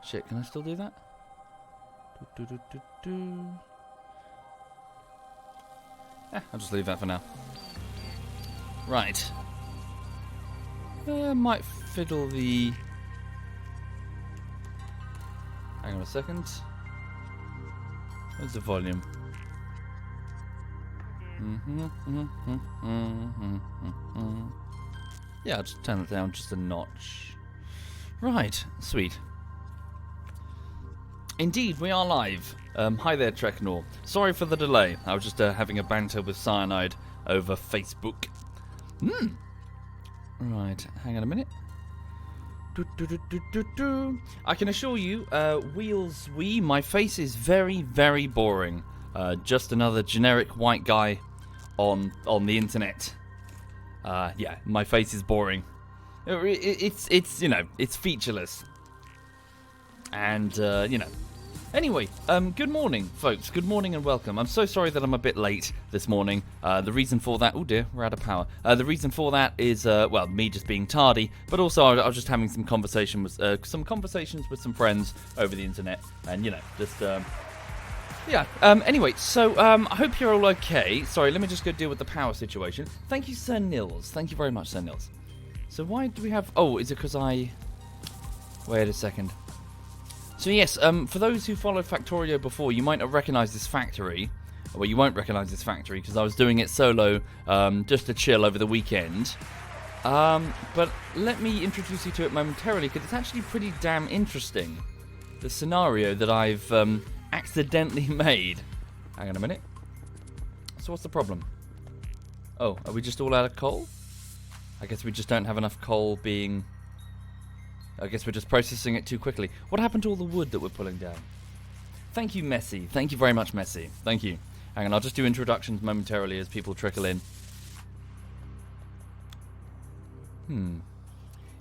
Shit, can I still do that? I'll just leave that for now. Right. Might fiddle the... Hang on a second. Where's the volume? Yeah, I'll just turn it down just a notch. Right, sweet. Indeed, we are live. Hi there, Treknor. Sorry for the delay. I was just having a banter with Cyanide over Facebook. Right, hang on a minute. I can assure you, Wheels Wee, my face is very, very boring. Just another generic white guy on the internet. Yeah, my face is boring. It's you know, it's featureless. And you know. Anyway, good morning, folks. Good morning and welcome. I'm so sorry that I'm a bit late this morning. The reason for that... Oh dear, we're out of power. The reason for that is, well, me just being tardy, but also I was just having some conversations with some friends over the internet, and, you know, just... Yeah, anyway, so, I hope you're all okay. Sorry, let me just go deal with the power situation. Thank you, Sir Nils. Thank you very much, Sir Nils. So why do we have... Oh, is it because I... Wait a second. So yes, for those who followed Factorio before, you might not recognise this factory. Well, you won't recognise this factory because I was doing it solo, just to chill over the weekend. But let me introduce you to it momentarily because it's actually pretty damn interesting. The scenario that I've accidentally made. Hang on a minute. So what's the problem? Oh, are we just all out of coal? I guess we just don't have enough coal being... I guess we're just processing it too quickly. What happened to all the wood that we're pulling down? Thank you, Messi. Thank you very much, Messi. Thank you. Hang on, I'll just do introductions momentarily as people trickle in.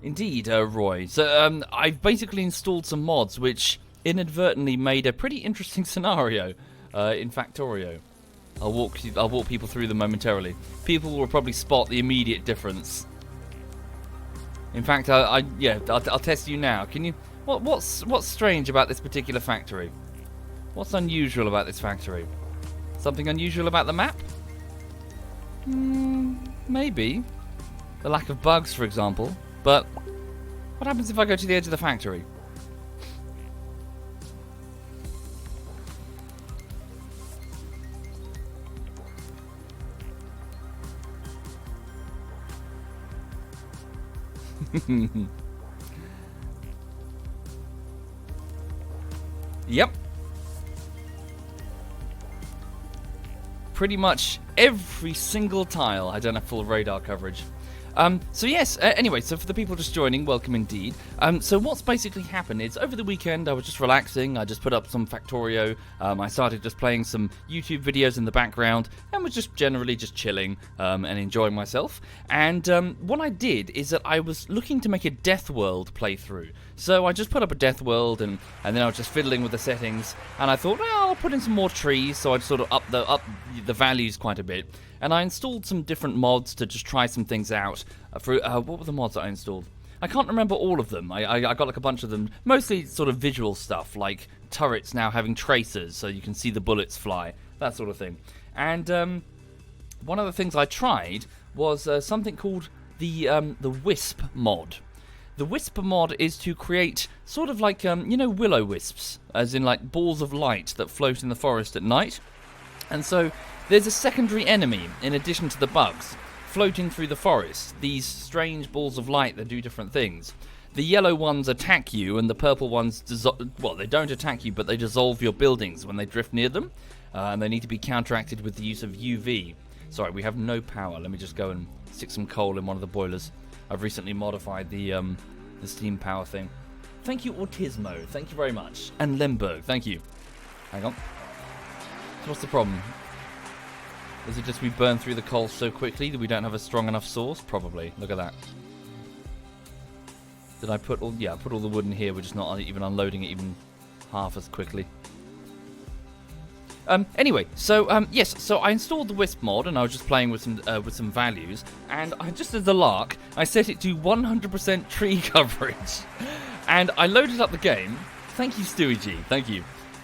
Indeed, Roy. So, I've basically installed some mods which inadvertently made a pretty interesting scenario in Factorio. I'll walk people through them momentarily. People will probably spot the immediate difference. In fact, I'll test you now. Can you? What's strange about this particular factory? What's unusual about this factory? Something unusual about the map? Maybe. The lack of bugs, for example. But what happens if I go to the edge of the factory? Yep. Pretty much every single tile. I don't have full radar coverage. So yes, anyway, so for the people just joining, welcome indeed. So what's basically happened is over the weekend I was just relaxing, I just put up some Factorio, I started just playing some YouTube videos in the background, and was just generally just chilling and enjoying myself. And what I did is that I was looking to make a Death World playthrough. So I just put up a Death World, and then I was just fiddling with the settings, and I thought, well, I'll put in some more trees, so I'd sort of up the values quite a bit. And I installed some different mods to just try some things out. What were the mods that I installed? I can't remember all of them. I got like a bunch of them, mostly sort of visual stuff, like turrets now having tracers, so you can see the bullets fly, that sort of thing. And one of the things I tried was something called the Wisp mod. The Wisp mod is to create sort of like, you know, will-o-wisps, as in like balls of light that float in the forest at night. And so there's a secondary enemy, in addition to the bugs, floating through the forest. These strange balls of light that do different things. The yellow ones attack you, and the purple ones, well, they don't attack you, but they dissolve your buildings when they drift near them. And they need to be counteracted with the use of UV. Sorry, we have no power. Let me just go and stick some coal in one of the boilers. I've recently modified the steam power thing. Thank you, Autismo. Thank you very much. And Limbo. Thank you. Hang on. So what's the problem? Is it just we burn through the coal so quickly that we don't have a strong enough source? Probably. Look at that. Did I put all... Yeah, I put all the wood in here. We're just not even unloading it even half as quickly. Anyway, so, yes, so I installed the Wisp mod, and I was just playing with some values, and just as a lark, I set it to 100% tree coverage. And I loaded up the game, thank you Stewie G, thank you,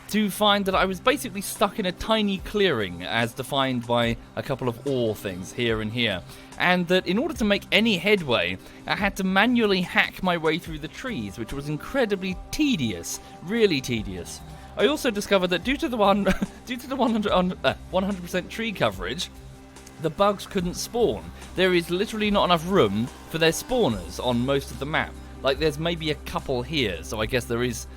to find that I was basically stuck in a tiny clearing as defined by a couple of ore things here and here. And that in order to make any headway, I had to manually hack my way through the trees, which was incredibly tedious, really tedious. I also discovered that due to the 100% tree coverage, the bugs couldn't spawn. There is literally not enough room for their spawners on most of the map. Like, there's maybe a couple here, so I guess there is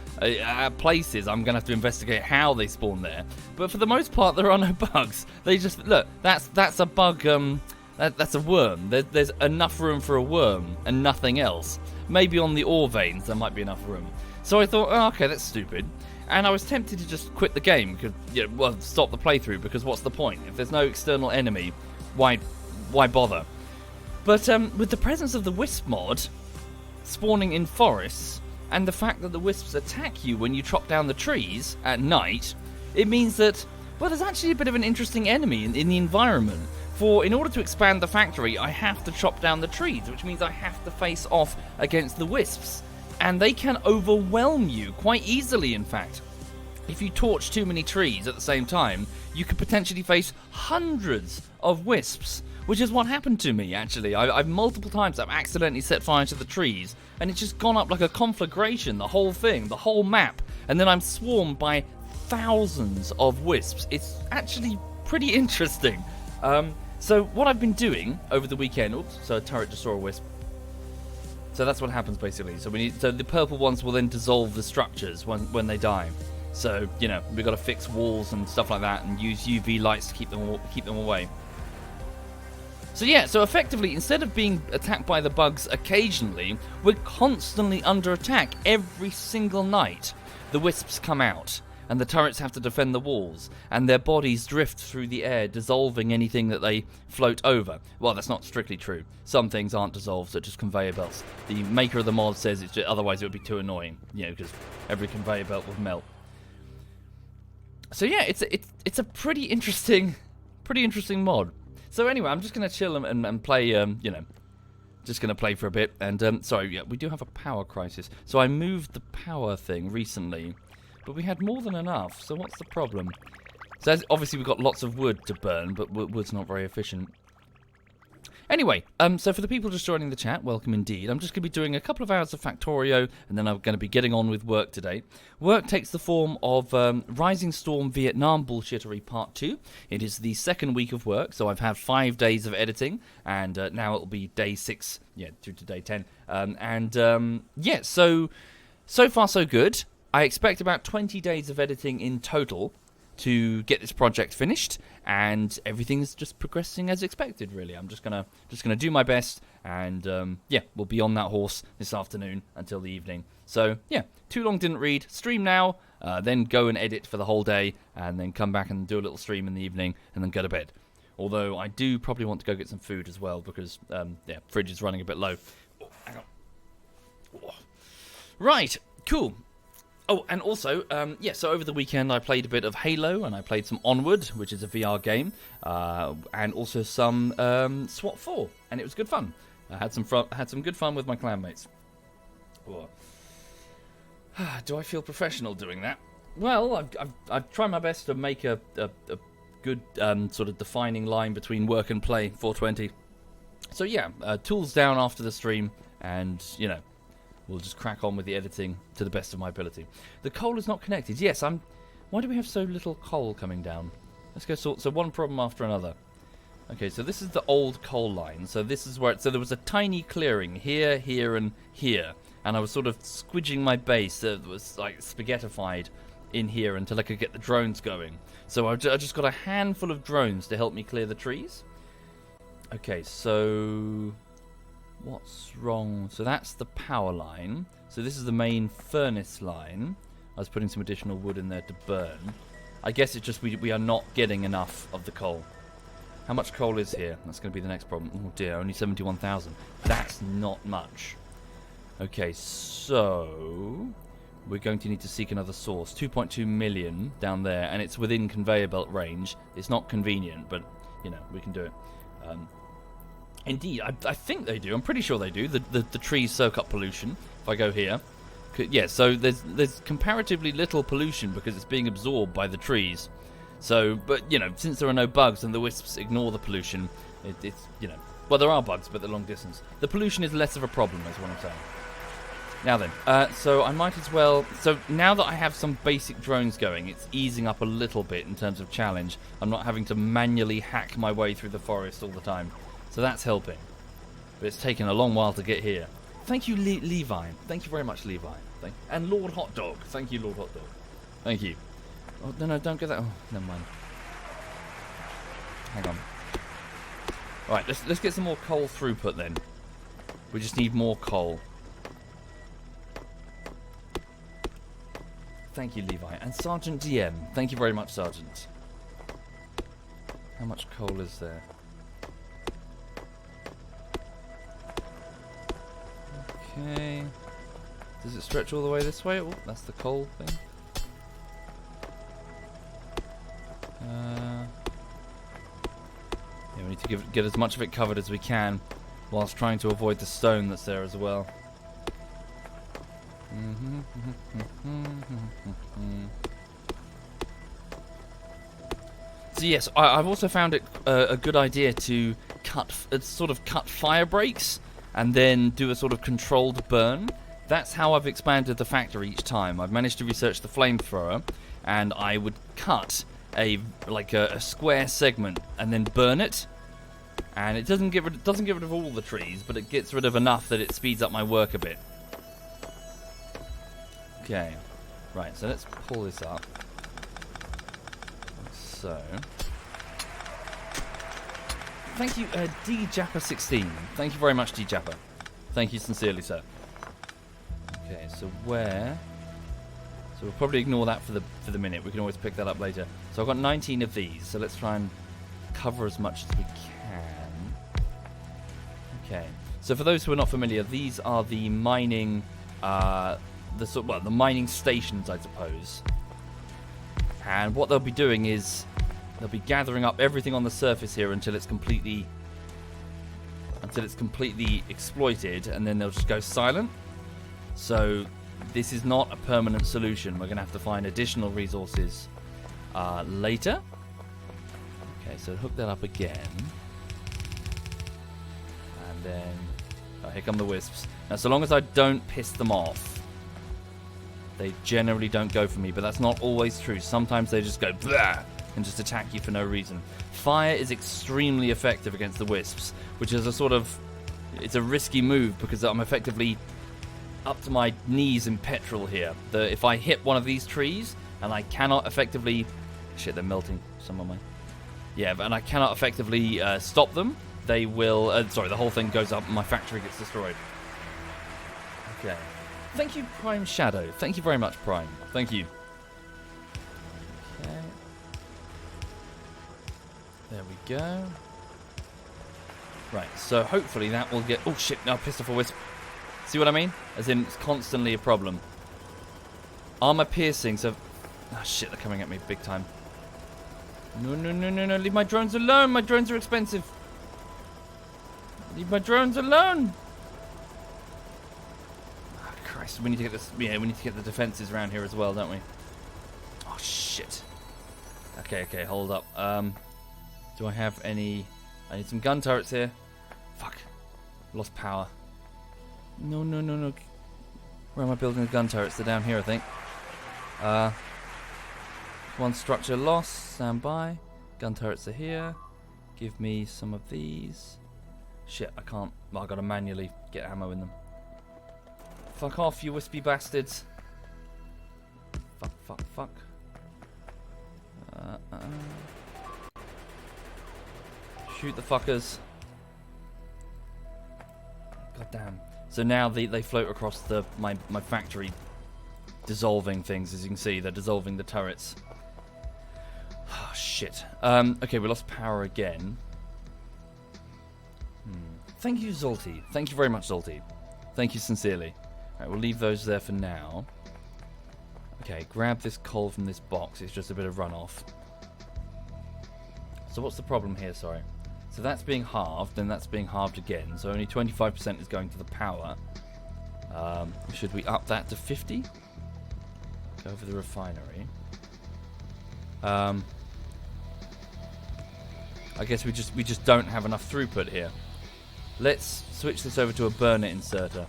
places I'm going to have to investigate how they spawn there. But for the most part, there are no bugs. They just, look, that's a bug, that's a worm. There's enough room for a worm and nothing else. Maybe on the ore veins there might be enough room. So I thought, oh, okay, that's stupid. And I was tempted to just quit the game, because, stop the playthrough, because what's the point? If there's no external enemy, why bother? But with the presence of the Wisp mod spawning in forests, and the fact that the wisps attack you when you chop down the trees at night, it means that, well, there's actually a bit of an interesting enemy in the environment. For in order to expand the factory, I have to chop down the trees, which means I have to face off against the wisps. And they can overwhelm you quite easily, in fact. If you torch too many trees at the same time, you could potentially face hundreds of wisps, which is what happened to me, actually. I've multiple times I've accidentally set fire to the trees, and it's just gone up like a conflagration, the whole thing, the whole map, and then I'm swarmed by thousands of wisps. It's actually pretty interesting. So what I've been doing over the weekend, oops, so a turret just saw a wisp. So that's what happens basically. So the purple ones will then dissolve the structures when they die. So, we've got to fix walls and stuff like that and use UV lights to keep them away. So yeah, so effectively, instead of being attacked by the bugs occasionally, we're constantly under attack every single night. The wisps come out, and the turrets have to defend the walls, and their bodies drift through the air, dissolving anything that they float over. Well, that's not strictly true. Some things aren't dissolved, such as conveyor belts. The maker of the mod says it's just, otherwise it would be too annoying, because every conveyor belt would melt. So yeah, it's a pretty interesting mod. So anyway, I'm just gonna chill and play. Just gonna play for a bit. And sorry, yeah, we do have a power crisis. So I moved the power thing recently, but we had more than enough. So what's the problem? So obviously we've got lots of wood to burn, but wood's not very efficient. Anyway, so for the people just joining the chat, welcome indeed. I'm just going to be doing a couple of hours of Factorio, and then I'm going to be getting on with work today. Work takes the form of Rising Storm Vietnam Bullshittery Part 2. It is the second week of work, so I've had 5 days of editing, and now it'll be day 6, through to day 10. Yeah, so far so good. I expect about 20 days of editing in total to get this project finished, and everything's just progressing as expected, really. I'm just gonna do my best, and yeah, we'll be on that horse this afternoon until the evening. So yeah, too long didn't read. Stream now, then go and edit for the whole day, and then come back and do a little stream in the evening, and then go to bed. Although I do probably want to go get some food as well, because yeah, fridge is running a bit low. Oh, hang on. Oh. Right, cool. Oh, and also, yeah, so over the weekend I played a bit of Halo, and I played some Onward, which is a VR game, and also some SWAT 4, and it was good fun. I had some good fun with my clanmates. Oh. Do I feel professional doing that? Well, I've tried my best to make a good sort of defining line between work and play, 420. So yeah, tools down after the stream, and, we'll just crack on with the editing to the best of my ability. The coal is not connected. Yes, why do we have so little coal coming down? Let's go sort. So one problem after another. Okay, so this is the old coal line. So this is where. So there was a tiny clearing here, here, and here, and I was sort of squidging my base. That was like spaghettified in here until I could get the drones going. So I just got a handful of drones to help me clear the trees. Okay, so what's wrong? So that's the power line. So this is the main furnace line. I was putting some additional wood in there to burn. I guess it's just we are not getting enough of the coal. How much coal is here? That's going to be the next problem. Oh dear, only 71,000. That's not much. Okay, so we're going to need to seek another source. 2.2 million down there, and it's within conveyor belt range. It's not convenient, but, we can do it. Indeed, I think they do. I'm pretty sure they do. The trees soak up pollution. If I go here, Yeah, so there's comparatively little pollution because it's being absorbed by the trees. So, but, you know, since there are no bugs and the wisps ignore the pollution, it's, you know... Well, there are bugs, but they're long distance. The pollution is less of a problem, is what I'm saying. Now then, so I might as well... So now that I have some basic drones going, it's easing up a little bit in terms of challenge. I'm not having to manually hack my way through the forest all the time. So that's helping. But it's taken a long while to get here. Thank you, Levi. Thank you very much, Levi. And Lord Hot Dog. Thank you, Lord Hot Dog. Thank you. Oh, no, don't get that. Oh, never mind. Hang on. Right, let's get some more coal throughput then. We just need more coal. Thank you, Levi. And Sergeant DM. Thank you very much, Sergeant. How much coal is there? Okay. Does it stretch all the way this way? Oh, that's the coal thing. Yeah, we need to get as much of it covered as we can, whilst trying to avoid the stone that's there as well. So yes, I've also found it a good idea to cut fire breaks and then do a sort of controlled burn. That's how I've expanded the factory each time. I've managed to research the flamethrower, and I would cut a square segment and then burn it, and it doesn't get rid of all the trees, but it gets rid of enough that it speeds up my work a bit. Okay, right, so let's pull this up. So, thank you, DJapper16. Thank you very much, DJapper. Thank you sincerely, sir. Okay, so where? So we'll probably ignore that for the minute. We can always pick that up later. So I've got 19 of these. So let's try and cover as much as we can. Okay. So for those who are not familiar, these are the mining, the mining stations, I suppose. And what they'll be doing is they'll be gathering up everything on the surface here until it's completely exploited, and then they'll just go silent. So this is not a permanent solution. We're going to have to find additional resources later. Okay, so hook that up again. And then... Oh, here come the wisps. Now, so long as I don't piss them off, they generally don't go for me, but that's not always true. Sometimes they just go blah and just attack you for no reason. Fire is extremely effective against the wisps, which is it's a risky move because I'm effectively up to my knees in petrol here. If I hit one of these trees and I cannot effectively... Shit, they're melting. Some of mine. Yeah, and I cannot effectively stop them. They will... the whole thing goes up and my factory gets destroyed. Okay. Thank you, Prime Shadow. Thank you very much, Prime. Thank you. Okay. There we go. Right, so hopefully that will get... Oh, shit, no, pissed off a wisp. See what I mean? As in, it's constantly a problem. Armor piercing, so... Oh, shit, they're coming at me big time. No, leave my drones alone. My drones are expensive. Leave my drones alone. Oh, Christ, we need to get this... Yeah, we need to get the defenses around here as well, don't we? Oh, shit. Okay, hold up. Do I have any... I need some gun turrets here. Fuck. Lost power. No. Where am I building the gun turrets? They're down here, I think. One structure lost. Stand by. Gun turrets are here. Give me some of these. Shit, I can't. Well, I gotta manually get ammo in them. Fuck off, you wispy bastards. Fuck. Shoot the fuckers. God damn. So now they float across my factory, dissolving things. As you can see, they're dissolving the turrets. Oh, shit. Okay, we lost power again. Thank you, Zolty. Thank you very much, Zolty. Thank you sincerely. Alright, we'll leave those there for now. Okay, grab this coal from this box. It's just a bit of runoff. So what's the problem here, sorry? So that's being halved, then that's being halved again. So only 25% is going to the power. Should we up that to 50? Go over the refinery. I guess we just don't have enough throughput here. Let's switch this over to a burner inserter.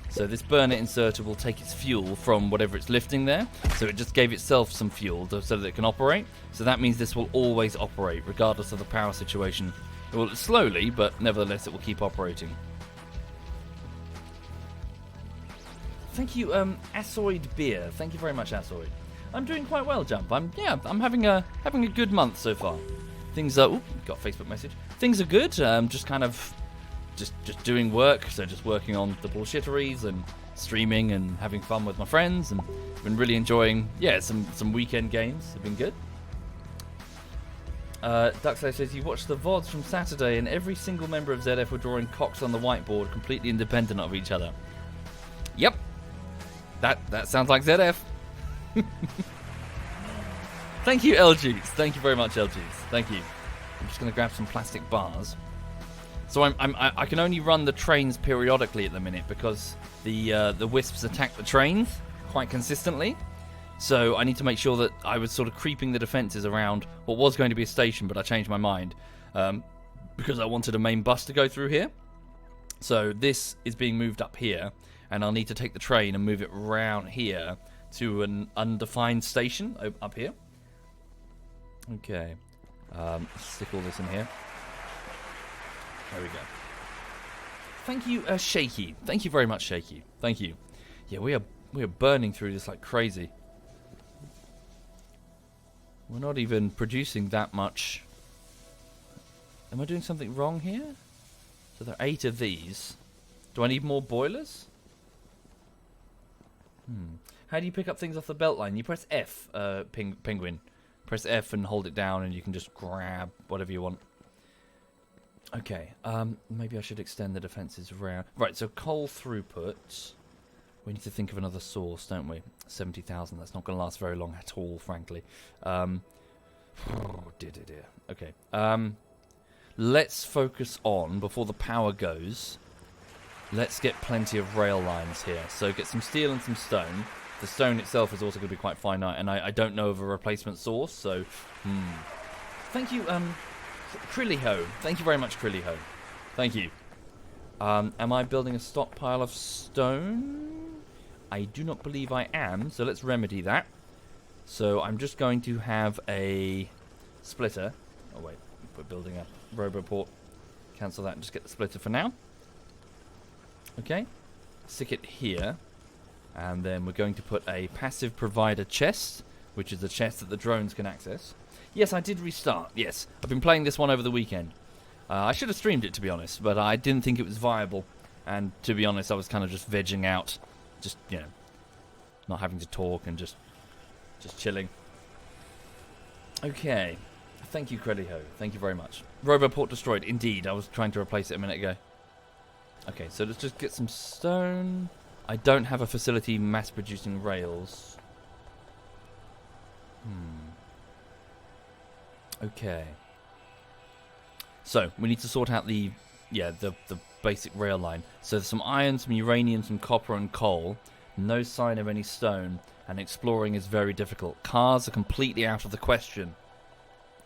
So this burner inserter will take its fuel from whatever it's lifting there. So it just gave itself some fuel so that it can operate. So that means this will always operate, regardless of the power situation. It will slowly, but nevertheless it will keep operating. Thank you, Asoid Beer. Thank you very much, Asoid. I'm doing quite well, Jump. I'm having a good month so far. Things are... Ooh, got a Facebook message. Things are good. Just kind of... Just doing work, so just working on the bullshiteries and streaming and having fun with my friends, and been really enjoying, some weekend games have been good. Duxley says he watched the VODs from Saturday and every single member of ZF were drawing cocks on the whiteboard, completely independent of each other. Yep, that sounds like ZF. Thank you, LGs. Thank you very much, LGs. Thank you. I'm just going to grab some plastic bars. So I can only run the trains periodically at the minute because the wisps attack the trains quite consistently. So I need to make sure that I was sort of creeping the defences around what was going to be a station, but I changed my mind because I wanted a main bus to go through here. So this is being moved up here, and I'll need to take the train and move it round here to an undefined station up here. Okay, stick all this in here. There we go. Thank you, Shaky. Thank you very much, Shaky. Thank you. Yeah, we are burning through this like crazy. We're not even producing that much. Am I doing something wrong here? So there are 8 of these. Do I need more boilers? How do you pick up things off the belt line? You press F, Penguin. Press F and hold it down, and you can just grab whatever you want. Okay, maybe I should extend the defences around. Right, so coal throughput. We need to think of another source, don't we? 70,000, that's not going to last very long at all, frankly. Dear. Okay, let's focus on, before the power goes, let's get plenty of rail lines here. So get some steel and some stone. The stone itself is also going to be quite finite, and I don't know of a replacement source, so... Thank you, Krilliho. Thank you very much, Krilliho. Thank you. Am I building a stockpile of stone? I do not believe I am, so let's remedy that. So I'm just going to have a splitter. Oh wait, we're building a roboport. Cancel that and just get the splitter for now. Okay, stick it here. And then we're going to put a passive provider chest, which is a chest that the drones can access. Yes, I did restart. Yes, I've been playing this one over the weekend. I should have streamed it, to be honest, but I didn't think it was viable. And to be honest, I was kind of just vegging out, just not having to talk and just chilling. Okay, thank you, Crediho. Thank you very much. Roboport destroyed. Indeed, I was trying to replace it a minute ago. Okay, so let's just get some stone. I don't have a facility mass-producing rails. Okay. So, we need to sort out the basic rail line. So there's some iron, some uranium, some copper and coal. No sign of any stone. And exploring is very difficult. Cars are completely out of the question.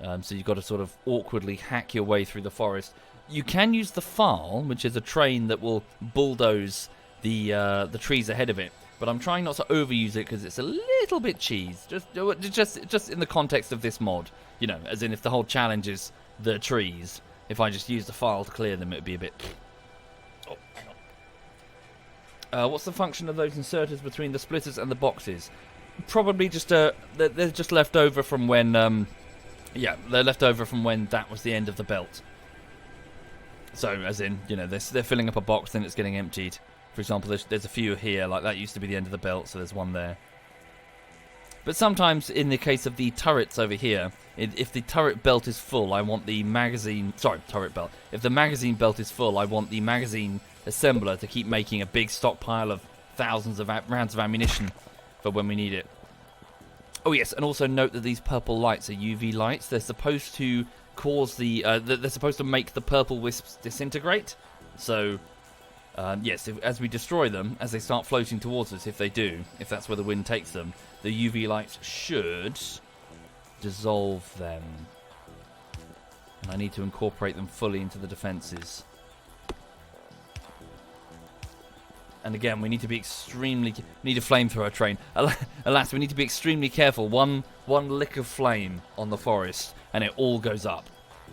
So you've got to sort of awkwardly hack your way through the forest. You can use the FAL, which is a train that will bulldoze the trees ahead of it. But I'm trying not to overuse it because it's a little bit cheese. Just in the context of this mod. You know, as in if the whole challenge is the trees, if I just use the file to clear them, it would be a bit... Oh, hang on. What's the function of those inserters between the splitters and the boxes? Probably just they're just left over from when they're left over from when that was the end of the belt. So as in, they're filling up a box, then it's getting emptied. For example, there's a few here, like that used to be the end of the belt, so there's one there. But sometimes, in the case of the turrets over here, if the turret belt is full, I want the magazine... Sorry, turret belt. If the magazine belt is full, I want the magazine assembler to keep making a big stockpile of thousands of rounds of ammunition for when we need it. Oh yes, and also note that these purple lights are UV lights. They're supposed to cause they're supposed to make the purple wisps disintegrate. So, Yes, as we destroy them, as they start floating towards us, if they do, if that's where the wind takes them, the UV lights should dissolve them. And I need to incorporate them fully into the defences. And again, we need to be extremely... need a flamethrower train. Alas, we need to be extremely careful. One lick of flame on the forest, and it all goes up.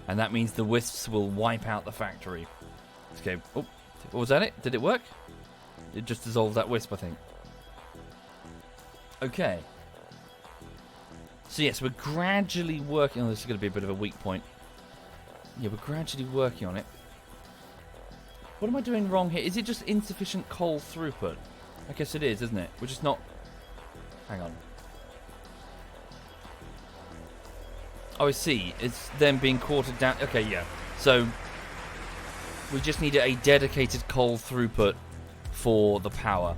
And that means the wisps will wipe out the factory. Okay. Oh, was that it? Did it work? It just dissolved that wisp, I think. Okay. So yes, we're gradually working... oh, this is going to be a bit of a weak point. Yeah, we're gradually working on it. What am I doing wrong here? Is it just insufficient coal throughput? I guess it is, isn't it? We're just not... hang on. Oh, I see. It's them being quartered down. Okay, yeah. So, we just need a dedicated coal throughput for the power.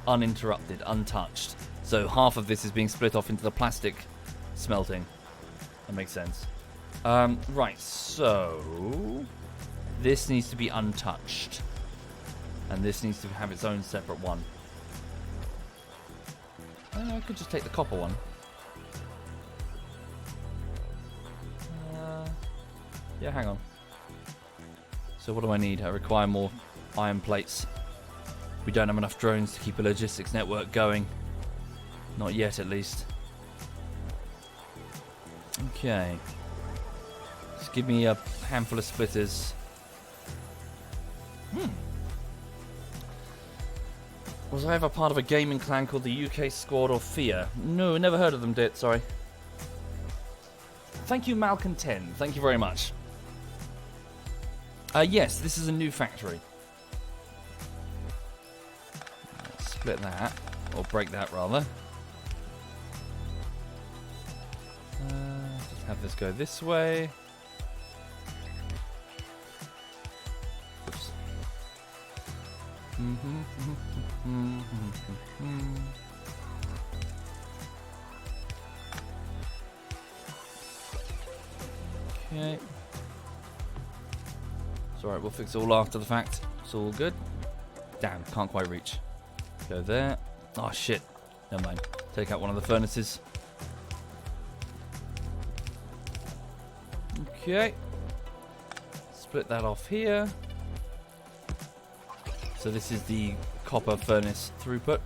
Uninterrupted, untouched. So, half of this is being split off into the plastic smelting. That makes sense. Right, so... this needs to be untouched. And this needs to have its own separate one. I could just take the copper one. Yeah, hang on. So what do I need? I require more iron plates. We don't have enough drones to keep a logistics network going. Not yet, at least. Okay. Just give me a handful of splitters. Was I ever part of a gaming clan called the UK Squad or Fear? No, never heard of them, Dit, sorry. Thank you, Malcontent. Thank you very much. Yes, this is a new factory. Let's split that, or break that rather. Just have this go this way. Oops. Okay. It's alright, we'll fix it all after the fact. It's all good. Damn, can't quite reach. Go there. Oh shit. Never mind. Take out one of the furnaces. Okay. Split that off here. So this is the copper furnace throughput.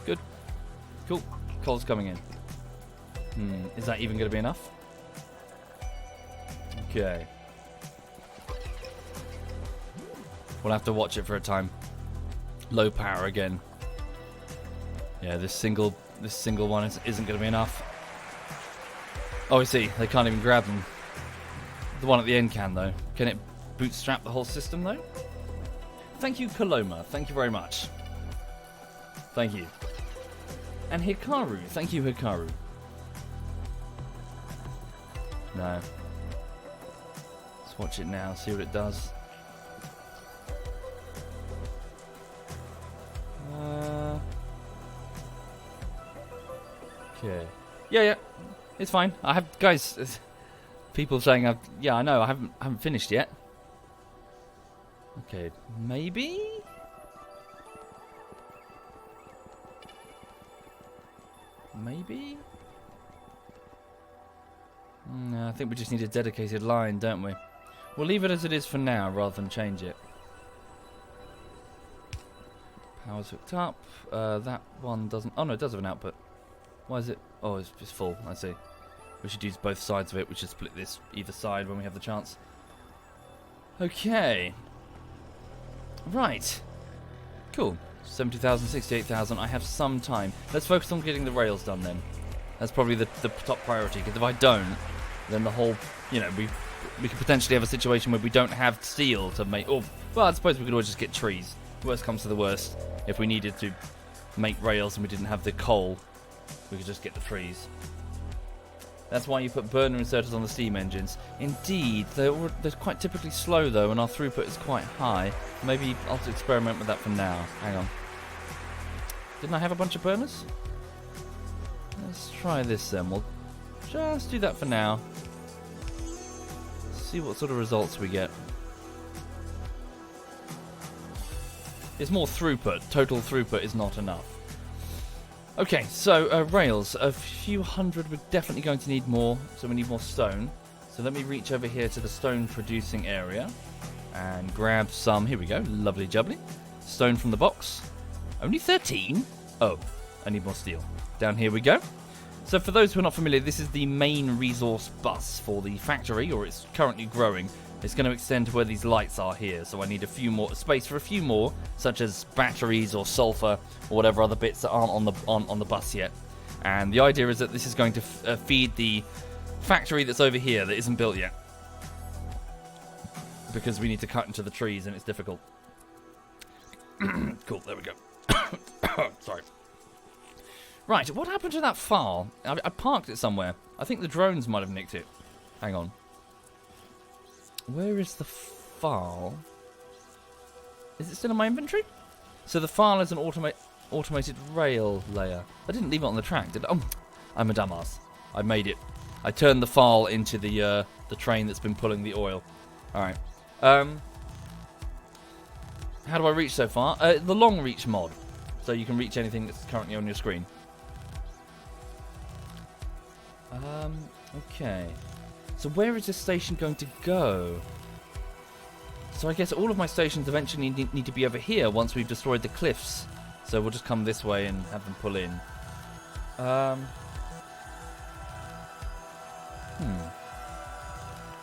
Good. Cool. Coal's coming in. Is that even going to be enough? Okay. We'll have to watch it for a time. Low power again. Yeah, this single one isn't going to be enough. Oh, I see. They can't even grab them. The one at the end can, though. Can it bootstrap the whole system, though? Thank you, Coloma. Thank you very much. Thank you. And Hikaru. Thank you, Hikaru. No. Let's watch it now, see what it does. Okay. Yeah. It's fine. I have guys. People saying yeah, I know. I haven't finished yet. Okay, maybe. Maybe. No, I think we just need a dedicated line, don't we? We'll leave it as it is for now, rather than change it. Power's hooked up. That one doesn't. Oh no, it does have an output. Why is it? Oh, it's just full. I see. We should use both sides of it. We should split this either side when we have the chance. Okay. Right. Cool. 70,000, 68,000. I have some time. Let's focus on getting the rails done then. That's probably the top priority. Because if I don't, then the whole, we could potentially have a situation where we don't have steel to make. Or, well, I suppose we could always just get trees. Worst comes to the worst. If we needed to make rails and we didn't have the coal, we could just get the trees. That's why you put burner inserters on the steam engines. Indeed, they're quite typically slow though, and our throughput is quite high. Maybe I'll experiment with that for now. Hang on. Didn't I have a bunch of burners? Let's try this then. We'll just do that for now. See what sort of results we get. It's more throughput. Total throughput is not enough. Okay, so rails. A few hundred. We're definitely going to need more, so we need more stone. So let me reach over here to the stone producing area and grab some. Here we go. Lovely jubbly. Stone from the box. Only 13? Oh, I need more steel. Down here we go. So for those who are not familiar, this is the main resource bus for the factory, or it's currently growing. It's going to extend to where these lights are here, so I need a few more space for a few more, such as batteries or sulfur or whatever other bits that aren't on the bus yet. And the idea is that this is going to feed the factory that's over here that isn't built yet, because we need to cut into the trees and it's difficult. Cool, there we go. Sorry. Right, what happened to that file? I parked it somewhere. I think the drones might have nicked it. Hang on. Where is the file? Is it still in my inventory? So the file is an automated rail layer. I didn't leave it on the track, did I? Oh, I'm a dumbass. I made it. I turned the file into the train that's been pulling the oil. Alright. How do I reach so far? The long reach mod. So you can reach anything that's currently on your screen. Okay. So where is this station going to go? So I guess all of my stations eventually need to be over here once we've destroyed the cliffs. So we'll just come this way and have them pull in.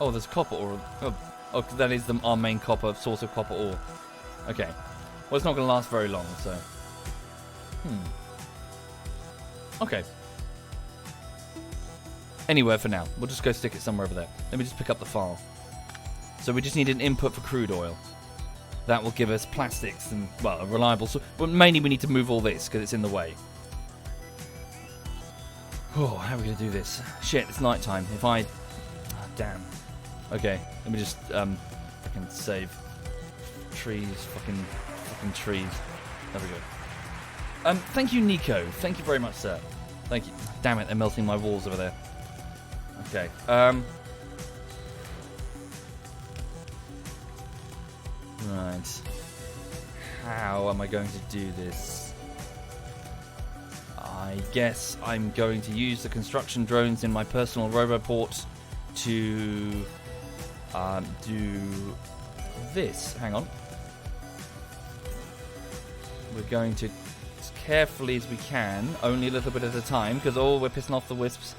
Oh, there's copper ore. Oh, that is our main source of copper ore. Okay. Well, it's not going to last very long, so... Okay. Anywhere for now. We'll just go stick it somewhere over there. Let me just pick up the file. So we just need an input for crude oil. That will give us plastics and, well, a reliable... But mainly we need to move all this because it's in the way. Oh, how are we going to do this? Shit, it's night time. If I... Oh, damn. Okay, let me just fucking save. Trees, fucking trees. There we go. Thank you, Nico. Thank you very much, sir. Thank you. Damn it, they're melting my walls over there. Okay. Right. How am I going to do this? I guess I'm going to use the construction drones in my personal roboport to do this. Hang on. We're going to, as carefully as we can, only a little bit at a time, because, oh, we're pissing off the wisps.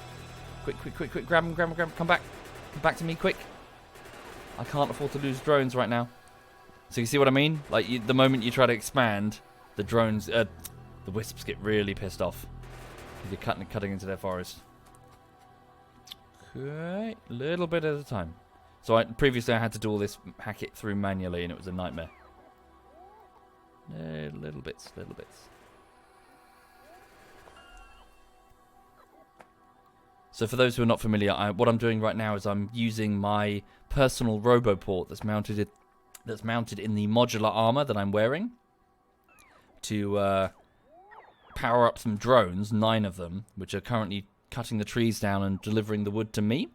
Quick, grab them, come back. Come back to me, quick. I can't afford to lose drones right now. So you see what I mean? Like, the moment you try to expand, the drones, the wisps get really pissed off. You're cutting into their forest. Okay, little bit at a time. So previously I had to do all this, hack it through manually, and it was a nightmare. Little bits. So for those who are not familiar, what I'm doing right now is I'm using my personal roboport that's mounted in the modular armor that I'm wearing to power up some drones, 9 of them, which are currently cutting the trees down and delivering the wood to me.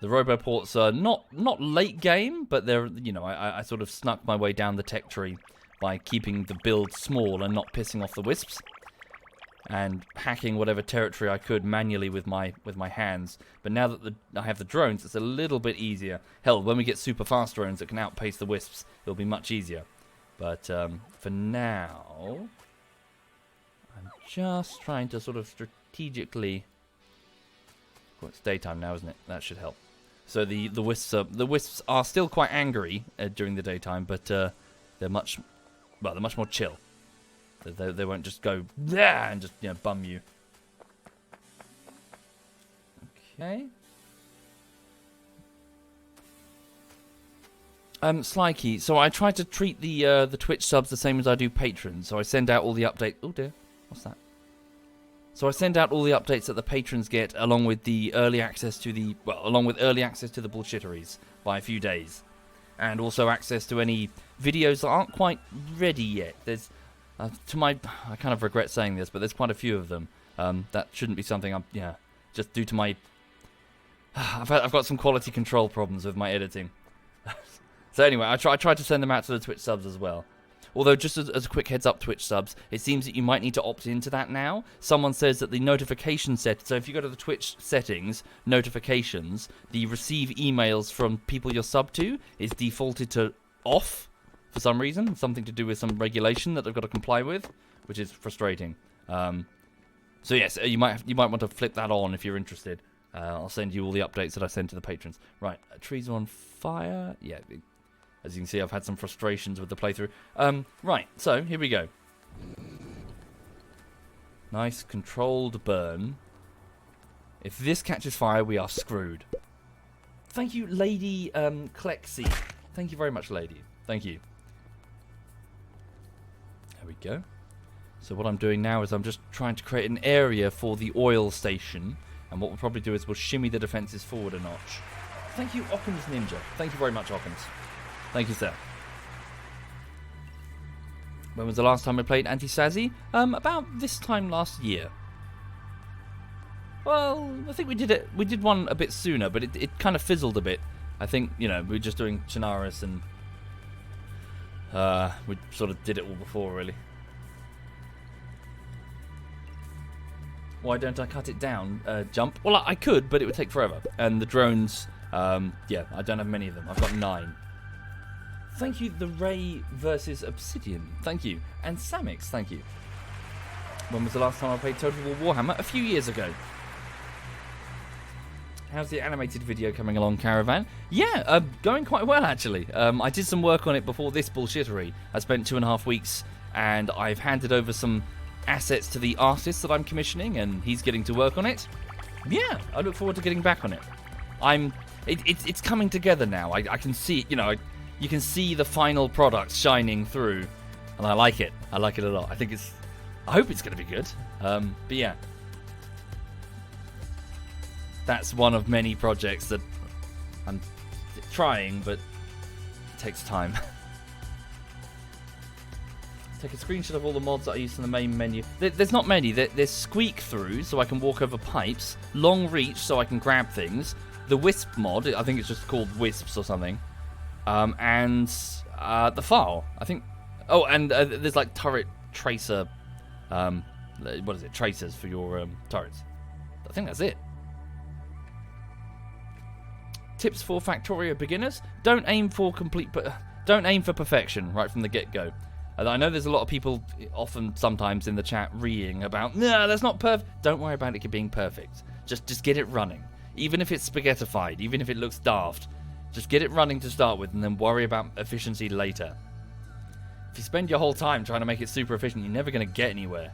The roboports are not late game, but they're, you know, I sort of snuck my way down the tech tree by keeping the build small and not pissing off the wisps, and hacking whatever territory I could manually with my hands. But now that I have the drones, it's a little bit easier. Hell, when we get super fast drones that can outpace the wisps, it'll be much easier. But for now, I'm just trying to sort of strategically... Well, it's daytime now, isn't it? That should help. So the wisps are still quite angry during the daytime, but they're much more chill. They won't just go there and just, you know, bum you. Okay. Slykey. So I try to treat the Twitch subs the same as I do patrons. So I send out all the updates. Oh dear, what's that? So I send out all the updates that the patrons get, along with the early access to the bullshiteries by a few days, and also access to any videos that aren't quite ready yet. There's I kind of regret saying this, but there's quite a few of them. That shouldn't be something I'm, just due to my... I've got some quality control problems with my editing. So anyway, I tried to send them out to the Twitch subs as well. Although, just as a quick heads up, Twitch subs, it seems that you might need to opt into that now. Someone says that the notification set, so if you go to the Twitch settings, notifications, the receive emails from people you're sub to is defaulted to off for some reason. Something to do with some regulation that they've got to comply with, which is frustrating. So yes, you might want to flip that on if you're interested. I'll send you all the updates that I send to the patrons. Right, trees are on fire. Yeah, as you can see, I've had some frustrations with the playthrough. Right, so here we go. Nice controlled burn. If this catches fire, we are screwed. Thank you, Lady Clexi. Thank you very much, lady. Thank you. There we go. So what I'm doing now is I'm just trying to create an area for the oil station. And what we'll probably do is we'll shimmy the defences forward a notch. Thank you, Occam's Ninja. Thank you very much, Occam's. Thank you, sir. When was the last time I played Anti-Sazzy? About this time last year. Well, I think we did one a bit sooner, but it kind of fizzled a bit. I think, we were just doing Chinaris and we sort of did it all before, really. Why don't I cut it down? Jump? Well, I could, but it would take forever. And the drones, I don't have many of them. I've got 9. Thank you, The Ray versus Obsidian. Thank you. And Samix, thank you. When was the last time I played Total War Warhammer? A few years ago. How's the animated video coming along, Caravan? Yeah, going quite well, actually. I did some work on it before this bullshittery. I spent 2.5 weeks, and I've handed over some assets to the artist that I'm commissioning, and he's getting to work on it. Yeah, I look forward to getting back on it. It's coming together now. I can see, you can see the final product shining through, and I like it. I like it a lot. I hope it's going to be good. But yeah, that's one of many projects that I'm trying, but it takes time. Take a screenshot of all the mods that I use in the main menu. There's not many. There's squeak through, so I can walk over pipes. Long reach, so I can grab things. The wisp mod, I think it's just called wisps or something. And the file, I think. Oh, and there's like turret tracer. What is it? Tracers for your turrets. I think that's it. Tips for Factorio beginners: don't aim for perfection right from the get-go. I know there's a lot of people, often, sometimes in the chat, reeing about, no, that's not perfect. Don't worry about it being perfect. Just get it running. Even if it's spaghettified, even if it looks daft, just get it running to start with, and then worry about efficiency later. If you spend your whole time trying to make it super efficient, you're never going to get anywhere.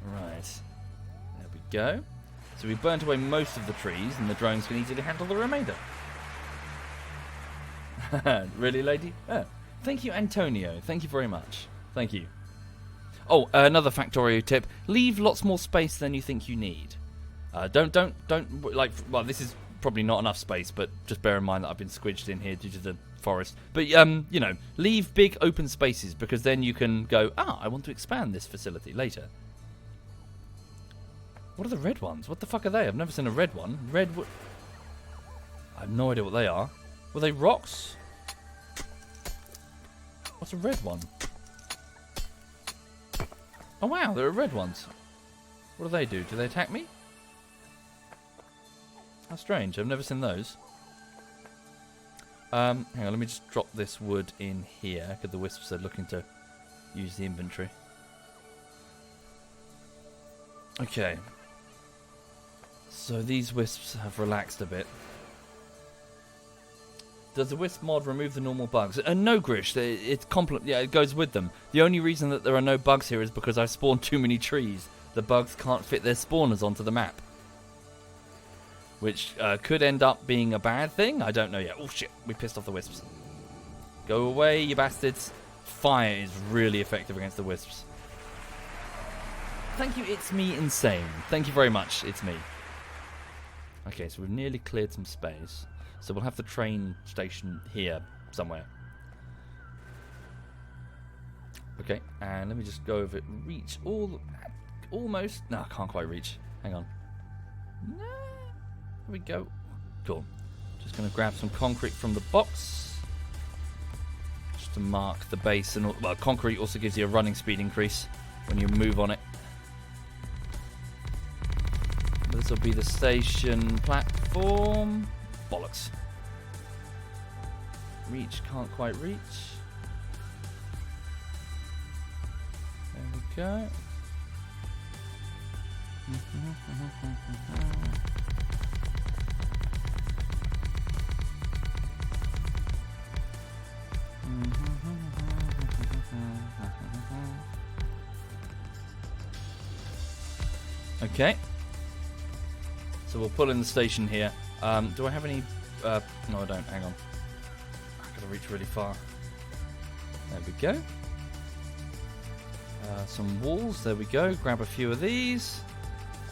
Right. There we go. So we've burnt away most of the trees, and the drones can easily handle the remainder. Really, lady? Oh, thank you, Antonio. Thank you very much. Thank you. Oh, another Factorio tip. Leave lots more space than you think you need. Don't, like, well, this is probably not enough space, but just bear in mind that I've been squidged in here due to the forest. But, leave big open spaces, because then you can go, I want to expand this facility later. What are the red ones? What the fuck are they? I've never seen a red one. I have no idea what they are. Were they rocks? What's a red one? Oh wow, there are red ones. What do they do? Do they attack me? How strange, I've never seen those. Hang on, let me just drop this wood in here, because the wisps are looking to use the inventory. Okay. So these wisps have relaxed a bit. Does the wisp mod remove the normal bugs? No, Grish. It goes with them. The only reason that there are no bugs here is because I've spawned too many trees. The bugs can't fit their spawners onto the map. Which could end up being a bad thing. I don't know yet. Oh, shit. We pissed off the wisps. Go away, you bastards. Fire is really effective against the wisps. Thank you, It's Me Insane. Thank you very much, It's Me. Okay, so we've nearly cleared some space. So we'll have the train station here somewhere. Okay, and let me just go over it. Reach almost. No, I can't quite reach. Hang on. No. Here we go. Cool. Just going to grab some concrete from the box. Just to mark the base. And well, concrete also gives you a running speed increase when you move on it. This will be the station platform. Bollocks. Reach, can't quite reach. There we go. Okay. So we'll pull in the station here. Do I have any... no, I don't. Hang on. I've got to reach really far. There we go. Some walls. There we go. Grab a few of these.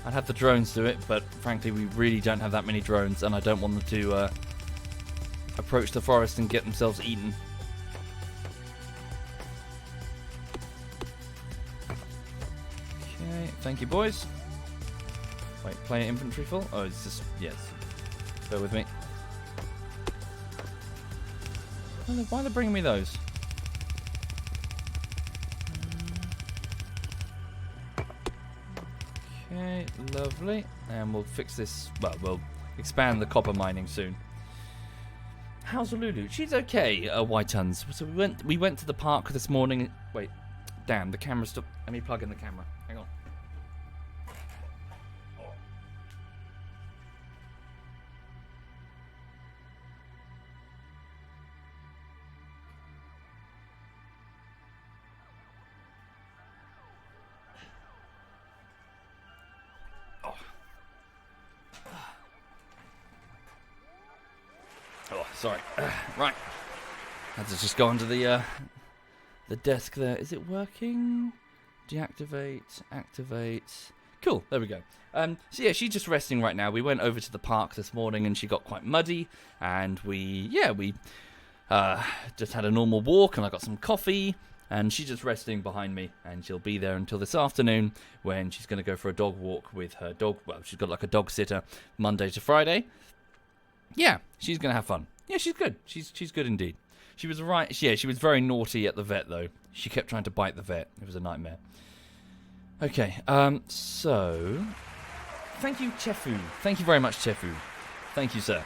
I'd have the drones do it, but frankly, we really don't have that many drones, and I don't want them to approach the forest and get themselves eaten. Okay. Thank you, boys. Wait, player inventory full? Oh, it's just... Yes. Bear with me. Why are they bringing me those? Okay, lovely. And we'll fix this... Well, we'll expand the copper mining soon. How's Lulu? She's okay, White Huns. So we went to the park this morning... Wait. Damn, the camera's still... Let me plug in the camera. Hang on. Oh, sorry. Right. I had to just go onto the desk there. Is it working? Deactivate, activate. Cool, there we go. So yeah, she's just resting right now. We went over to the park this morning and she got quite muddy. And we just had a normal walk and I got some coffee. And she's just resting behind me. And she'll be there until this afternoon when she's going to go for a dog walk with her dog. Well, she's got like a dog sitter Monday to Friday. Yeah, she's going to have fun. Yeah, she's good. She's good indeed. She was right. Yeah, she was very naughty at the vet, though. She kept trying to bite the vet. It was a nightmare. Okay, so... Thank you, Chefu. Thank you very much, Chefu. Thank you, sir.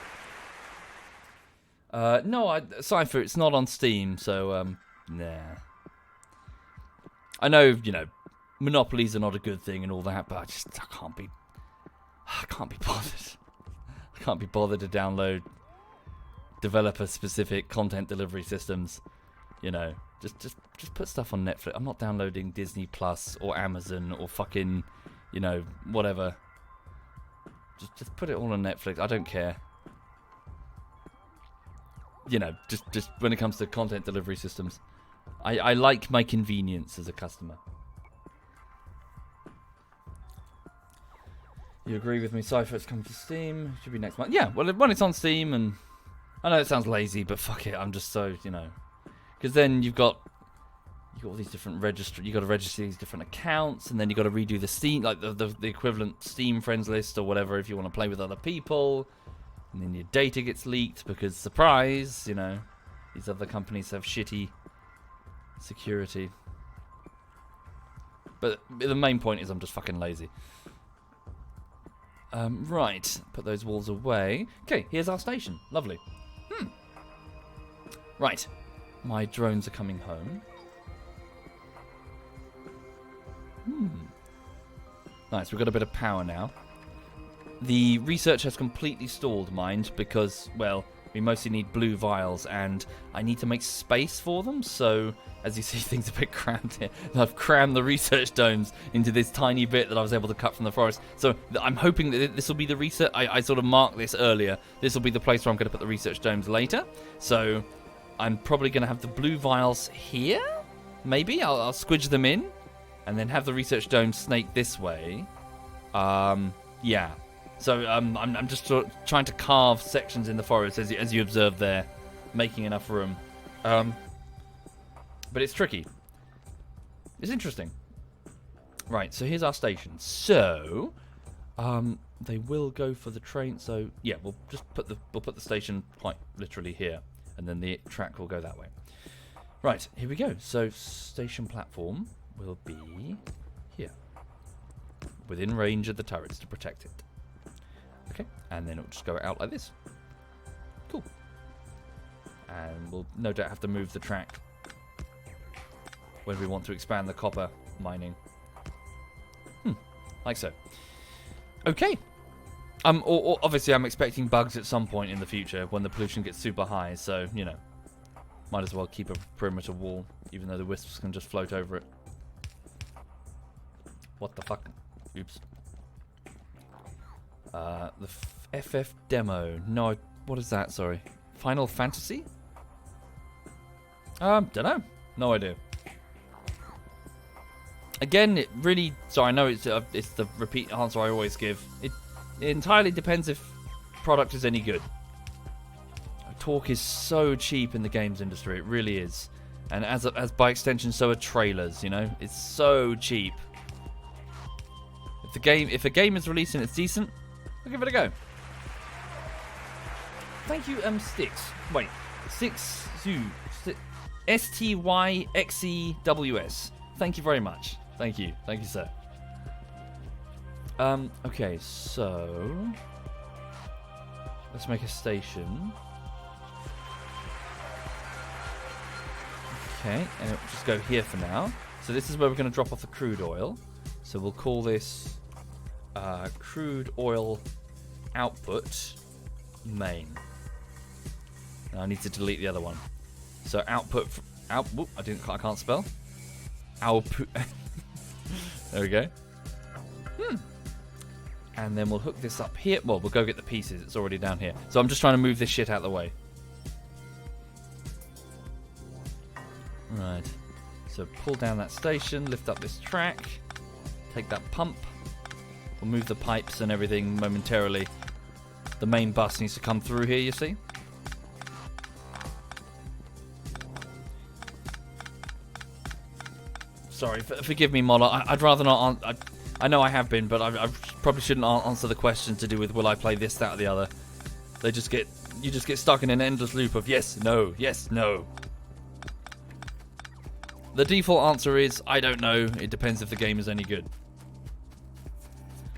No, Cypher, it's not on Steam, so, nah. I know, you know, monopolies are not a good thing and all that, but I can't be bothered. I can't be bothered to download developer-specific content delivery systems. You know, just put stuff on Netflix. I'm not downloading Disney Plus or Amazon or fucking, you know, whatever. Just put it all on Netflix. I don't care. You know, just when it comes to content delivery systems, I like my convenience as a customer. You agree with me? Cypher, it's coming to Steam. Should be next month. Yeah, well, when it's on Steam, and I know it sounds lazy, but fuck it. I'm just so, you know, because then you've got all these different you got to register these different accounts, and then you got to redo the Steam, like the equivalent Steam friends list or whatever, if you want to play with other people, and then your data gets leaked because surprise, you know, these other companies have shitty security. But the main point is I'm just fucking lazy. Right, put those walls away. Okay, here's our station. Lovely. Right, my drones are coming home. Nice, we've got a bit of power now. The research has completely stalled, mind, because, well, we mostly need blue vials, and I need to make space for them, so, as you see, things are a bit crammed here. I've crammed the research domes into this tiny bit that I was able to cut from the forest. So, I'm hoping that this will be the research... I sort of marked this earlier. This will be the place where I'm going to put the research domes later. So, I'm probably going to have the blue vials here? Maybe? I'll squidge them in, and then have the research dome snake this way. Yeah. So I'm just sort of trying to carve sections in the forest, as you observe there, making enough room. But it's tricky. It's interesting. Right, so here's our station. So, they will go for the train. So yeah, we'll put the station quite literally here, and then the track will go that way. Right, here we go. So station platform will be here, within range of the turrets to protect it. Okay, and then it'll just go out like this. Cool. And we'll no doubt have to move the track when we want to expand the copper mining. Like so. Okay. Or obviously I'm expecting bugs at some point in the future when the pollution gets super high, so, you know, might as well keep a perimeter wall, even though the wisps can just float over it. What the fuck? Oops. The FF demo. No, what is that? Sorry. Final Fantasy? Dunno. No idea. Again, it really... So I know it's the repeat answer I always give. It entirely depends if product is any good. Talk is so cheap in the games industry. It really is. And as by extension, so are trailers, you know? It's so cheap. If a game is released and it's decent, I'll give it a go. Thank you, Styx. Wait. STYXEWS. Thank you very much. Thank you, sir. Okay, so let's make a station. Okay, and it'll just go here for now. So this is where we're going to drop off the crude oil. So we'll call this crude oil output main. Now I need to delete the other one. So output whoop, I can't spell. Output. There we go. And then we'll hook this up here. Well, we'll go get the pieces. It's already down here. So I'm just trying to move this shit out of the way. Right. So pull down that station, lift up this track, take that pump. We'll move the pipes and everything momentarily. The main bus needs to come through here, you see? Sorry, forgive me, Molla. I'd rather not. I know I have been, but I probably shouldn't answer the question to do with will I play this, that, or the other. You just get stuck in an endless loop of yes, no, yes, no. The default answer is I don't know. It depends if the game is any good.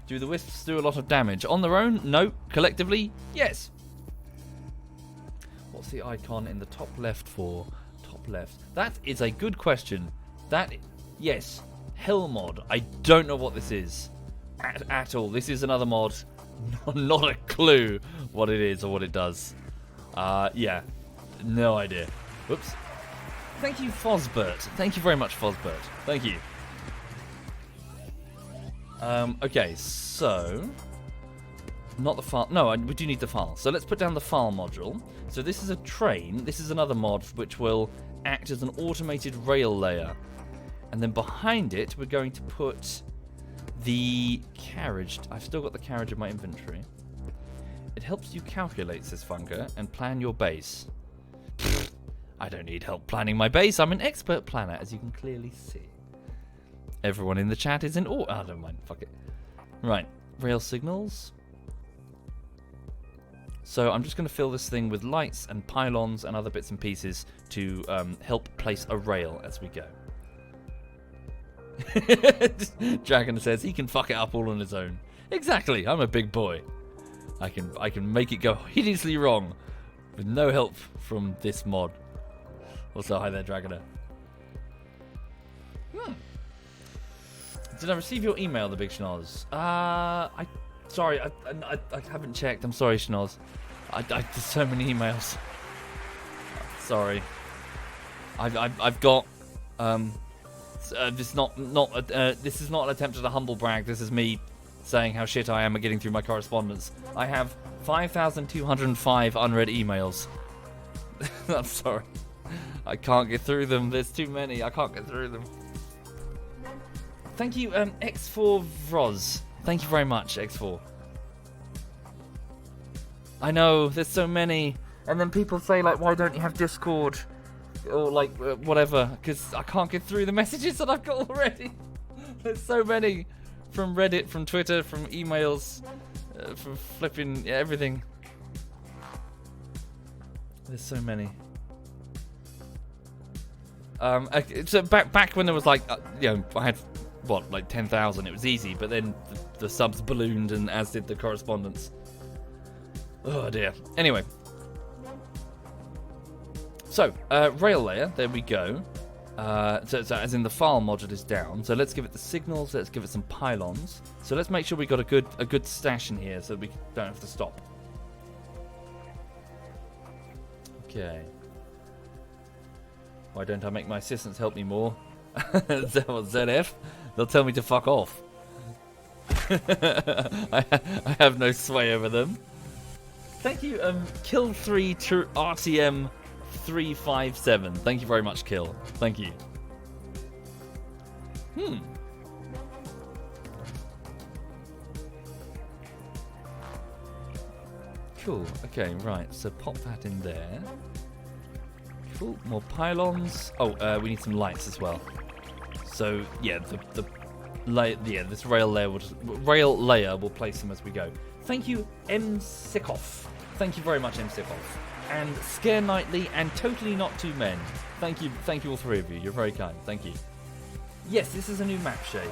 Do the wisps do a lot of damage on their own? No. Collectively, yes. What's the icon in the top left for? Top left. That is a good question. Yes, Hell mod. I don't know what this is at all. This is another mod. Not a clue what it is or what it does. Yeah, no idea. Whoops. Thank you, Fosbert. Thank you very much, Fosbert. Thank you. Okay, so not the file. No, we do need the file. So let's put down the file module. So this is a train. This is another mod which will act as an automated rail layer. And then behind it, we're going to put the carriage. I've still got the carriage in my inventory. It helps you calculate, says Funga, and plan your base. I don't need help planning my base. I'm an expert planner, as you can clearly see. Everyone in the chat is in awe. Oh, don't mind. Fuck it. Right. Rail signals. So I'm just going to fill this thing with lights and pylons and other bits and pieces to help place a rail as we go. Dragon says he can fuck it up all on his own. Exactly, I'm a big boy. I can make it go hideously wrong with no help from this mod. Also, hi there, Dragoner. Did I receive your email, the big schnoz? Sorry, I haven't checked. I'm sorry, schnoz. There's so many emails. Sorry. I've got this is not an attempt at a humble brag. This is me saying how shit I am at getting through my correspondence. I have 5,205 unread emails. I'm sorry. I can't get through them. There's too many. I can't get through them. Thank you, X4 Vroz. Thank you very much, X4. I know, there's so many. And then people say, like, why don't you have Discord? or like whatever, because I can't get through the messages that I've got already. There's so many from Reddit, from Twitter, from emails, from flipping everything. There's so many. So back when there was like, I had what, like 10,000. It was easy, but then the subs ballooned, and as did the correspondence. Oh dear. Anyway. So, rail layer, there we go. So as in the file module is down. So let's give it the signals, let's give it some pylons. So let's make sure we got a good stash in here so we don't have to stop. Okay. Why don't I make my assistants help me more? ZF? They'll tell me to fuck off. I have no sway over them. Thank you, Kill3 RTM 357. Thank you very much, Kill. Thank you. Cool. Okay, right. So pop that in there. Cool. More pylons. Oh, we need some lights as well. So yeah, this rail layer will place them as we go. Thank you, M. Sikov. Thank you very much, M. Sikov. And Scare Nightly and Totally Not Two Men. Thank you all three of you. You're very kind. Thank you. Yes, this is a new map shape.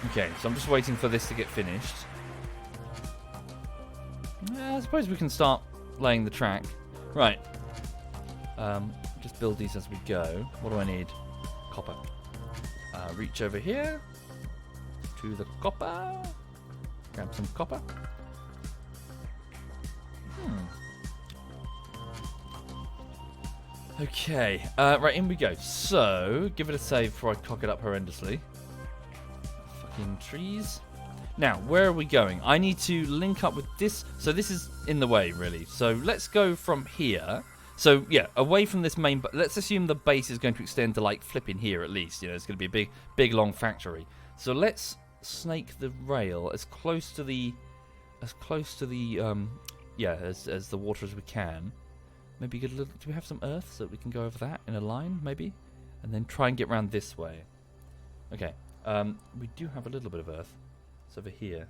Okay, so I'm just waiting for this to get finished. I suppose we can start laying the track. Right. Just build these as we go. What do I need? Copper. Reach over here to the copper. Grab some copper. Okay, right, in we go. So, give it a save before I cock it up horrendously. Fucking trees. Now, where are we going? I need to link up with this. So this is in the way, really. So let's go from here. So, yeah, away from this main... Let's assume the base is going to extend to, like, flipping here at least. You know, it's going to be a big, long factory. So let's snake the rail as close to the... as the water as we can. Maybe get a little... Do we have some earth so that we can go over that in a line, maybe? And then try and get around this way. Okay. We do have a little bit of earth. It's over here.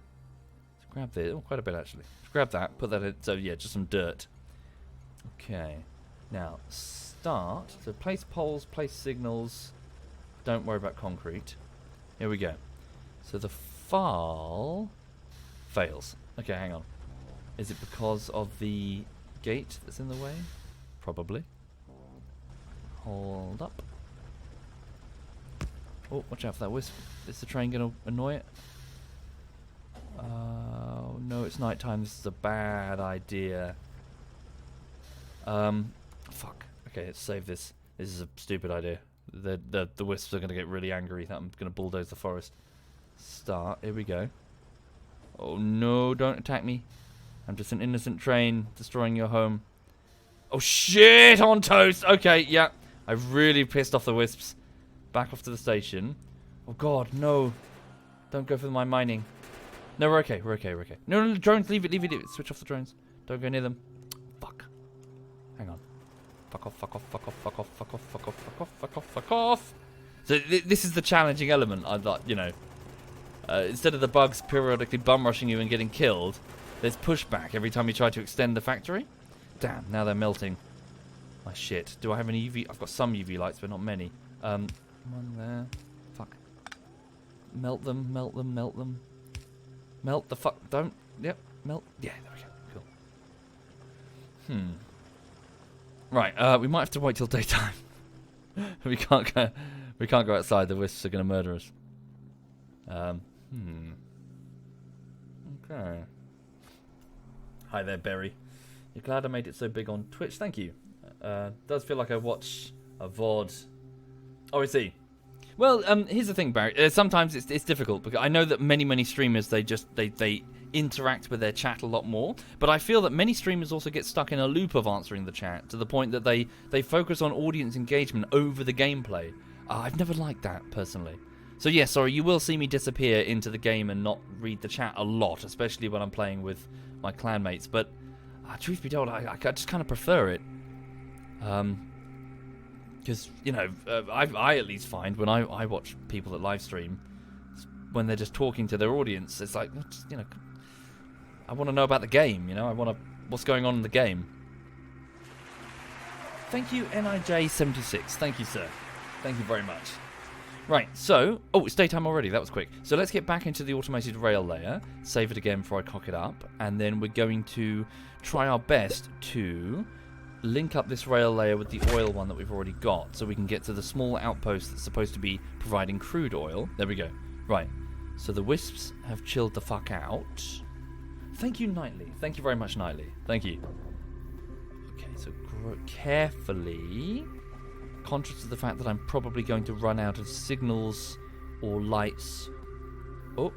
Let's grab this. Oh, quite a bit, actually. Let's grab that. Put that in. So, yeah, just some dirt. Okay. Now, start. So, place poles, place signals. Don't worry about concrete. Here we go. So, the file fails. Okay, hang on. Is it because of the gate that's in the way? Probably. Hold up. Oh, watch out for that wisp. Is the train going to annoy it? No, it's night time. This is a bad idea. Fuck. Okay, let's save this. This is a stupid idea. The wisps are going to get really angry that I'm going to bulldoze the forest. Start. Here we go. Oh no, don't attack me. I'm just an innocent train destroying your home. Oh shit, on toast. Okay, yeah. I've really pissed off the wisps. Back off to the station. Oh god, no. Don't go for my mining. No, we're okay, we're okay, we're okay. No, drones, leave it. Switch off the drones. Don't go near them. Fuck. Hang on. Fuck off, fuck off, fuck off, fuck off, fuck off, fuck off, fuck off, fuck off, fuck off. So this is the challenging element. I thought, you know, instead of the bugs periodically bum rushing you and getting killed, there's pushback every time you try to extend the factory. Damn, now they're melting. My shit. Do I have any UV? I've got some UV lights, but not many. One there. Fuck. Melt them, melt them, melt them. Melt the fuck. Don't. Yep. Melt. Yeah, there we go. Cool. Right. We might have to wait till daytime. We can't go. We can't go outside. The wisps are going to murder us. Okay. Hi there, Berry. You're glad I made it so big on Twitch? Thank you. Does feel like I watch a VOD. Oh, I see. Well, here's the thing, Barry. Sometimes it's difficult because I know that many streamers they interact with their chat a lot more, but I feel that many streamers also get stuck in a loop of answering the chat to the point that they focus on audience engagement over the gameplay. I've never liked that personally. So yeah, sorry, you will see me disappear into the game and not read the chat a lot, especially when I'm playing with my clanmates. But truth be told, I just kind of prefer it. Because, you know, I at least find when I watch people that live stream, when they're just talking to their audience, it's like, just, you know, I want to know about the game, you know, what's going on in the game. Thank you, NIJ76. Thank you, sir. Thank you very much. Right, so... Oh, it's daytime already. That was quick. So let's get back into the automated rail layer. Save it again before I cock it up. And then we're going to try our best to link up this rail layer with the oil one that we've already got, so we can get to the small outpost that's supposed to be providing crude oil. There we go. Right. So the wisps have chilled the fuck out. Thank you, Nightly. Thank you very much, Nightly. Thank you. Okay, so carefully, conscious of the fact that I'm probably going to run out of signals or lights. Oh,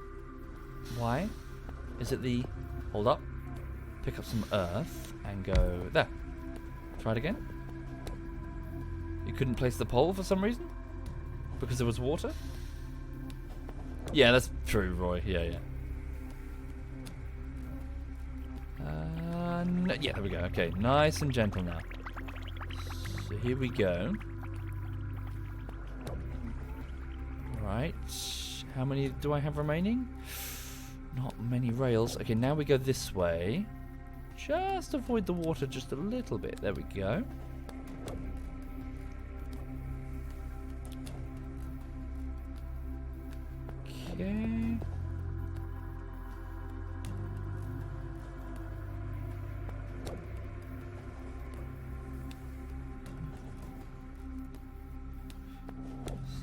why? Is it the... Hold up. Pick up some earth and go there. Try it again. You couldn't place the pole for some reason? Because there was water? Yeah, that's true, Roy. Yeah. No, yeah, there we go. Okay, nice and gentle now. So here we go. Right. How many do I have remaining? Not many rails. Okay, now we go this way. Just avoid the water just a little bit. There we go. Okay.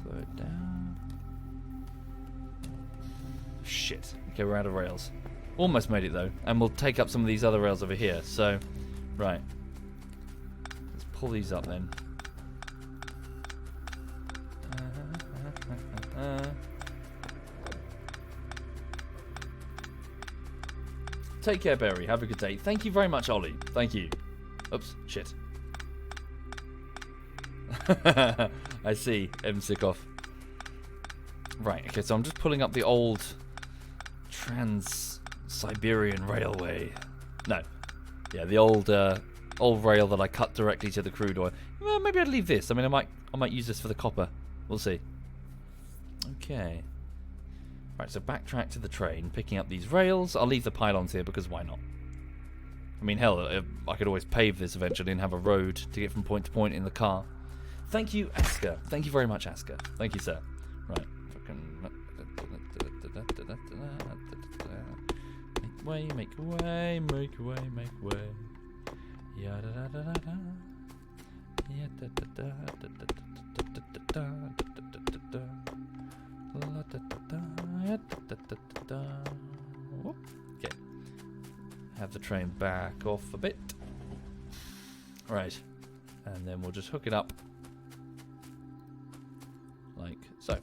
Slow it down. Shit. Okay, we're out of rails. Almost made it though, and we'll take up some of these other rails over here. So, right. Let's pull these up then. Take care, Barry. Have a good day. Thank you very much, Ollie. Thank you. Oops, shit. I see, Sikov. Right, okay, so I'm just pulling up the old Trans-Siberian Railway. No. Yeah, the old rail that I cut directly to the crude oil. Well, maybe I'd leave this. I mean, I might use this for the copper. We'll see. Okay. Right, so backtrack to the train, picking up these rails. I'll leave the pylons here because why not? I mean, hell, I could always pave this eventually and have a road to get from point to point in the car. Thank you, Asker. Thank you very much, Asker. Thank you, sir. Right. Make way, make way, make way, make way. Ya da da da da da. Ya da da da da da da da da. Okay. Have the train back off a bit. Right. And then we'll just hook it up. Like so.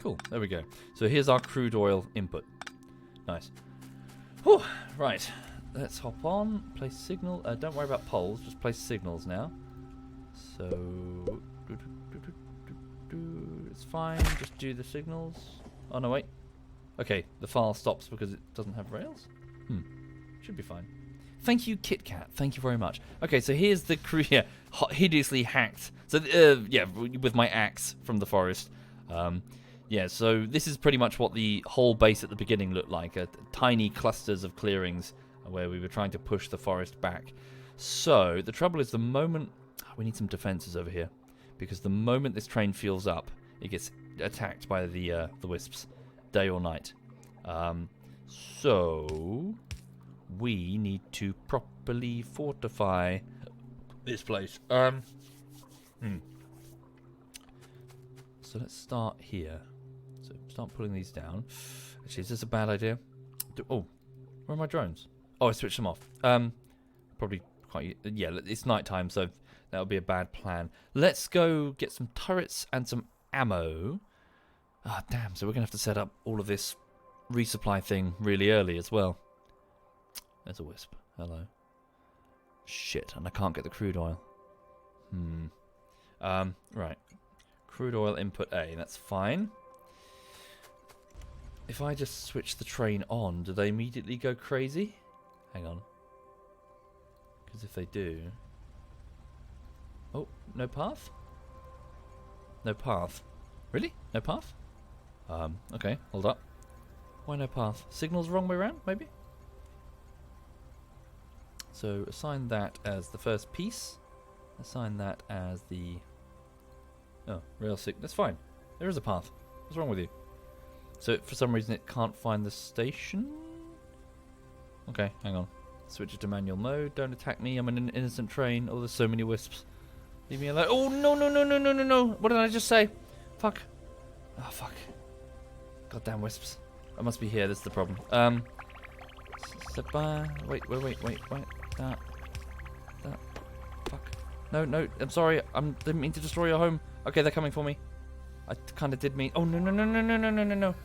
Cool. There we go. So here's our crude oil input. Nice. Whew. Right. Let's hop on. Place signal. Don't worry about poles. Just place signals now. So... It's fine. Just do the signals. Oh, no, wait. Okay. The file stops because it doesn't have rails. Should be fine. Thank you, KitKat. Thank you very much. Okay, so here's the hideously hacked. So, yeah, with my axe from the forest. Yeah, so this is pretty much what the whole base at the beginning looked like. Tiny clusters of clearings where we were trying to push the forest back. So, the trouble is the moment... we need some defenses over here. Because the moment this train fuels up, it gets attacked by the wisps. Day or night. So... we need to properly fortify this place. So let's start here. So start pulling these down. Actually, is this a bad idea? Oh, where are my drones? Oh, I switched them off. Probably quite... yeah, it's nighttime, so that would be a bad plan. Let's go get some turrets and some ammo. Ah, damn. So we're going to have to set up all of this resupply thing really early as well. There's a wisp. Hello. Shit, and I can't get the crude oil. Right. Crude oil input A, that's fine. If I just switch the train on, do they immediately go crazy? Hang on. Because if they do... Oh, no path? No path. Really? No path? Okay, hold up. Why no path? Signal's the wrong way around, maybe? So assign that as the first piece. Assign that as the... Oh, rail sig... That's fine. There is a path. What's wrong with you? So for some reason it can't find the station? Okay, hang on. Switch it to manual mode. Don't attack me. I'm in an innocent train. Oh, there's so many wisps. Leave me alone. Oh, no, no, no, no, no, no, no. What did I just say? Fuck. Oh, fuck. Goddamn wisps. I must be here. This is the problem. Wait. That. Fuck. No. I'm sorry. Didn't mean to destroy your home. Okay, they're coming for me. I kind of did mean... Oh, no.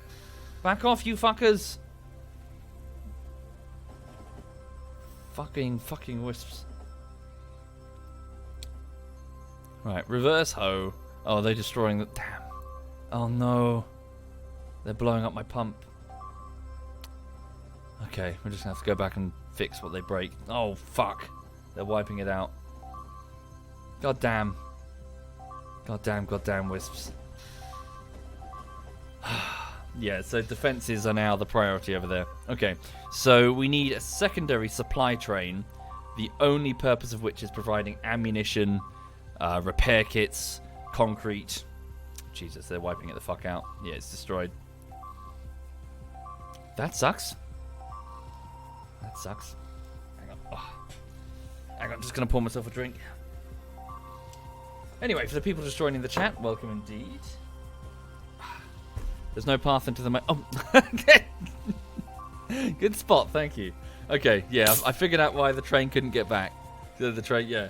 Back off, you fuckers. Fucking wisps. Right, reverse hoe. Oh, they're destroying the... Damn. Oh, no. They're blowing up my pump. Okay, we're just going to have to go back and fix what they break. Oh, fuck. They're wiping it out. Goddamn wisps. Yeah, so defenses are now the priority over there. Okay, so we need a secondary supply train, the only purpose of which is providing ammunition, repair kits, concrete. Jesus, they're wiping it the fuck out. Yeah, it's destroyed. That sucks. Hang on. Oh. Hang on, I'm just going to pour myself a drink. Anyway, for the people just joining the chat, welcome indeed. There's no path into the... Oh, okay. Good spot, thank you. Okay, yeah, I figured out why the train couldn't get back. The train, yeah.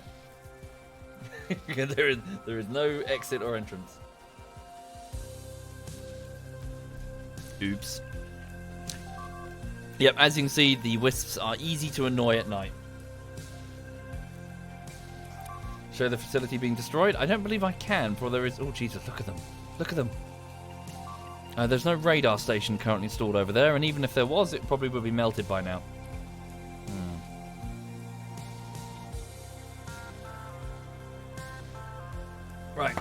there is no exit or entrance. Oops. Yep, as you can see, the wisps are easy to annoy at night. Show the facility being destroyed? I don't believe I can, for there is... Oh, Jesus, look at them. Look at them. There's no radar station currently installed over there, and even if there was, it probably would be melted by now. Right.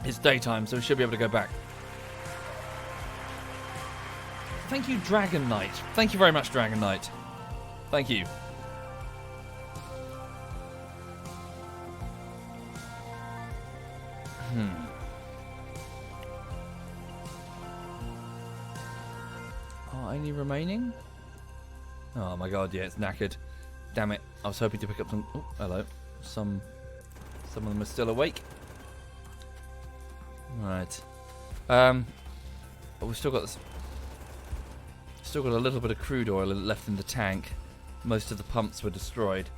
It's daytime, so we should be able to go back. Thank you, Dragon Knight. Thank you very much, Dragon Knight. Thank you. Any remaining? Oh my god, yeah, it's knackered. Damn it. I was hoping to pick up some... Oh, hello. Some of them are still awake. Right. But we've still got this... Still got a little bit of crude oil left in the tank. Most of the pumps were destroyed.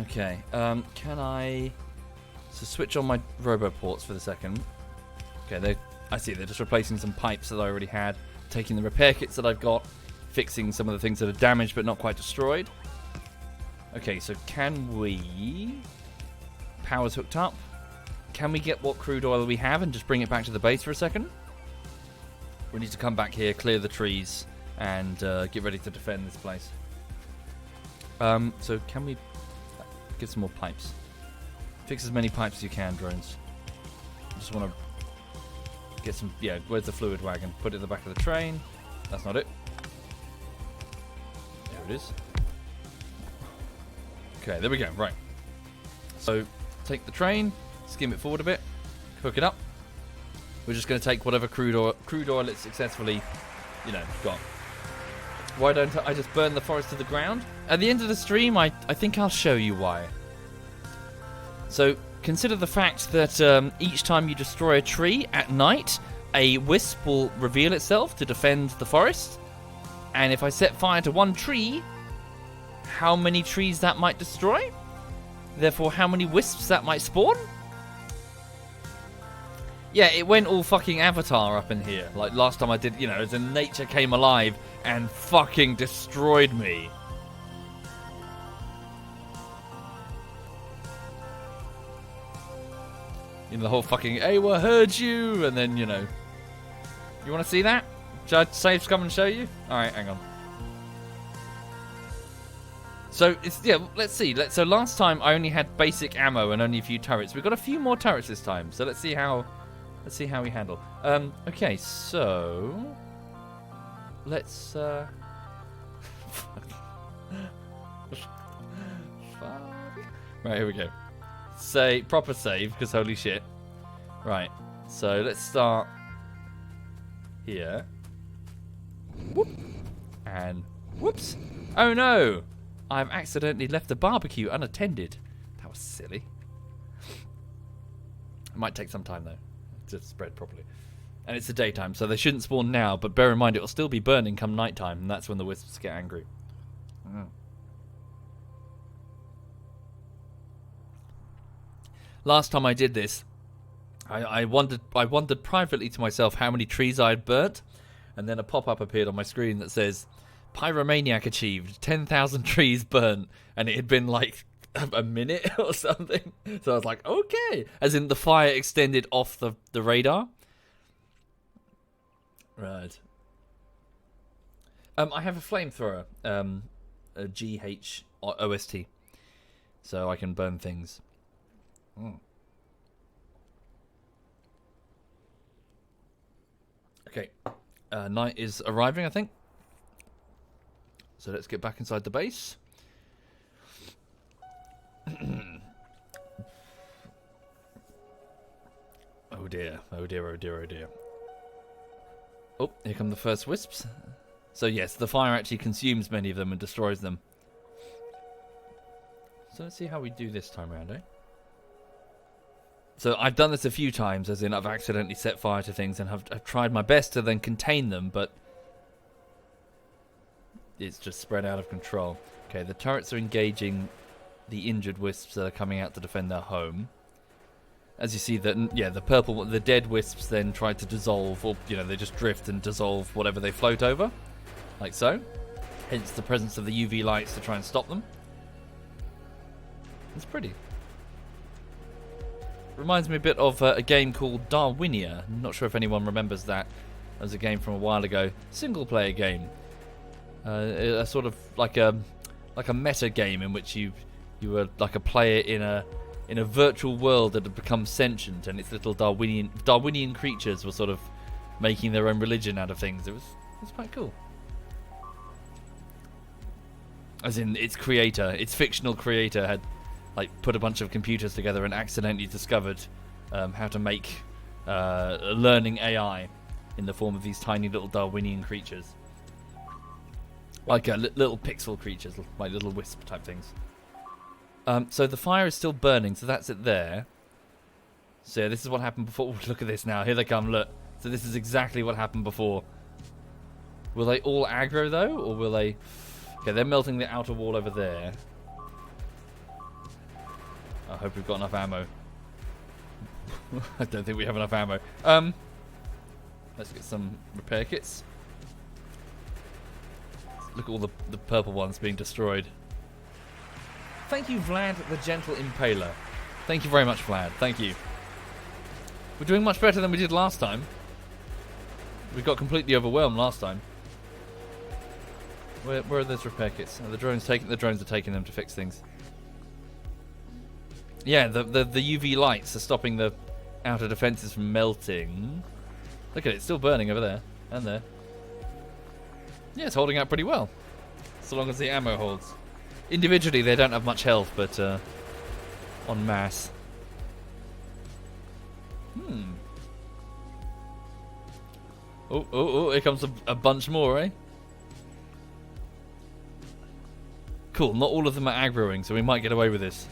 Okay. Can I... So switch on my roboports for the second. Okay, I see. They're just replacing some pipes that I already had. Taking the repair kits that I've got, fixing some of the things that are damaged but not quite destroyed. Okay, so can we... Power's hooked up. Can we get what crude oil we have and just bring it back to the base for a second? We need to come back here, clear the trees, and get ready to defend this place. So can we get some more pipes? Fix as many pipes as you can, drones. I just want to... Get some... Yeah, where's the fluid wagon? Put it in the back of the train. That's not it. There it is. Okay, there we go. Right. So, take the train, skim it forward a bit, hook it up. We're just going to take whatever crude oil it successfully, got. Why don't I just burn the forest to the ground? At the end of the stream, I think I'll show you why. So... Consider the fact that each time you destroy a tree at night, a wisp will reveal itself to defend the forest. And if I set fire to one tree, how many trees that might destroy? Therefore, how many wisps that might spawn? Yeah, it went all fucking Avatar up in here. Like last time I did, as in nature came alive and fucking destroyed me. The whole fucking, hey, we heard you, and then, You want to see that? Should I save come and show you? Alright, hang on. So it's let's see. So last time I only had basic ammo and only a few turrets. We've got a few more turrets this time. So let's see how we handle. Okay, so let's right, here we go. Say proper save, because holy shit. Right. So let's start here. Whoop. And whoops. Oh no! I've accidentally left the barbecue unattended. That was silly. It might take some time though to spread properly. And it's the daytime, so they shouldn't spawn now, but bear in mind it will still be burning come nighttime, and that's when the wisps get angry. Last time I did this, I wondered privately to myself how many trees I had burnt, and then a pop-up appeared on my screen that says, Pyromaniac achieved, 10,000 trees burnt, and it had been like a minute or something. So I was like, okay. As in the fire extended off the radar. Right. I have a flamethrower, a GHOST, so I can burn things. Okay, night is arriving, I think. So let's get back inside the base. Oh dear, oh dear, oh dear, oh dear. Oh, here come the first wisps. So yes, the fire actually consumes many of them and destroys them. So let's see how we do this time around, eh? So I've done this a few times, as in I've accidentally set fire to things and I've tried my best to then contain them, but it's just spread out of control. Okay, the turrets are engaging the injured wisps that are coming out to defend their home. As you see, the dead wisps then try to dissolve, or they just drift and dissolve whatever they float over, like so. Hence the presence of the UV lights to try and stop them. It's pretty. Reminds me a bit of a game called Darwinia. I'm not sure if anyone remembers that. It was a game from a while ago, single-player game. A sort of like a meta game in which you were like a player in a virtual world that had become sentient, and its little Darwinian creatures were sort of making their own religion out of things. It was quite cool. As in, its fictional creator had put a bunch of computers together and accidentally discovered how to make a learning AI in the form of these tiny little Darwinian creatures. Like little pixel creatures, like little wisp type things. So the fire is still burning, so that's it there. So yeah, this is what happened before. Ooh, look at this now. Here they come, look. So this is exactly what happened before. Will they all aggro, though? Or will they... Okay, they're melting the outer wall over there. I hope we've got enough ammo. I don't think we have enough ammo. Let's get some repair kits. Look at all the purple ones being destroyed. Thank you, Vlad the Gentle Impaler. Thank you very much, Vlad. Thank you. We're doing much better than we did last time. We got completely overwhelmed last time. Where are those repair kits? Are the drones are taking them to fix things. Yeah, the UV lights are stopping the outer defenses from melting. Look at it, it's still burning over there and there. Yeah, it's holding out pretty well, so long as the ammo holds. Individually, they don't have much health, but en masse. Oh, here comes a bunch more, eh? Cool, not all of them are aggroing, so we might get away with this.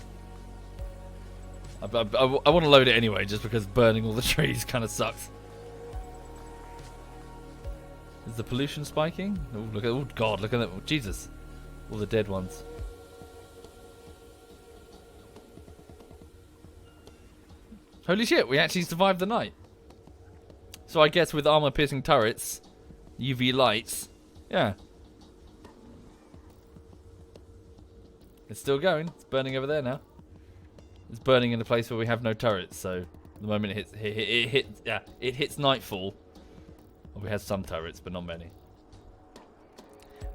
I want to load it anyway, just because burning all the trees kind of sucks. Is the pollution spiking? Oh god, look at that. Oh, Jesus. All the dead ones. Holy shit, we actually survived the night. So I guess with armor-piercing turrets, UV lights, yeah. It's still going. It's burning over there now. It's burning in a place where we have no turrets, so the moment it hits nightfall. Well, we had some turrets, but not many.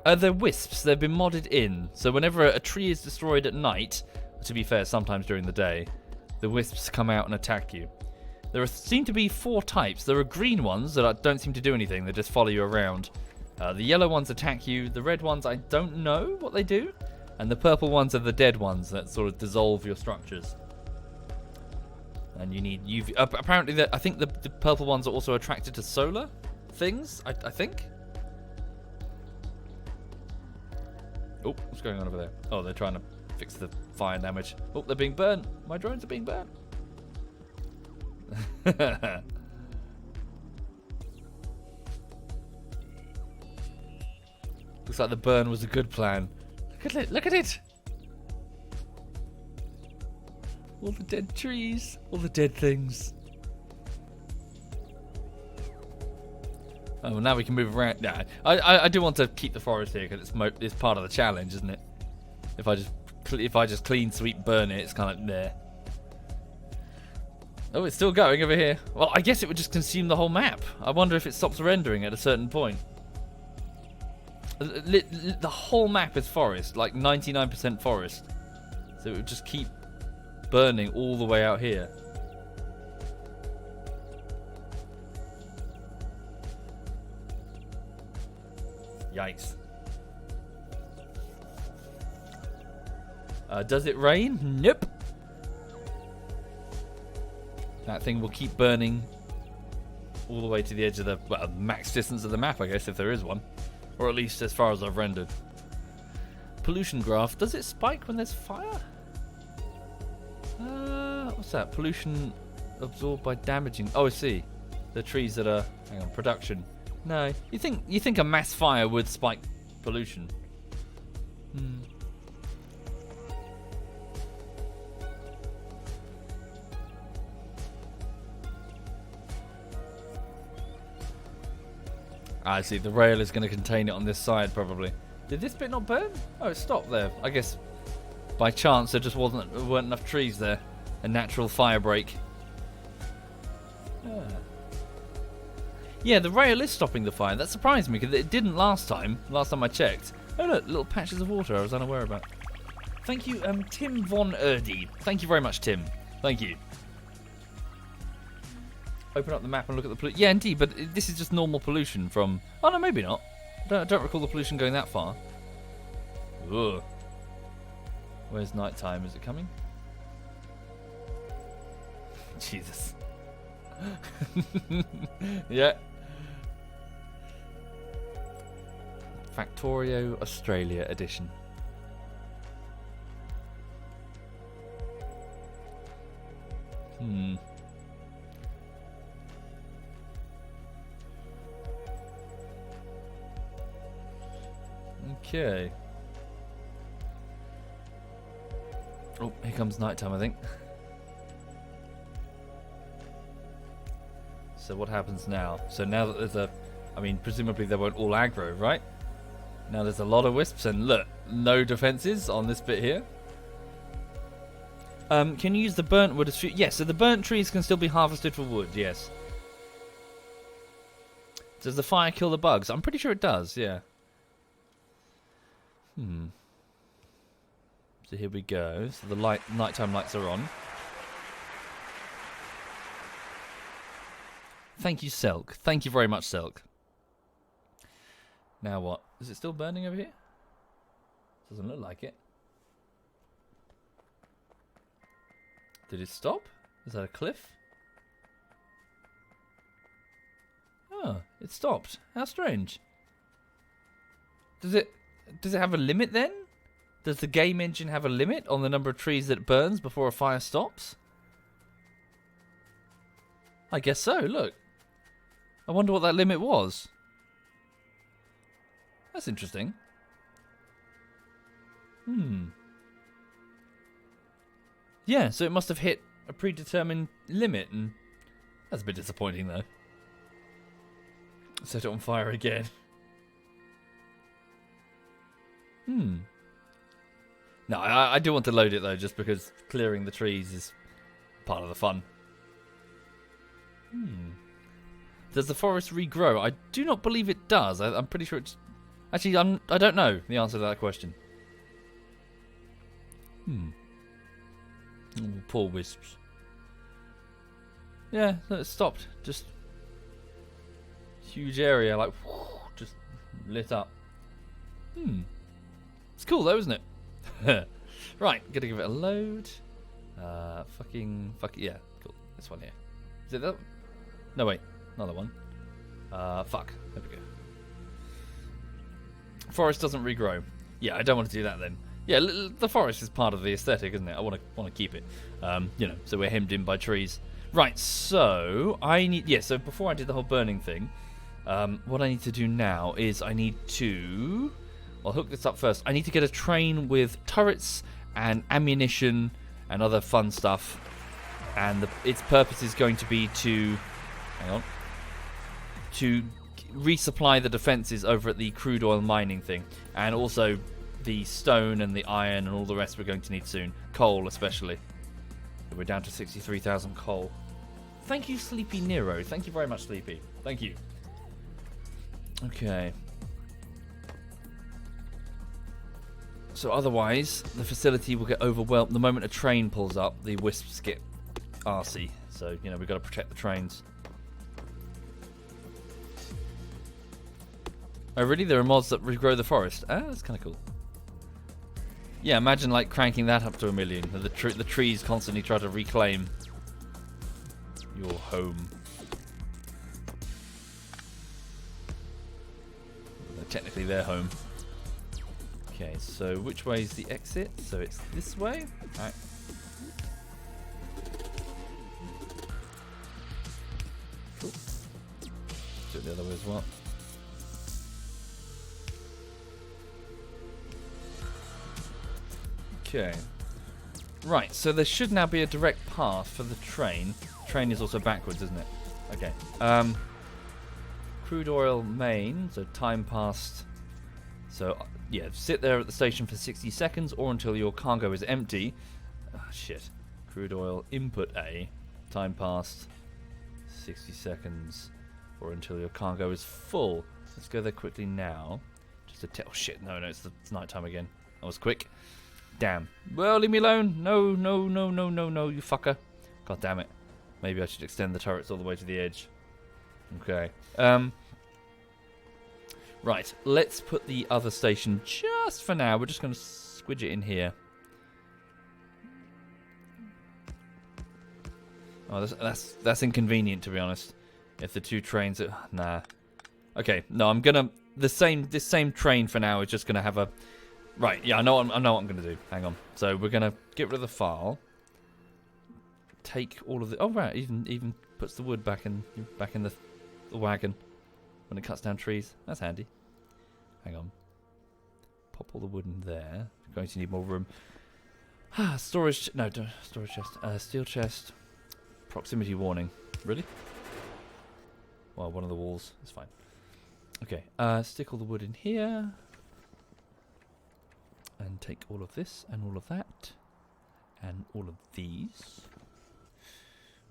They're wisps. They've been modded in. So whenever a tree is destroyed at night, to be fair, sometimes during the day, the wisps come out and attack you. There seem to be 4 types. There are green ones that don't seem to do anything. They just follow you around. The yellow ones attack you. The red ones, I don't know what they do. And the purple ones are the dead ones that sort of dissolve your structures. And you need UV. Apparently, I think the purple ones are also attracted to solar things. I think. Oh, what's going on over there? Oh, they're trying to fix the fire damage. Oh, they're being burned. My drones are being burned. Looks like the burn was a good plan. Look at it! Look at it! All the dead trees, all the dead things. Oh, well, now we can move around. Nah, I do want to keep the forest here because it's part of the challenge, isn't it? If I just clean sweep burn it, it's kind of there. Oh, it's still going over here. Well, I guess it would just consume the whole map. I wonder if it stops rendering at a certain point. The whole map is forest, like 99% forest. So it would just keep burning all the way out here. Yikes. Does it rain? Nope. That thing will keep burning all the way to the edge of the max distance of the map, I guess, if there is one. Or at least as far as I've rendered. Pollution graph. Does it spike when there's fire? What's that? Pollution absorbed by damaging. Oh, I see. The trees that are... Hang on, production. No. You think a mass fire would spike pollution? I see. The rail is going to contain it on this side, probably. Did this bit not burn? Oh, it stopped there. I guess by chance there just weren't enough trees there. A natural fire break. Yeah, the rail is stopping the fire. That surprised me because it didn't last time. Last time I checked. Oh look, little patches of water I was unaware about. Thank you, Tim Von Erdy. Thank you very much, Tim. Thank you. Open up the map and look at the pollution. Yeah, indeed, but this is just normal pollution from... Oh, no, maybe not. I don't recall the pollution going that far. Ugh. Where's nighttime? Is it coming? Jesus. Yeah. Factorio Australia edition. Okay. Oh, here comes nighttime, I think. So what happens now? So now that there's a... I mean, presumably they won't all aggro, right? Now there's a lot of wisps, and look, no defenses on this bit here. Can you use the burnt wood as fuel? Yes, so the burnt trees can still be harvested for wood, yes. Does the fire kill the bugs? I'm pretty sure it does, yeah. So here we go. So the nighttime lights are on. Thank you, Selk. Thank you very much, Selk. Now what? Is it still burning over here? Doesn't look like it. Did it stop? Is that a cliff? Oh, it stopped. How strange. Does it have a limit then? Does the game engine have a limit on the number of trees that it burns before a fire stops? I guess so, look. I wonder what that limit was. That's interesting. Yeah, so it must have hit a predetermined limit, and that's a bit disappointing though. Set it on fire again. No, I do want to load it though, just because clearing the trees is part of the fun. Does the forest regrow? I do not believe it does. I'm pretty sure it Actually, I don't know the answer to that question. Oh, poor wisps. Yeah, it stopped. Just huge area, like just lit up. It's cool though, isn't it? Right, gonna give it a load. Yeah, cool. This one here. Is it that? No, wait, another one. Fuck. There we go. Forest doesn't regrow. Yeah, I don't want to do that then. Yeah, the forest is part of the aesthetic, isn't it? I want to keep it. You know, so we're hemmed in by trees. Right, so I need... Yeah, so before I did the whole burning thing, what I need to do now is I need to... I'll hook this up first. I need to get a train with turrets and ammunition and other fun stuff. And its purpose is going to be to... Hang on. To resupply the defenses over at the crude oil mining thing. And also the stone and the iron and all the rest we're going to need soon. Coal, especially. We're down to 63,000 coal. Thank you, Sleepy Nero. Thank you very much, Sleepy. Thank you. Okay. So otherwise, the facility will get overwhelmed. The moment a train pulls up, the wisps get arsey. So, you know, we've got to protect the trains. Oh, really? There are mods that regrow the forest? Ah, that's kind of cool. Yeah, imagine, like, cranking that up to 1 million. The trees constantly try to reclaim your home. Well, technically their home. Okay, so which way is the exit? So it's this way? Alright. Cool. Do it the other way as well. Okay. Right, so there should now be a direct path for the train. Train is also backwards, isn't it? Okay. Crude oil main, so time passed. So, yeah, sit there at the station for 60 seconds or until your cargo is empty. Ah, shit. Crude oil input A, time passed, 60 seconds or until your cargo is full. Let's go there quickly now. Just to oh shit, no, it's night time again. That was quick. Damn. Well, leave me alone. No, you fucker. God damn it. Maybe I should extend the turrets all the way to the edge. Okay. Right, let's put the other station just for now. We're just going to squidge it in here. Oh, that's inconvenient, to be honest. If the two trains are... Nah. Okay, no, I'm going to... This same train for now is just going to have a... Right, yeah, I know what I'm going to do. Hang on. So we're going to get rid of the file. Take all of the... Oh, right, even puts the wood back in the wagon when it cuts down trees. That's handy. Hang on. Pop all the wood in there. We're going to need more room. Storage... No, storage chest. Steel chest. Proximity warning. Really? Well, one of the walls. It's fine. Okay, stick all the wood in here. And take all of this and all of that. And all of these.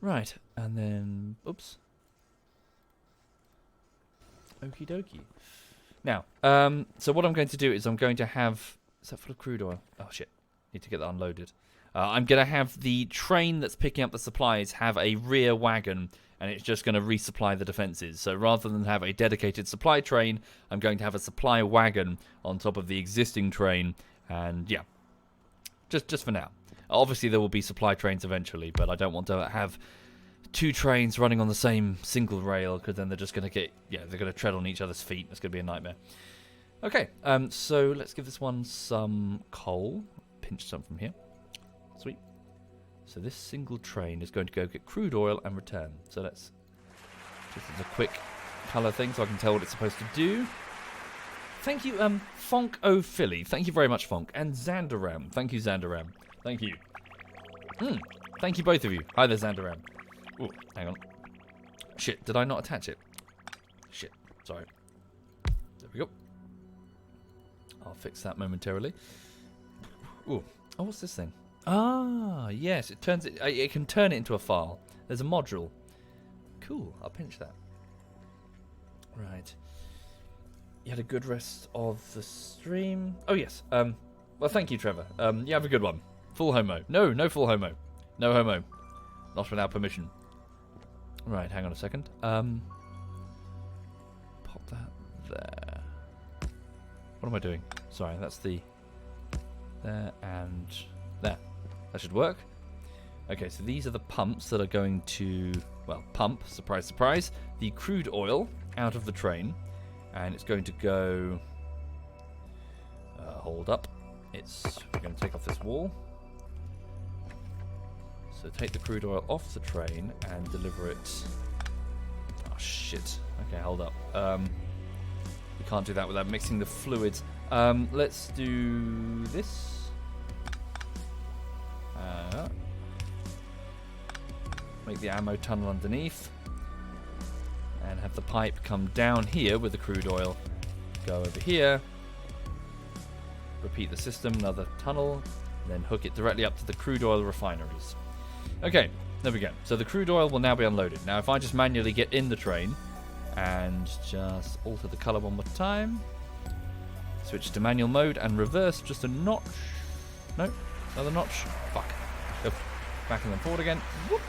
Right, and then... Oops. Okie dokie. Now, so what I'm going to do is I'm going to have... Is that full of crude oil? Oh, shit. Need to get that unloaded. I'm going to have the train that's picking up the supplies have a rear wagon, and it's just going to resupply the defences. So rather than have a dedicated supply train, I'm going to have a supply wagon on top of the existing train. And, yeah, just for now. Obviously, there will be supply trains eventually, but I don't want to have two trains running on the same single rail, because then they're just going to get... Yeah, they're going to tread on each other's feet. It's going to be a nightmare. Okay, so let's give this one some coal. Pinch some from here. Sweet. So this single train is going to go get crude oil and return. So let's... Just as a quick colour thing so I can tell what it's supposed to do. Thank you, Fonk O Philly. Thank you very much, Fonk. And Zandaram. Thank you, Zandaram. Thank you. Thank you, both of you. Hi there, Zandaram. Oh, hang on. Shit, did I not attach it? Shit, sorry. There we go. I'll fix that momentarily. Ooh. Oh, what's this thing? Ah, yes, it can turn it into a file. There's a module. Cool, I'll pinch that. Right. You had a good rest of the stream. Oh, yes. Well, thank you, Trevor. You have a good one. Full homo. No, no full homo. No homo. Not without permission. Right, hang on a second. Pop that there. What am I doing? Sorry, that's the... There and there. That should work. Okay, so these are the pumps that are going to, well, pump, surprise, surprise, the crude oil out of the train. And it's going to go... hold up. We're going to take off this wall. So take the crude oil off the train and deliver it... Oh, shit. Okay, hold up. We can't do that without mixing the fluids. Let's do this. Make the ammo tunnel underneath. And have the pipe come down here with the crude oil. Go over here. Repeat the system, another tunnel. Then hook it directly up to the crude oil refineries. Okay, there we go. So the crude oil will now be unloaded. Now if I just manually get in the train and just alter the color one more time. Switch to manual mode and reverse just a notch. No, another notch. Fuck. Go back and then forward again. Whoop.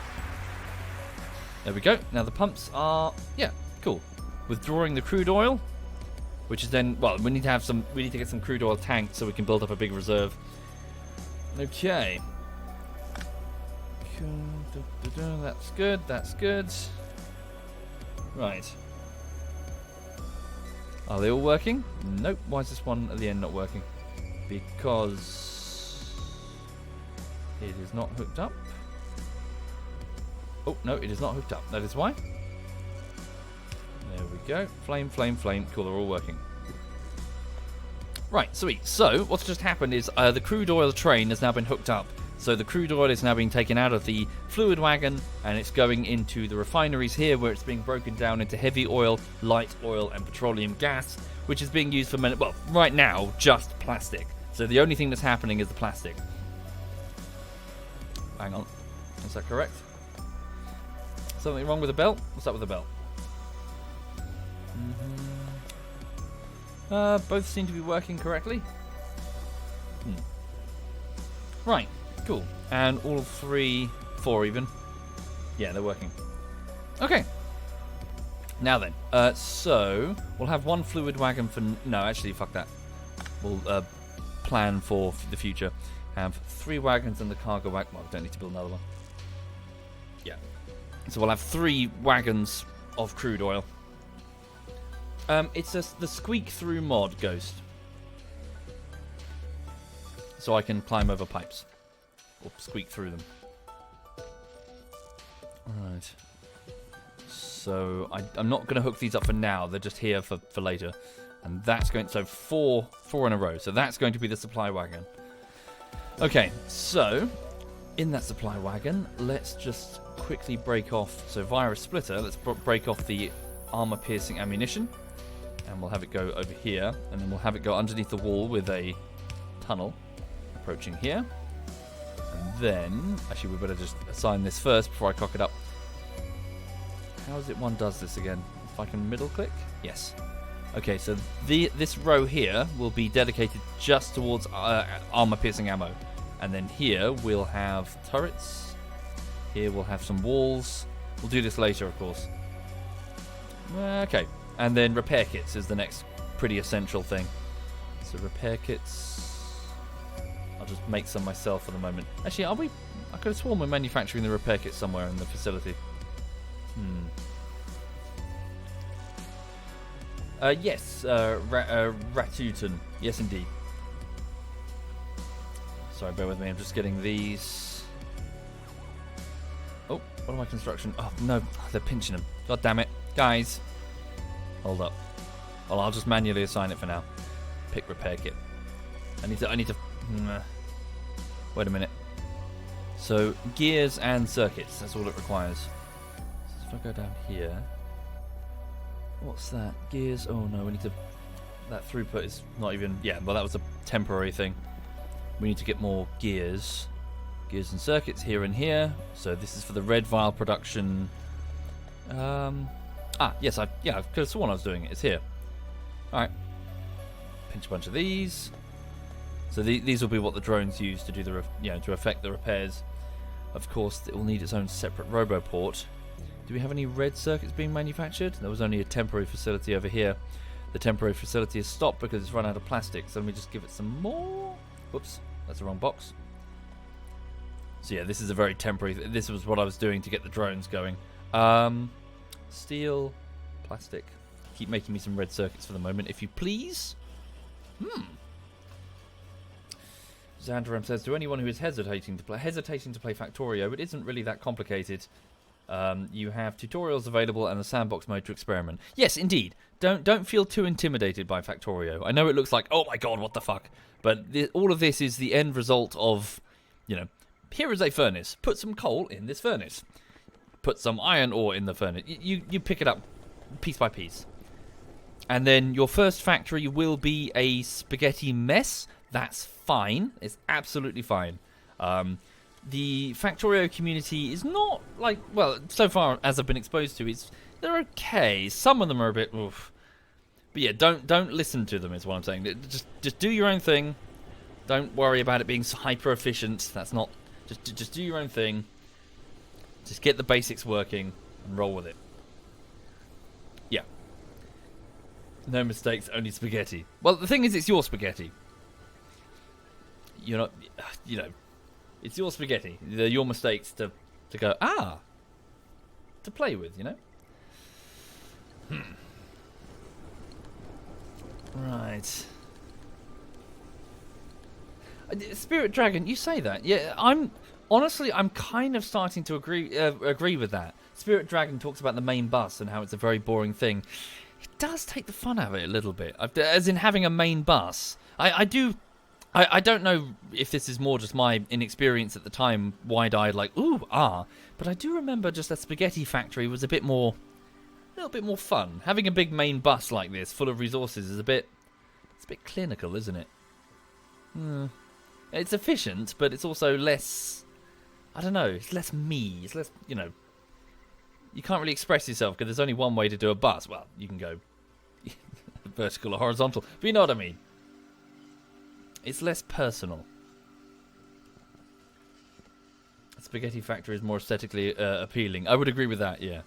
There we go. Now the pumps are, yeah, cool. Withdrawing the crude oil, which is then, well, we need to get some crude oil tanked so we can build up a big reserve. Okay. That's good, that's good. Right. Are they all working? Nope. Why is this one at the end not working? Because it is not hooked up. Oh, no, it is not hooked up. That is why. There we go. Flame, flame, flame. Cool, they're all working. Right, sweet. So, what's just happened is the crude oil train has now been hooked up. So the crude oil is now being taken out of the fluid wagon and it's going into the refineries here where it's being broken down into heavy oil, light oil and petroleum gas, which is being used for, well, right now, just plastic. So the only thing that's happening is the plastic. Hang on. Is that correct? Something wrong with the belt? What's up with the belt? Both seem to be working correctly. Right, cool. And all four even. Yeah, they're working. Okay. Now then, so we'll have one fluid wagon for... No, actually, fuck that. We'll plan for the future. Have 3 wagons and the cargo wagon. Well, we don't need to build another one. Yeah. So we'll have 3 wagons of crude oil. It's the squeak through mod, Ghost. So I can climb over pipes. Or squeak through them. Alright. So I'm not going to hook these up for now. They're just here for later. And that's going... So 4 in a row. So that's going to be the supply wagon. Okay, so in that supply wagon, let's just quickly break off. So via a splitter, let's break off the armor-piercing ammunition. And we'll have it go over here. And then we'll have it go underneath the wall with a tunnel approaching here. And then... Actually, we better just assign this first before I cock it up. How is it one does this again? If I can middle click? Yes. Okay, so this row here will be dedicated just towards armor-piercing ammo. And then here we'll have turrets. Here we'll have some walls. We'll do this later, of course. Okay. And then repair kits is the next pretty essential thing. So repair kits... I'll just make some myself for the moment. Actually, I could have sworn we're manufacturing the repair kits somewhere in the facility. Yes, Ratutan. Yes, indeed. Sorry, bear with me. I'm just getting these. Oh, what am I construction? Oh, no. They're pinching them. God damn it. Guys. Hold up. Well, I'll just manually assign it for now. Pick repair kit. I need to... Wait a minute. So, gears and circuits. That's all it requires. So if I go down here... What's that? Gears? Oh no, we need to... That throughput is not even... Yeah, well that was a temporary thing. We need to get more gears. Gears and circuits here and here. So this is for the red vial production. Yes, I could have sworn I was doing it. It's here. Alright. Pinch a bunch of these. So these will be what the drones use to do the to affect the repairs. Of course, it will need its own separate roboport. Do we have any red circuits being manufactured? There was only a temporary facility over here. The temporary facility has stopped because it's run out of plastic. So let me just give it some more. Whoops, that's the wrong box. So yeah, this is a very temporary. This was what I was doing to get the drones going. Steel, plastic. Keep making me some red circuits for the moment, if you please. Xandaram says, to anyone who is hesitating to play Factorio, it isn't really that complicated. You have tutorials available and a sandbox mode to experiment. Yes, indeed. Don't feel too intimidated by Factorio. I know it looks like, oh my god, what the fuck? But all of this is the end result of, here is a furnace. Put some coal in this furnace. Put some iron ore in the furnace. You pick it up piece by piece. And then your first factory will be a spaghetti mess. That's fine. It's absolutely fine. The Factorio community is not like, well, so far as I've been exposed to, they're okay. Some of them are a bit oof. But yeah, don't listen to them is what I'm saying. Just do your own thing. Don't worry about it being hyper efficient. That's not just do your own thing. Just get the basics working and roll with it. Yeah. No mistakes, only spaghetti. Well, the thing is, it's your spaghetti. You're not, it's your spaghetti. They're your mistakes to go, to play with, Right. Spirit Dragon, you say that. Yeah, I'm kind of starting to agree with that. Spirit Dragon talks about the main bus and how it's a very boring thing. It does take the fun out of it a little bit. As in having a main bus. I don't know if this is more just my inexperience at the time, wide-eyed, like, but I do remember just that Spaghetti Factory was a little bit more fun. Having a big main bus like this, full of resources, it's a bit clinical, isn't it? It's efficient, but it's also less, I don't know, it's less me, it's less, you can't really express yourself because there's only one way to do a bus. Well, you can go vertical or horizontal, but you know what I mean. It's less personal. Spaghetti Factory is more aesthetically appealing. I would agree with that. Yeah.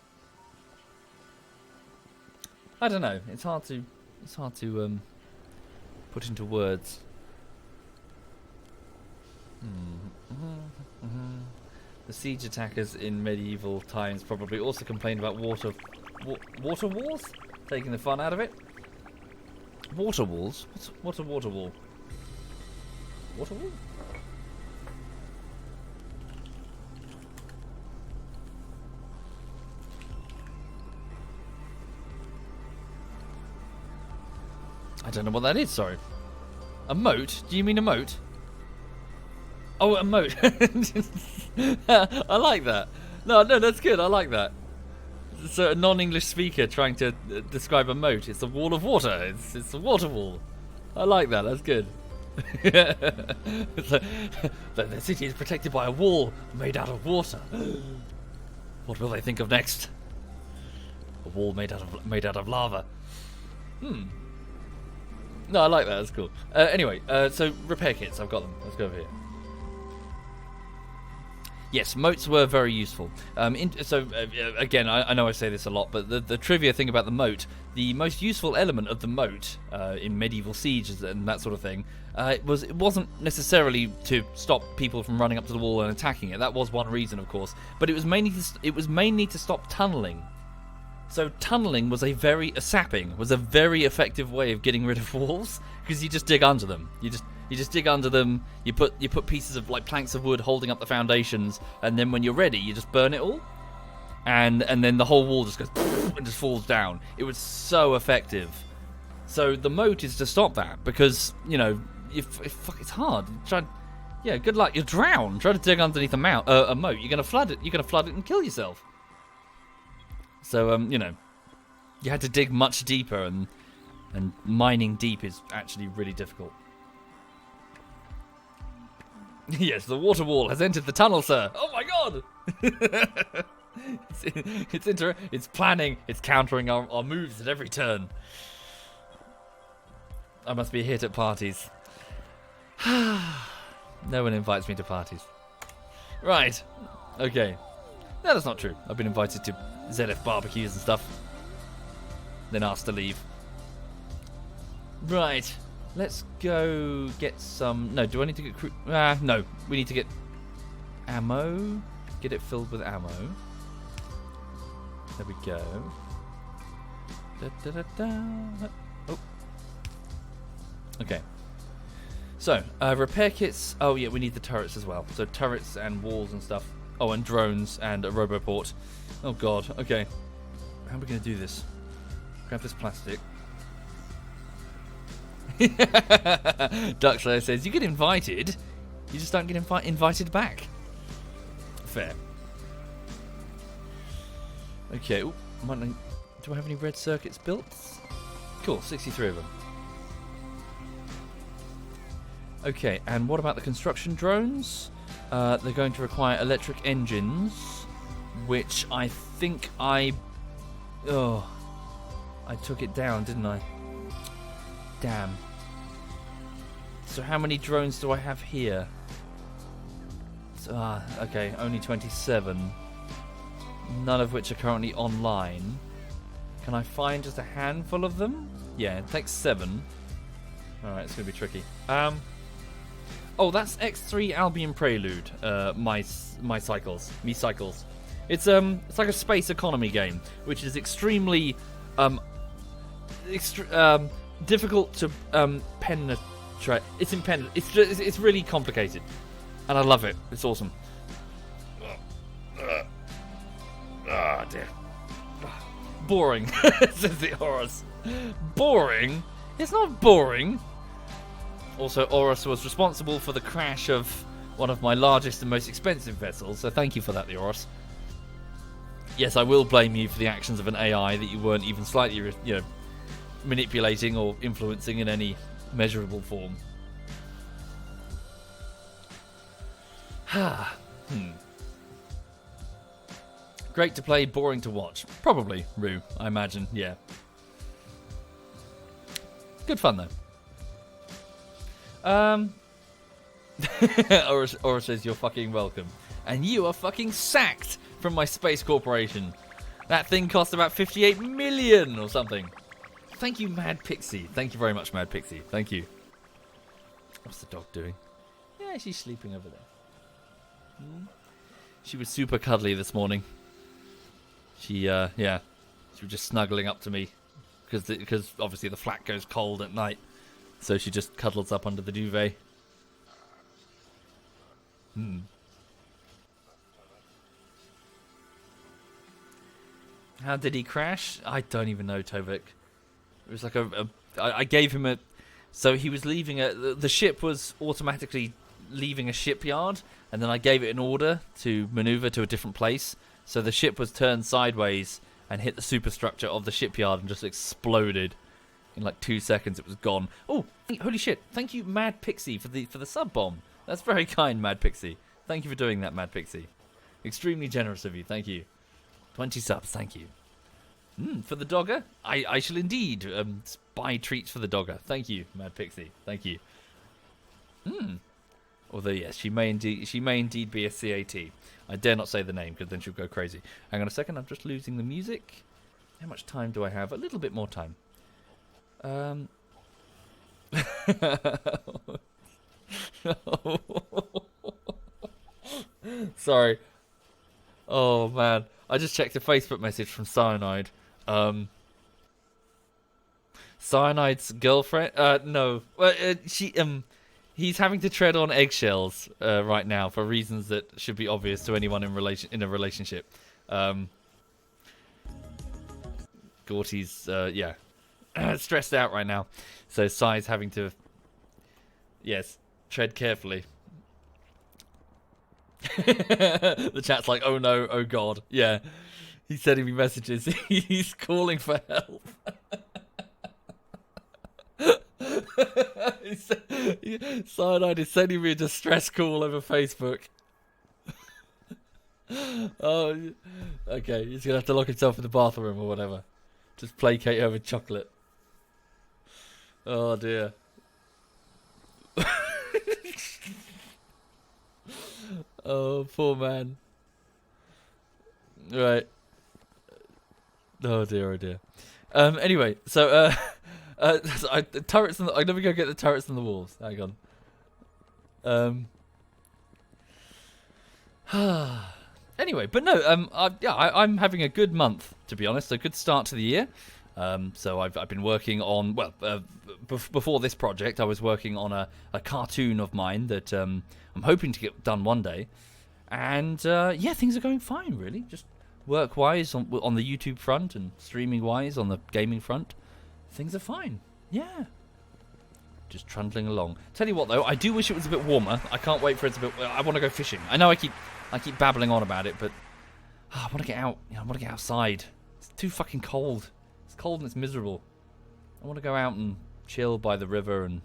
I don't know. It's hard to put into words. The siege attackers in medieval times probably also complained about water walls, taking the fun out of it. Water walls? What's a water wall? Water wall? I don't know what that is, sorry. A moat? Do you mean a moat? Oh, a moat. I like that. No, that's good. I like that. So a non-English speaker trying to describe a moat. It's a wall of water. It's a water wall. I like that. That's good. The city is protected by a wall made out of water. What will they think of next? A wall made out of lava. No, I like that. That's cool. Anyway, so repair kits. I've got them. Let's go over here. Yes, moats were very useful. Again, I know I say this a lot, but the trivia thing about the moat, the most useful element of the moat in medieval sieges and that sort of thing, it wasn't necessarily to stop people from running up to the wall and attacking it. That was one reason, of course, but it was mainly to stop tunneling. So tunneling was sapping was a very effective way of getting rid of walls because you just dig under them. You just dig under them. You put pieces of like planks of wood holding up the foundations, and then when you're ready, you just burn it all, and then the whole wall just goes and just falls down. It was so effective. So the moat is to stop that because it's hard. Good luck. You'll drown. Try to dig underneath a moat. You're gonna flood it. You're gonna flood it and kill yourself. So you had to dig much deeper, and mining deep is actually really difficult. Yes, the water wall has entered the tunnel, sir. Oh my god! It's planning. It's countering our moves at every turn. I must be a hit at parties. No one invites me to parties. Right. Okay. No, that's not true. I've been invited to ZF barbecues and stuff. Then asked to leave. Right. Let's go get some... No, do I need to get... no. We need to get ammo. Get it filled with ammo. There we go. Oh. Okay. So, repair kits. Oh, yeah, we need the turrets as well. So, turrets and walls and stuff. Oh, and drones and a roboport. Oh, God. Okay. How are we going to do this? Grab this plastic. Duckslayer says, you get invited. You just don't get invited back. Fair. Okay. Ooh, do I have any red circuits built? Cool, 63 of them. Okay, and what about the construction drones? They're going to require electric engines, which I think I took it down, didn't I? Damn. So how many drones do I have here? Okay, only 27. None of which are currently online. Can I find just a handful of them? Yeah, it takes 7. Alright, it's going to be tricky. Oh, that's X3 Albion Prelude. My cycles. Me cycles. It's like a space economy game, which is extremely difficult to penetrate. It's really complicated, and I love it. It's awesome. Ah, dear. Boring, says the Horus. Boring? It's not boring. Also, Horus was responsible for the crash of one of my largest and most expensive vessels, so thank you for that, the Horus. Yes, I will blame you for the actions of an AI that you weren't even slightly, manipulating or influencing in any measurable form. Great to play, boring to watch. Probably, Rue, I imagine, yeah. Good fun, though. Aura says you're fucking welcome. And you are fucking sacked from my space corporation. That thing cost about 58 million or something. Thank you, Mad Pixie. Thank you very much, Mad Pixie. Thank you. What's the dog doing? Yeah, she's sleeping over there. She was super cuddly this morning. She was just snuggling up to me because obviously the flat goes cold at night, so she just cuddles up under the duvet. How did he crash? I don't even know, Tovik. It was like I gave him a... So he was leaving the ship was automatically leaving a shipyard, and then I gave it an order to maneuver to a different place. So the ship was turned sideways and hit the superstructure of the shipyard and just exploded. In like 2 seconds, it was gone. Oh, holy shit. Thank you, Mad Pixie, for the sub-bomb. That's very kind, Mad Pixie. Thank you for doing that, Mad Pixie. Extremely generous of you. Thank you. 20 subs, thank you. For the dogger, I shall indeed buy treats for the dogger. Thank you, Mad Pixie. Thank you. Although yes, she may indeed be a CAT. I dare not say the name because then she'll go crazy. Hang on a second, I'm just losing the music. How much time do I have? A little bit more time. Sorry. Oh man, I just checked a Facebook message from Cyanide. Cyanide's girlfriend? No. He's having to tread on eggshells right now for reasons that should be obvious to anyone in a relationship. Gorty's stressed out right now, so Cy's having to tread carefully. The chat's like, oh no, oh god, yeah. He's sending me messages. He's calling for help. Cyanide is sending me a distress call over Facebook. Oh, okay. He's gonna have to lock himself in the bathroom or whatever. Just placate her with chocolate. Oh dear. Oh, poor man. Right. Oh dear, oh dear. Anyway, so the turrets. I'm gonna go get the turrets and the walls. Hang on. Anyway, but no. I'm having a good month, to be honest. A good start to the year. So I've been working on before this project, I was working on a cartoon of mine that I'm hoping to get done one day, and things are going fine, really. Just work-wise on the YouTube front and streaming-wise on the gaming front, things are fine. Yeah, just trundling along. Tell you what, though, I do wish it was a bit warmer. I can't wait for it to be. I want to go fishing. I know I keep babbling on about it, but I want to get out. I want to get outside. It's too fucking cold. It's cold and it's miserable. I want to go out and chill by the river and,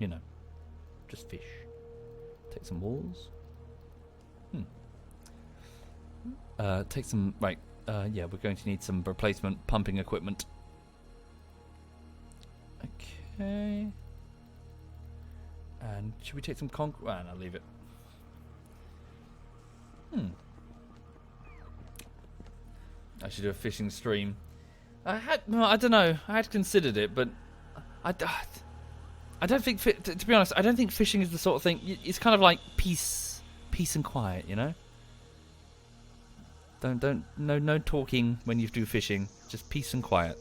just fish. Take some walls. Take some, right, we're going to need some replacement pumping equipment. Okay. And should we take some concrete? Well, no, leave it. I should do a fishing stream. I don't know. I had considered it, but I don't think, to be honest, I don't think fishing is the sort of thing. It's kind of like peace and quiet, No talking when you do fishing. Just peace and quiet.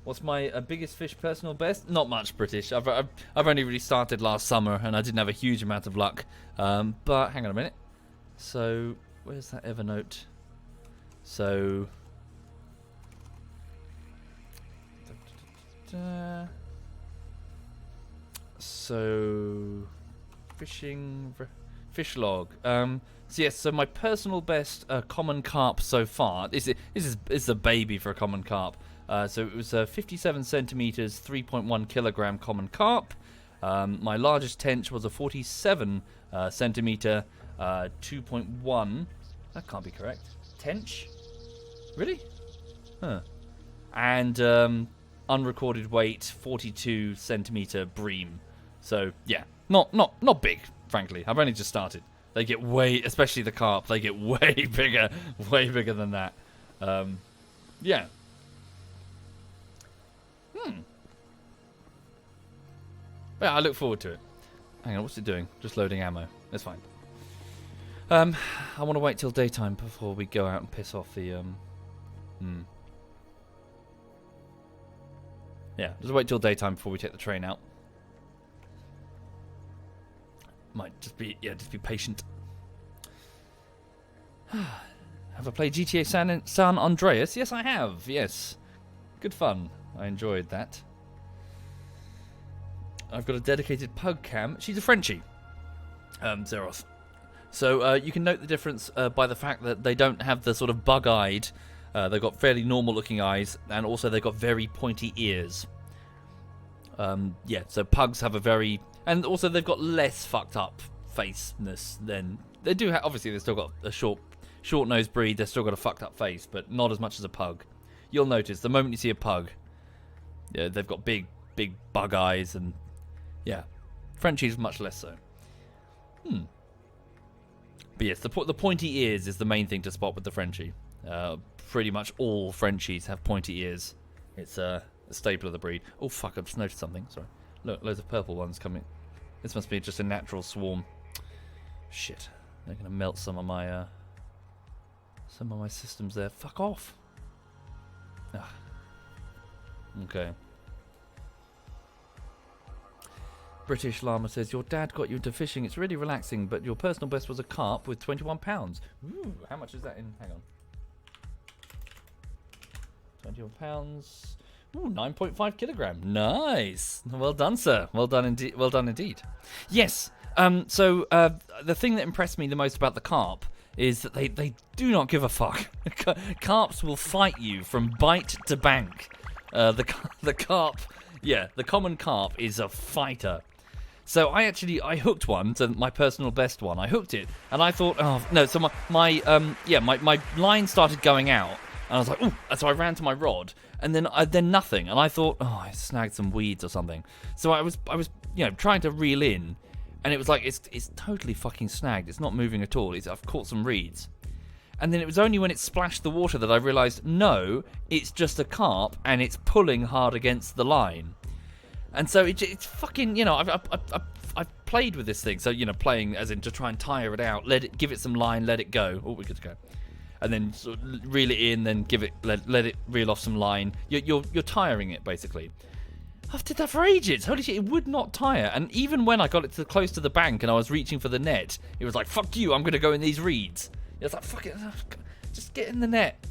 What's my biggest fish personal best? Not much, British. I've only really started last summer, and I didn't have a huge amount of luck. But hang on a minute. So where's that Evernote? So fishing, fish log. So my personal best common carp so far. This is a baby for a common carp. So it was 57 centimeters, 3.1 kilogram common carp. My largest tench was a 47 centimeter, 2.1. That can't be correct. Tench? Really? Huh. And unrecorded weight, 42 centimeter bream. So yeah, not big, frankly. I've only just started. They get especially the carp, they get way bigger than that. Yeah. Yeah, I look forward to it. Hang on, what's it doing? Just loading ammo. That's fine. I want to wait till daytime before we go out and piss off the Yeah, just wait till daytime before we take the train out. Might just be patient. Have I played GTA San Andreas? Yes, I have. Yes, good fun. I enjoyed that. I've got a dedicated pug cam. She's a Frenchie, Zeroth. So you can note the difference by the fact that they don't have the sort of bug-eyed. They've got fairly normal-looking eyes, and also they've got very pointy ears. So pugs have a very... And also they've got less fucked up faceness than... They do have... Obviously, they've still got a short-nosed breed. They've still got a fucked up face, but not as much as a pug. You'll notice, the moment you see a pug, they've got big bug eyes, and... Yeah. Frenchies much less so. But yes, the pointy ears is the main thing to spot with the Frenchie. Pretty much all Frenchies have pointy ears. It's a staple of the breed. Oh fuck, I've just noticed something. Sorry. Look, loads of purple ones coming. This must be just a natural swarm. Shit. They're gonna melt some of my systems there. Fuck off. Ah. Okay. British Llama says, your dad got you into fishing. It's really relaxing, but your personal best was a carp with 21 pounds. Ooh, how much is that in? Hang on. 21 pounds. Ooh, 9.5 kilogram. Nice. Well done, sir. Well done indeed. Well done indeed. Yes. So the thing that impressed me the most about the carp is that they do not give a fuck. Carps will fight you from bite to bank. The carp, the common carp is a fighter. So I hooked one, so my personal best one. I hooked it, and I thought, oh no. So my line started going out, and I was like, ooh. So I ran to my rod, and then nothing. And I thought, oh, I snagged some weeds or something. So I was trying to reel in, and it was like it's totally fucking snagged. It's not moving at all. I've caught some reeds. And then it was only when it splashed the water that I realised, no, it's just a carp, and it's pulling hard against the line. And so it's fucking, I've played with this thing. So, playing as in to try and tire it out, give it some line, let it go. Oh, we're good to go. And then sort of reel it in, then let it reel off some line. You're tiring it, basically. I've did that for ages. Holy shit, it would not tire. And even when I got it close to the bank and I was reaching for the net, it was like, fuck you, I'm going to go in these reeds. It's like, fuck it, just get in the net.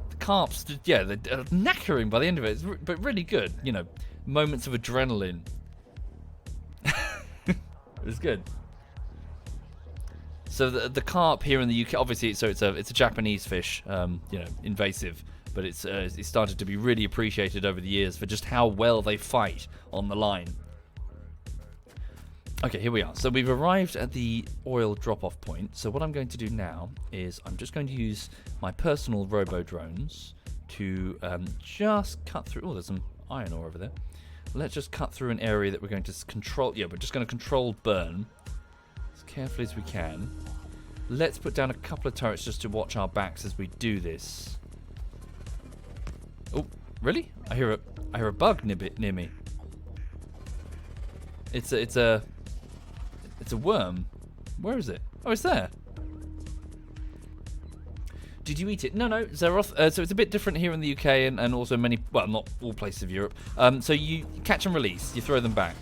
The carps, they're knackering by the end of it, but really good. Moments of adrenaline. It was good. So the carp here in the UK, obviously, it's a Japanese fish, invasive, but it's started to be really appreciated over the years for just how well they fight on the line. Okay, here we are. So we've arrived at the oil drop-off point. So what I'm going to do now is I'm just going to use my personal robo-drones to just cut through... Oh, there's some iron ore over there. Let's just cut through an area that we're going to control... Yeah, we're just going to control burn as carefully as we can. Let's put down a couple of turrets just to watch our backs as we do this. Oh, really? I hear a bug near me. It's a worm. Where is it? Oh, it's there. Did you eat it? No, Zeroth. So it's a bit different here in the UK and also not all places of Europe. So you catch and release. You throw them back.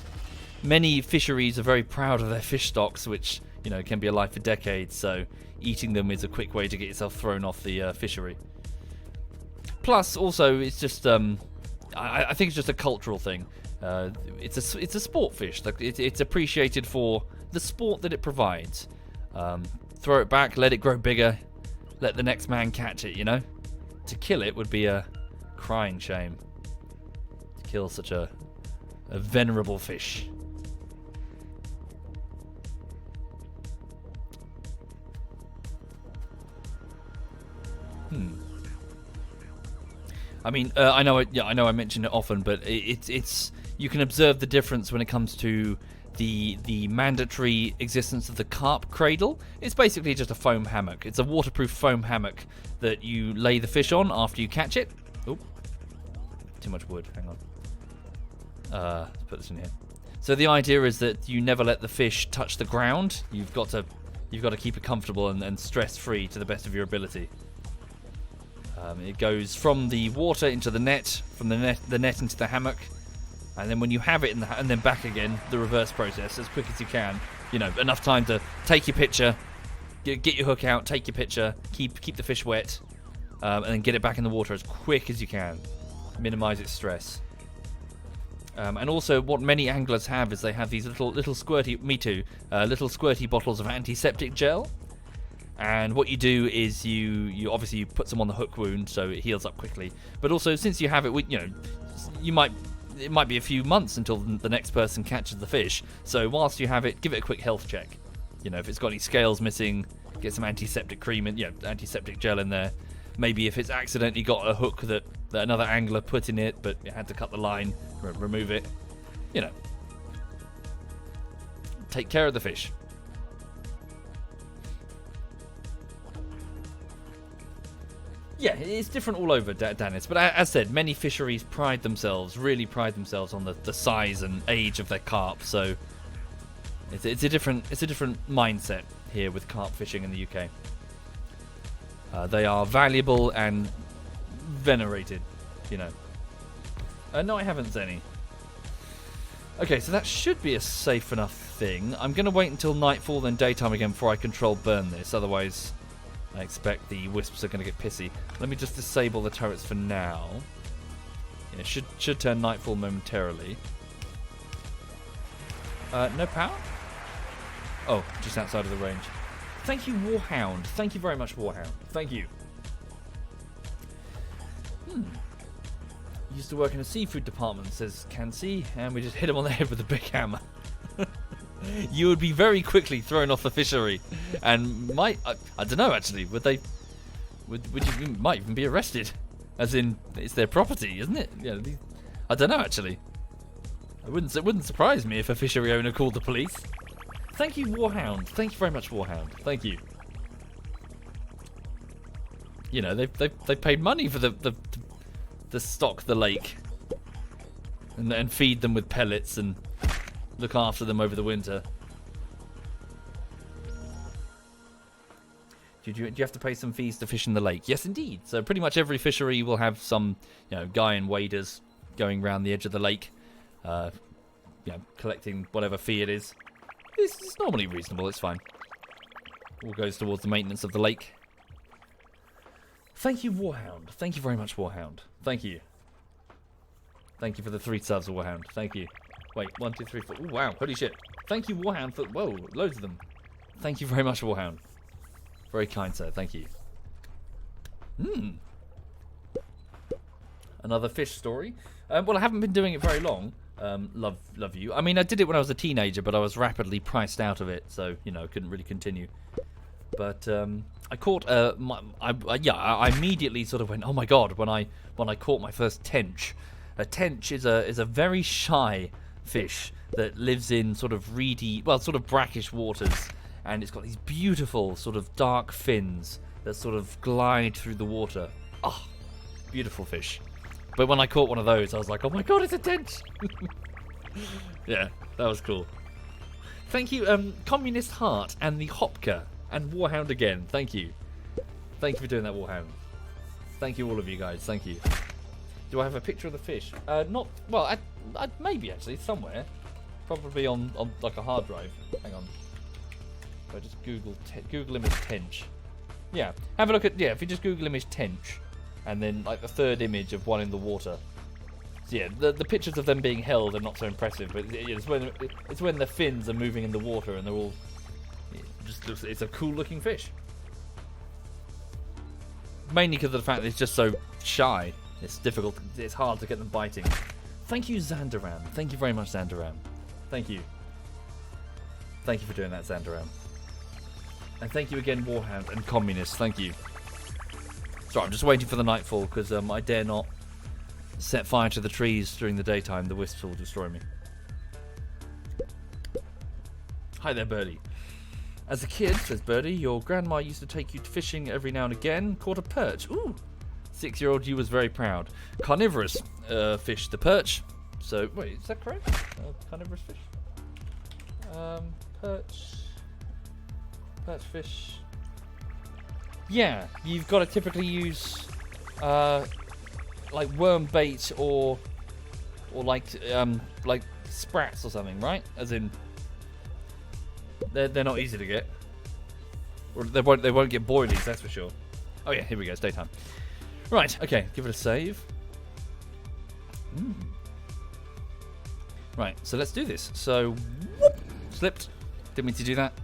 Many fisheries are very proud of their fish stocks, which, can be alive for decades. So eating them is a quick way to get yourself thrown off the fishery. Plus, also, it's just... I think it's just a cultural thing. It's a sport fish. It's appreciated for the sport that it provides. Throw it back, let it grow bigger, let the next man catch it, To kill it would be a crying shame. To kill such a venerable fish. I mean, I know I mention it often, but it's you can observe the difference when it comes to the mandatory existence of the carp cradle. It's basically just a foam hammock. It's a waterproof foam hammock that you lay the fish on after you catch it. Oh, too much wood. Hang on. Let's put this in here. So the idea is that you never let the fish touch the ground. You've got to keep it comfortable and stress-free to the best of your ability. It goes from the water into the net, from the net into the hammock, and then when you have it and then back again, the reverse process as quick as you can. Enough time to take your picture, get your hook out, take your picture, keep the fish wet, and then get it back in the water as quick as you can. Minimize its stress. And also, what many anglers have is they have these little squirty, little squirty bottles of antiseptic gel. And what you do is you obviously put some on the hook wound so it heals up quickly. But also, since you have it, it might be a few months until the next person catches the fish. So whilst you have it, give it a quick health check. If it's got any scales missing, get some antiseptic cream and antiseptic gel in there. Maybe if it's accidentally got a hook that another angler put in it, but it had to cut the line, remove it. Take care of the fish. Yeah, it's different all over, Dennis. But as said, many fisheries really pride themselves on the size and age of their carp. So it's a different mindset here with carp fishing in the UK. They are valuable and venerated, No, I haven't, Zenny. Okay, so that should be a safe enough thing. I'm going to wait until nightfall, then daytime again before I control burn this. Otherwise, I expect the wisps are going to get pissy. Let me just disable the turrets for now. It should turn nightfall momentarily. No power? Oh, just outside of the range. Thank you, Warhound. Thank you very much, Warhound. Thank you. Used to work in a seafood department, says Kansi, and we just hit him on the head with a big hammer. You would be very quickly thrown off the fishery, and I don't know actually. Would you might even be arrested? As in, it's their property, isn't it? Yeah, I don't know actually. It wouldn't surprise me if a fishery owner called the police. Thank you, Warhound. Thank you very much, Warhound. Thank you. You know, they've paid money for the stock the lake, and feed them with pellets and look after them over the winter. Do you have to pay some fees to fish in the lake? Yes, indeed. So pretty much every fishery will have some, guy in waders going around the edge of the lake, collecting whatever fee it is. It's normally reasonable. It's fine. All goes towards the maintenance of the lake. Thank you, Warhound. Thank you very much, Warhound. Thank you. Thank you for the 3 subs, Warhound. Thank you. Wait, 1, 2, 3, 4. Ooh, wow, holy shit. Thank you, Warhound, for... Whoa, loads of them. Thank you very much, Warhound. Very kind, sir. Thank you. Another fish story. Well, I haven't been doing it very long. Love you. I mean, I did it when I was a teenager, but I was rapidly priced out of it, so, couldn't really continue. But I caught I immediately sort of went, oh my god, when I caught my first tench. A tench is a very shy fish that lives in sort of reedy, well, sort of brackish waters, and it's got these beautiful sort of dark fins that sort of glide through the water. Oh, beautiful fish. But when I caught one of those, I was like, oh my god, it's a tench. Yeah, that was cool. Thank you, Communist Heart and the Hopka and Warhound again. Thank you. Thank you for doing that, Warhound. Thank you, all of you guys. Thank you. Do I have a picture of the fish? Not... Well, I maybe, actually, somewhere. Probably on like, a hard drive. Hang on. So I just Google image tench. Yeah, have a look at... Yeah, if you just Google image tench, and then, like, the third image of one in the water. So, yeah, the pictures of them being held are not so impressive, but it's when the fins are moving in the water and they're all... It's a cool-looking fish. Mainly because of the fact that it's just so shy. It's difficult. It's hard to get them biting. Thank you, Zandaram. Thank you very much, Zandaram. Thank you. Thank you for doing that, Zandaram. And thank you again, Warhound and Communist. Thank you. Sorry, I'm just waiting for the nightfall because I dare not set fire to the trees during the daytime. The wisps will destroy me. Hi there, Birdie. As a kid, says Birdie, your grandma used to take you fishing every now and again. Caught a perch. Ooh. 6-year-old you was very proud. Carnivorous fish, the perch. So, wait, is that correct? Carnivorous fish? Perch fish. Yeah, you've got to typically use like worm bait or like sprats or something, right? As in, they're not easy to get. Or they won't get boilies, that's for sure. Oh yeah, here we go, it's daytime. Right, okay, give it a save. Right, so let's do this. So, whoop, slipped. Didn't mean to do that.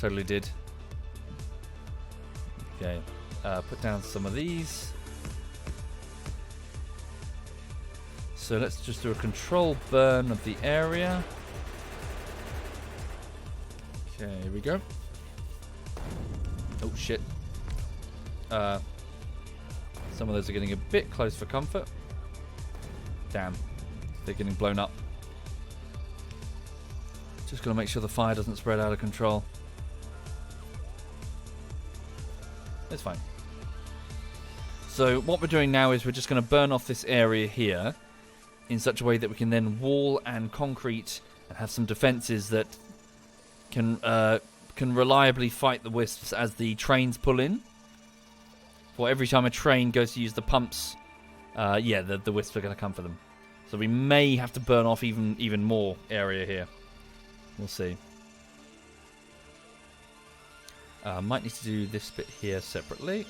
Totally did. Okay, put down some of these. So let's just do a controlled burn of the area. Okay, here we go. Oh shit. Some of those are getting a bit close for comfort. Damn, they're getting blown up. Just gotta make sure the fire doesn't spread out of control. It's fine. So what we're doing now is we're just going to burn off this area here in such a way that we can then wall and concrete and have some defences that can reliably fight the wisps as the trains pull in. For every time a train goes to use the pumps, the wisps are going to come for them. So we may have to burn off even more area here. We'll see. Might need to do this bit here separately.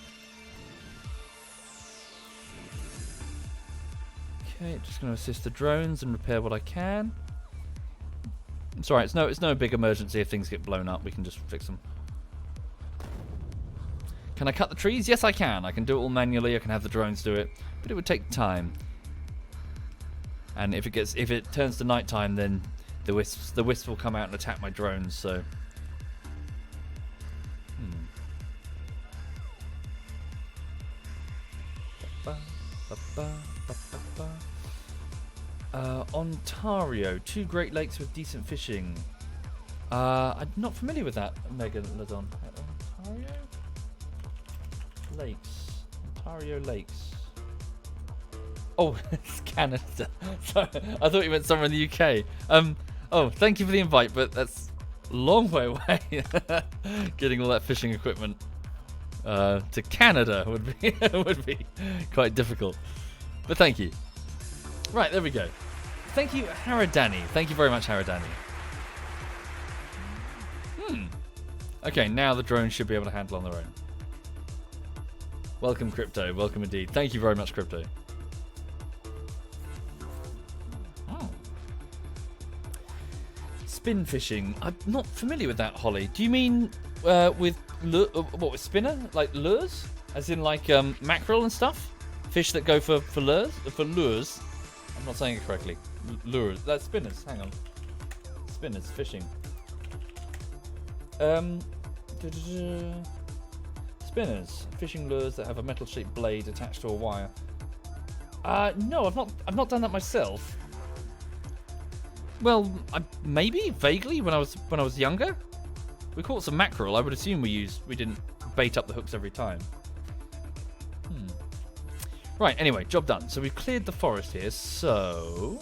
Okay, just going to assist the drones and repair what I can. It's alright, it's no big emergency if things get blown up. We can just fix them. Can I cut the trees? Yes, I can. I can do it all manually. I can have the drones do it, but it would take time. And if it turns to nighttime, then the wisps will come out and attack my drones. So. Ontario, 2 Great Lakes with decent fishing. I'm not familiar with that, Megan Ladon. Ontario? Lakes. Ontario Lakes. Oh, it's Canada. Sorry, I thought you meant somewhere in the UK. Oh, thank you for the invite, but that's a long way away. Getting all that fishing equipment to Canada would be would be quite difficult. But thank you. Right, there we go. Thank you, Haradani. Thank you very much, Haradani. Okay, now the drones should be able to handle on their own. Welcome, Crypto. Welcome indeed. Thank you very much, Crypto. Oh. Spin fishing. I'm not familiar with that, Holly. Do you mean with with spinner? Like lures? As in like mackerel and stuff? Fish that go for lures? For lures. I'm not saying it correctly. Lures. That's spinners. Hang on. Spinners. Fishing. Spinners. Fishing lures that have a metal-shaped blade attached to a wire. No, I've not done that myself. Well, maybe vaguely when I was younger. We caught some mackerel. I would assume we didn't bait up the hooks every time. Right, anyway, job done. So we've cleared the forest here, so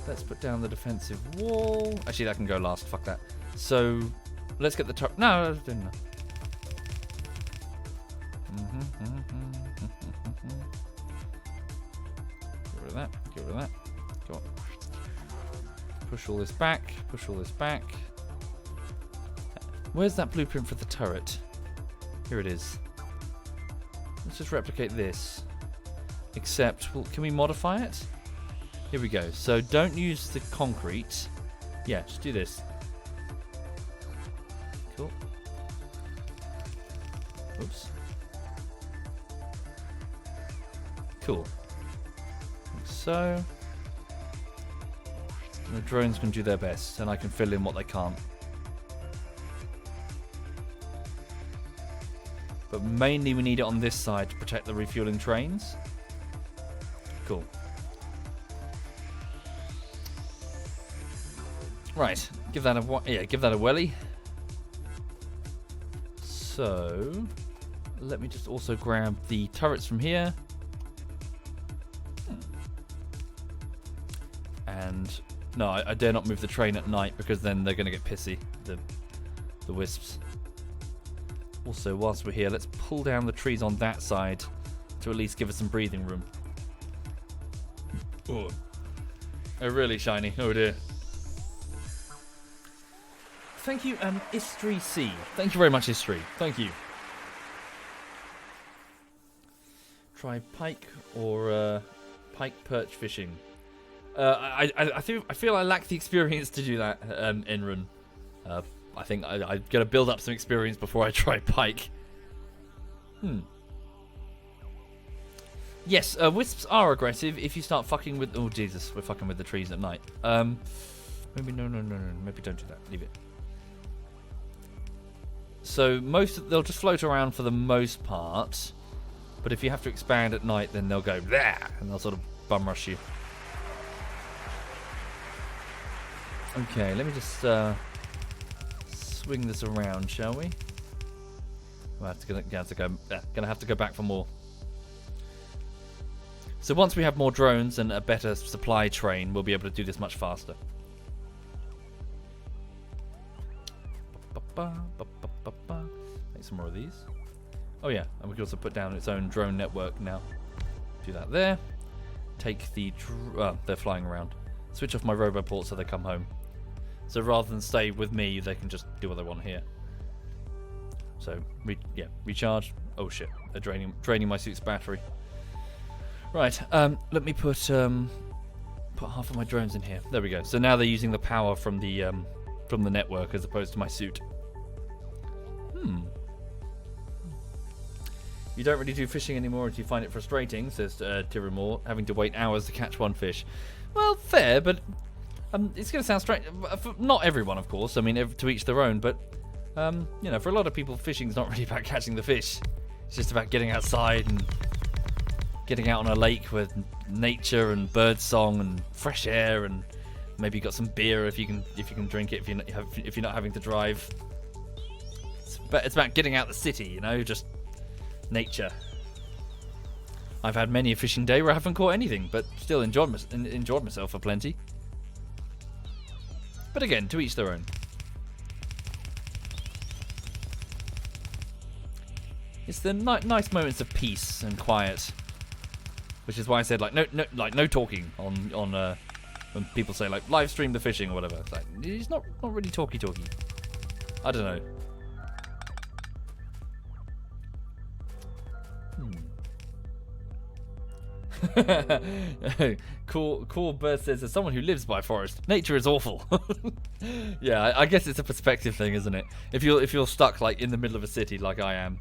let's put down the defensive wall. Actually, that can go last, fuck that. So, let's get the turret. No, didn't know. Get rid of that, get rid of that. Go on. Push all this back, push all this back. Where's that blueprint for the turret? Here it is. Let's just replicate this. Except, well, can we modify it? Here we go. So don't use the concrete. Yeah, just do this. Cool. Oops. Cool. Like so. And the drones can do their best, and I can fill in what they can't. But mainly we need it on this side to protect the refueling trains. Cool. Right, give that a welly. So, let me just also grab the turrets from here. And no, I dare not move the train at night because then they're going to get pissy, the wisps. Also, whilst we're here, let's pull down the trees on that side to at least give us some breathing room. Oh, they're really shiny. Oh dear. Thank you, Istri C. Thank you very much, Istri. Thank you. Try pike or pike perch fishing. I feel I lack the experience to do that, Enrun. I think I gotta build up some experience before I try pike. Yes, wisps are aggressive if you start fucking with... Oh, Jesus, we're fucking with the trees at night. Maybe no. Maybe don't do that. Leave it. So, they'll just float around for the most part. But if you have to expand at night, then they'll go there, and they'll sort of bum rush you. Okay, let me just swing this around, shall we? We're gonna have to go back for more. So once we have more drones and a better supply train, we'll be able to do this much faster. Make some more of these. Oh yeah, and we can also put down its own drone network now. Do that there. Take the... they're flying around. Switch off my roboport so they come home. So rather than stay with me, they can just do what they want here. So, recharge. Oh shit, they're draining my suit's battery. Right, let me put half of my drones in here. There we go. So now they're using the power from the network as opposed to my suit. You don't really do fishing anymore, do you find it frustrating? Says Tiramore, having to wait hours to catch one fish. Well, fair, but it's going to sound strange. Not everyone, of course. I mean, to each their own. But you know, for a lot of people, fishing's not really about catching the fish. It's just about getting outside and getting out on a lake with nature and bird song and fresh air and Maybe you got some beer if you can drink it if you're not having to drive. It's about getting out the city, you know, just nature. I've had many a fishing day where I haven't caught anything, but still enjoyed myself for plenty. But again, to each their own. It's the nice moments of peace and quiet, which is why I said no talking on when people say like live stream the fishing or whatever. It's like it's not really talky. I don't know. Cool bird says, as someone who lives by forest, nature is awful. Yeah, I guess it's a perspective thing, isn't it? If you're stuck like in the middle of a city like I am,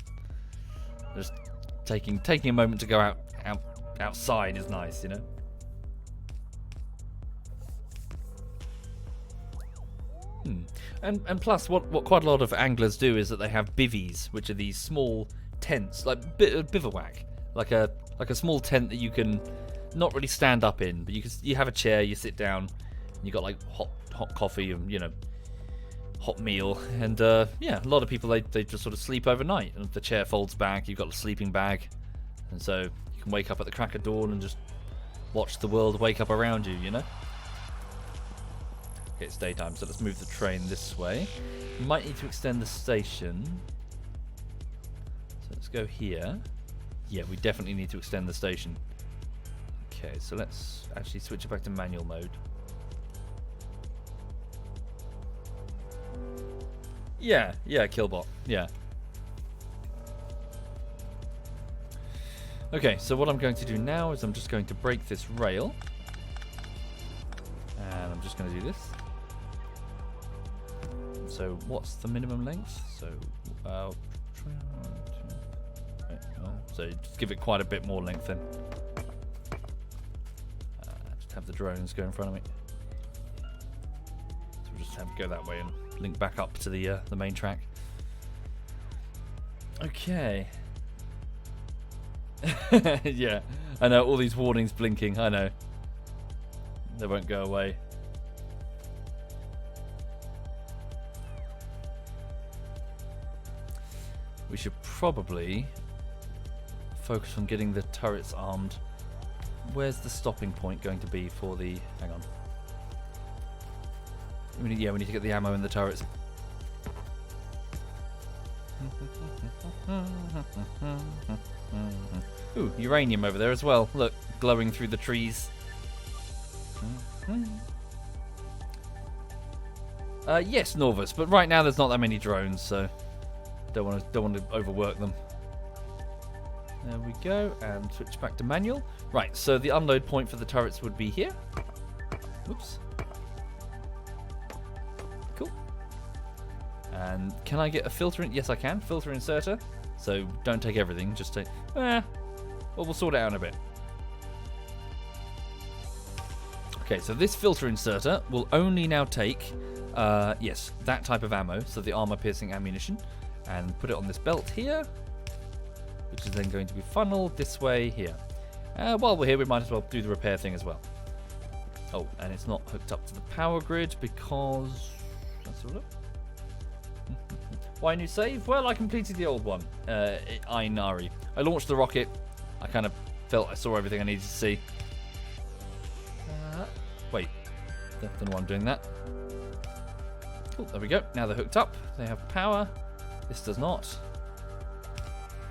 just taking a moment to go outside is nice, you know. And plus, what quite a lot of anglers do is that they have bivvies, which are these small tents, like bivouac, like a small tent that you can not really stand up in, but you have a chair, you sit down, and you got like hot coffee and, you know, hot meal, and yeah, a lot of people they just sort of sleep overnight, and the chair folds back, you've got a sleeping bag, and so you can wake up at the crack of dawn and just watch the world wake up around you, you know. Okay, it's daytime, so let's move the train this way. We might need to extend the station, so let's go here. Yeah, we definitely need to extend the station. Okay, so let's actually switch it back to manual mode. Yeah, Killbot. Yeah. Okay, so what I'm going to do now is I'm just going to break this rail. And I'm just going to do this. So what's the minimum length? So, so just give it quite a bit more length then. Just have the drones go in front of me. So we'll just have to go that way and link back up to the main track. Okay. Yeah, I know, all these warnings blinking, I know. They won't go away. We should probably focus on getting the turrets armed. Where's the stopping point going to be for the... Hang on. We need to get the ammo in the turrets. Ooh, uranium over there as well. Look, glowing through the trees. Yes, Norvus, but right now there's not that many drones, so don't want to overwork them. There we go, and switch back to manual. Right, so the unload point for the turrets would be here. Oops. Cool. And can I get a filter in? Yes, I can. Filter inserter. So don't take everything, just take... well, we'll sort it out in a bit. Okay, so this filter inserter will only now take, yes, that type of ammo, so the armor-piercing ammunition, and put it on this belt here, which is then going to be funneled this way here. While we're here, we might as well do the repair thing as well. Oh, and it's not hooked up to the power grid because... Let's have a look. Why new save? Well, I completed the old one, Ainari. I launched the rocket. I kind of felt I saw everything I needed to see. Wait, don't know why I'm doing that. Oh, there we go. Now they're hooked up. They have power. This does not.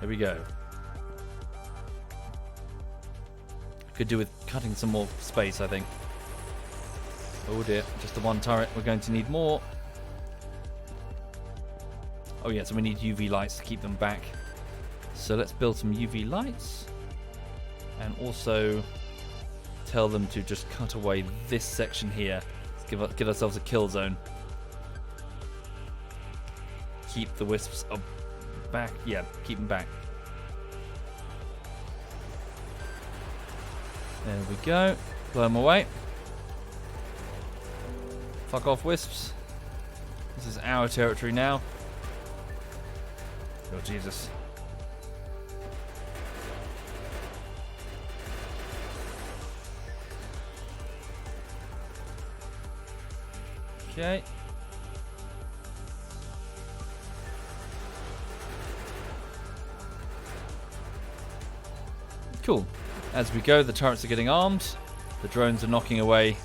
There we go. Could do with cutting some more space, I think. Oh dear, just the one turret. We're going to need more. Oh yeah, so we need UV lights to keep them back. So let's build some UV lights. And also tell them to just cut away this section here. Let's give ourselves a kill zone. Keep the wisps up back. Yeah, keep them back. There we go. Blow them away. Fuck off, wisps. This is our territory now. Oh, Jesus. Okay. Cool. As we go, the turrets are getting armed. The drones are knocking away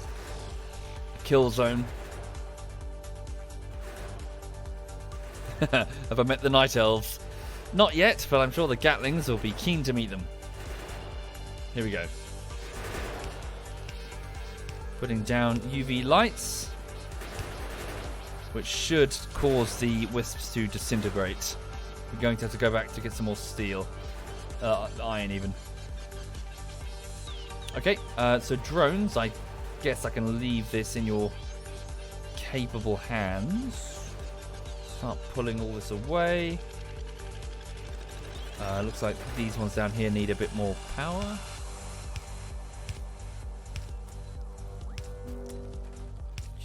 the kill zone. Have I met the Night Elves? Not yet, but I'm sure the Gatlings will be keen to meet them. Here we go. Putting down UV lights, which should cause the wisps to disintegrate. We're going to have to go back to get some more steel. Iron even. Okay, so drones, I guess I can leave this in your capable hands. Start pulling all this away. Looks like these ones down here need a bit more power.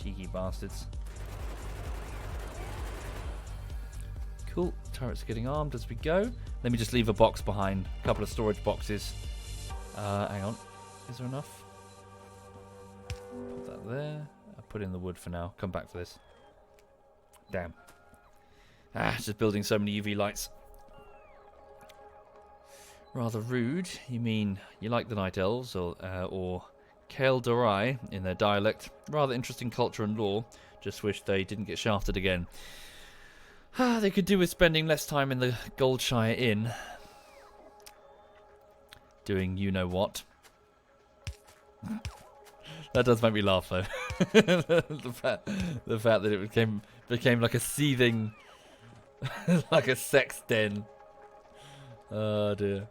Cheeky bastards. Cool, turrets are getting armed as we go. Let me just leave a box behind, a couple of storage boxes. Hang on, is there enough? Put that there. I'll put in the wood for now, come back for this. Damn. Just building so many UV lights. Rather rude. You mean you like the Night Elves, or Kael Dorai in their dialect? Rather interesting culture and lore. Just wish they didn't get shafted again. They could do with spending less time in the Goldshire Inn. Doing you know what. That does make me laugh though. the fact that it became like a seething, like a sex den. Oh dear.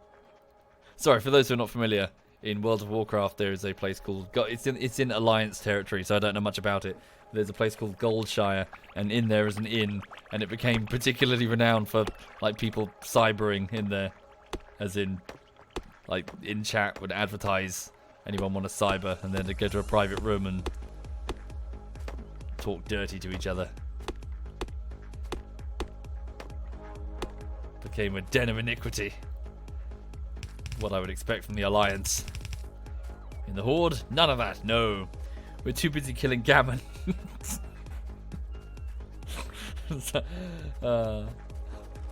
Sorry, for those who are not familiar, in World of Warcraft there is a place called... It's in Alliance territory, so I don't know much about it. There's a place called Goldshire, and in there is an inn, and it became particularly renowned for like people cybering in there, as in, like in chat would advertise anyone want to cyber, and then they'd go to a private room and talk dirty to each other. Became a den of iniquity. What I would expect from the Alliance. In the Horde, none of that, no. We're too busy killing gammon.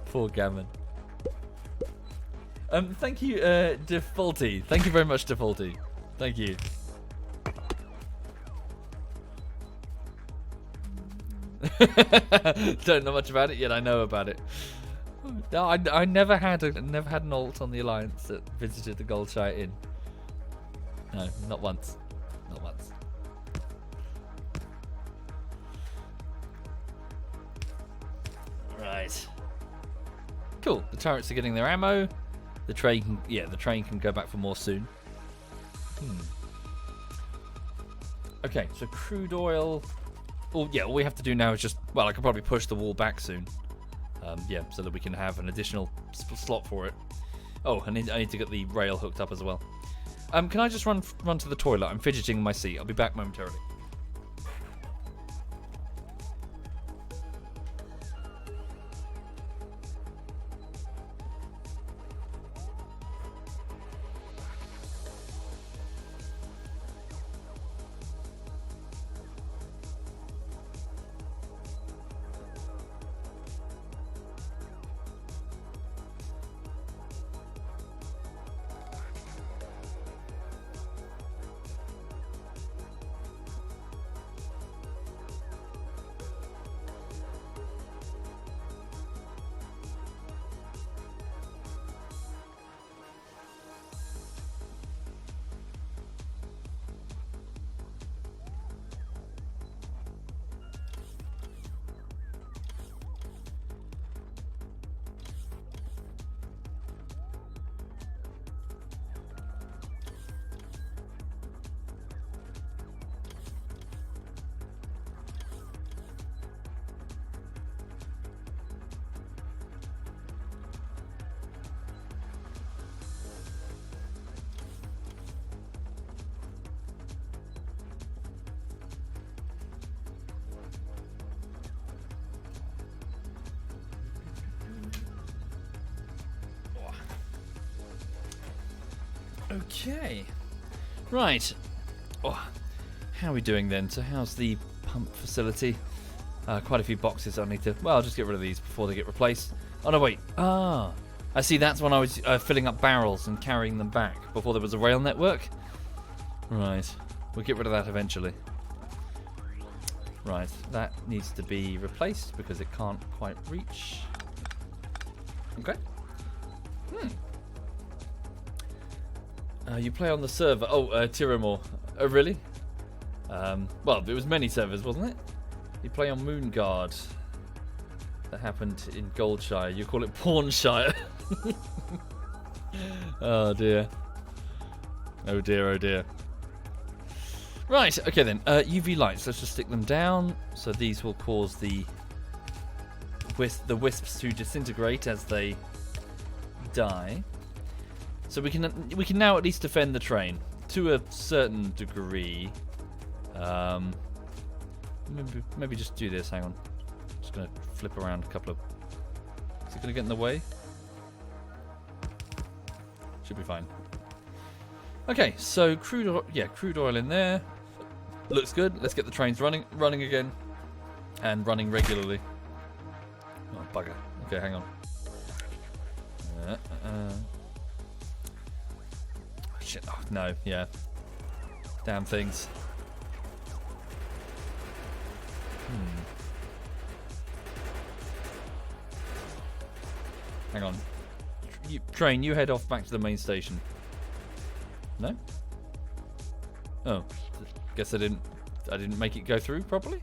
Poor gammon. Thank you, Defaulty. Thank you very much, Defaulty. Thank you. Don't know much about it yet. I know about it. No, I never had an alt on the Alliance that visited the Goldshire Inn. No, not once. Not once. Right. Cool. The turrets are getting their ammo. The train can go back for more soon. Okay, so crude oil. Oh yeah, all we have to do now is just, well, I could probably push the wall back soon. So that we can have an additional slot for it. Oh, I need to get the rail hooked up as well. Can I just run to the toilet? I'm fidgeting in my seat. I'll be back momentarily. Okay. Right. Oh, how are we doing then? So how's the pump facility. Quite a few boxes I need to... Well, I'll just get rid of these before they get replaced. Oh, no, wait. I see, that's when I was filling up barrels and carrying them back before there was a rail network. Right. We'll get rid of that eventually. Right. That needs to be replaced because it can't quite reach. Okay. You play on the server. Oh, Tiramore. Oh, really? Well, it was many servers, wasn't it? You play on Moonguard. That happened in Goldshire. You call it Pawnshire. Oh, dear. Oh, dear, oh, dear. Right, okay then. UV lights. Let's just stick them down. So these will cause the wisps to disintegrate as they die. So we can now at least defend the train to a certain degree. Maybe just do this. Hang on. Just gonna flip around a couple of. Is it gonna get in the way? Should be fine. Okay, so crude oil in there. Looks good. Let's get the trains running again, and running regularly. Oh bugger. Okay, hang on. Shit. Oh no. Yeah. Damn things. Hang on. Train, you head off back to the main station. No? Oh. Guess I didn't make it go through properly?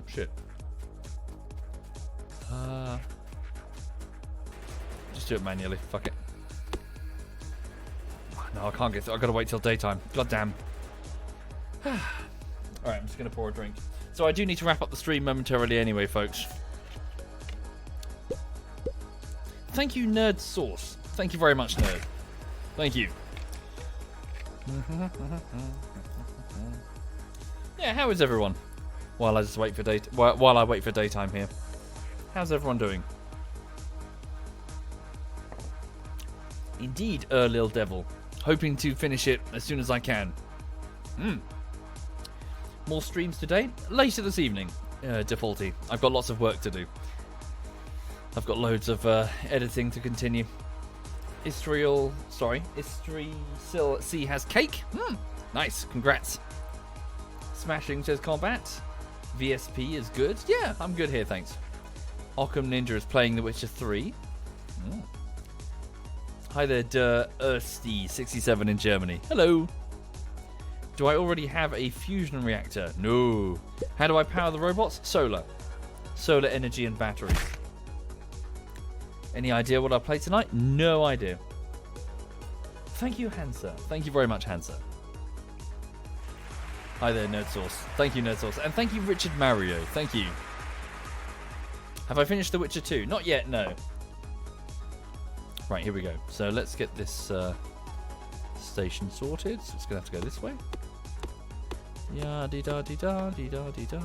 Shit. Just do it manually. Fuck it. No, I can't get through. I've got to wait till daytime. God damn. Alright, I'm just going to pour a drink. So I do need to wrap up the stream momentarily anyway, folks. Thank you, Nerd Sauce. Thank you very much, Nerd. Thank you. Yeah, how is everyone? While I just wait for while I wait for daytime here. How's everyone doing? Indeed, Lil Devil. Hoping to finish it as soon as I can. More streams today? Later this evening, Defaulty. I've got lots of work to do. I've got loads of editing to continue. Istriel C has cake. Nice, congrats. Smashing says combat. VSP is good. Yeah, I'm good here, thanks. Occam Ninja is playing The Witcher 3. Hi there, Ersty67 in Germany. Hello. Do I already have a fusion reactor? No. How do I power the robots? Solar. Solar energy and batteries. Any idea what I'll play tonight? No idea. Thank you, Hansa. Thank you very much, Hansa. Hi there, NerdSauce. Thank you, NerdSauce. And thank you, Richard Mario. Thank you. Have I finished The Witcher 2? Not yet, no. Right, here we go. So let's get this station sorted. So it's going to have to go this way. Ya-dee-da-dee-da-dee-da-dee-da.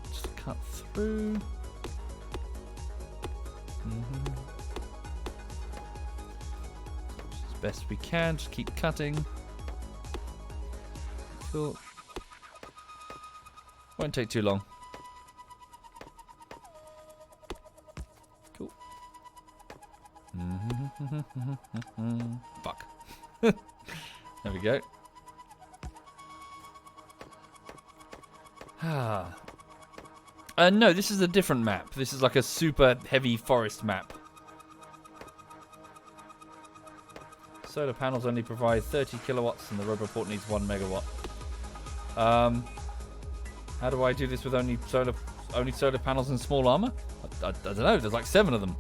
Just cut through. As best we can, just keep cutting. Cool. Won't take too long. Cool. Fuck. There we go. No, this is a different map. This is like a super heavy forest map. Solar panels only provide 30 kilowatts and the Roboport needs 1 megawatt. How do I do this with only solar panels and small armor? I don't know. There's like 7 of them.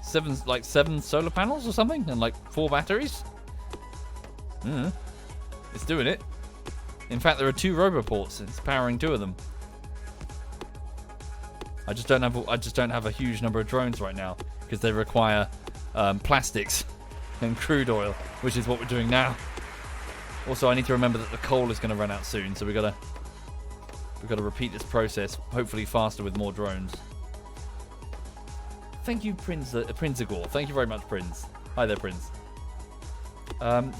7 solar panels or something, and like 4 batteries. It's doing it. In fact, there are 2 Roboports. It's powering 2 of them. I just don't have a huge number of drones right now because they require plastics and crude oil, which is what we're doing now. Also, I need to remember that the coal is going to run out soon, so we've got to repeat this process, hopefully faster with more drones. Thank you, Prinzagor. Thank you very much, Prinz. Hi there, Prinz.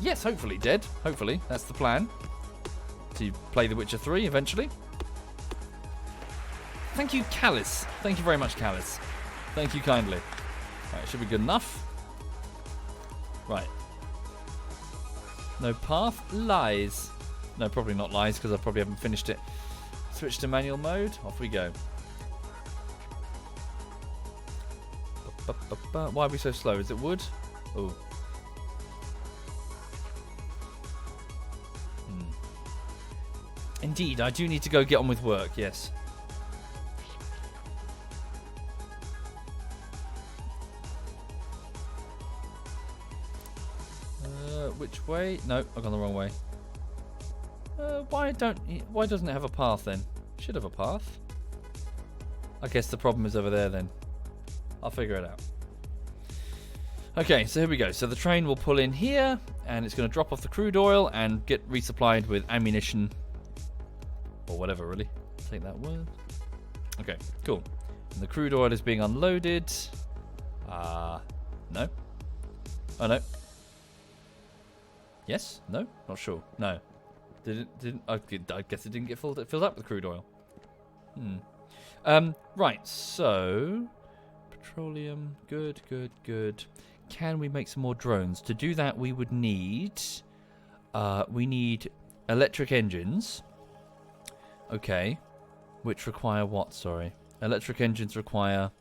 Yes, hopefully dead. Hopefully. That's the plan. To play The Witcher 3 eventually. Thank you, Callus. Thank you very much, Callus. Thank you kindly. Right, should be good enough. Right. No path. Lies. No, probably not lies, because I probably haven't finished it. Switch to manual mode. Off we go. Why are we so slow? Is it wood? Oh. Indeed, I do need to go get on with work, yes. Which way? No, I've gone the wrong way. Why doesn't it have a path then? It should have a path. I guess the problem is over there then. I'll figure it out. Okay, so here we go. So the train will pull in here, and it's going to drop off the crude oil and get resupplied with ammunition. Or whatever, really. Take that word. Okay, cool. And the crude oil is being unloaded. No. Oh, no. Yes? No? Not sure. No. I guess it didn't get filled up with crude oil. Right, so... Petroleum. Good, good, good. Can we make some more drones? To do that, we would need... we need electric engines. Okay. Which require what? Sorry. Electric engines require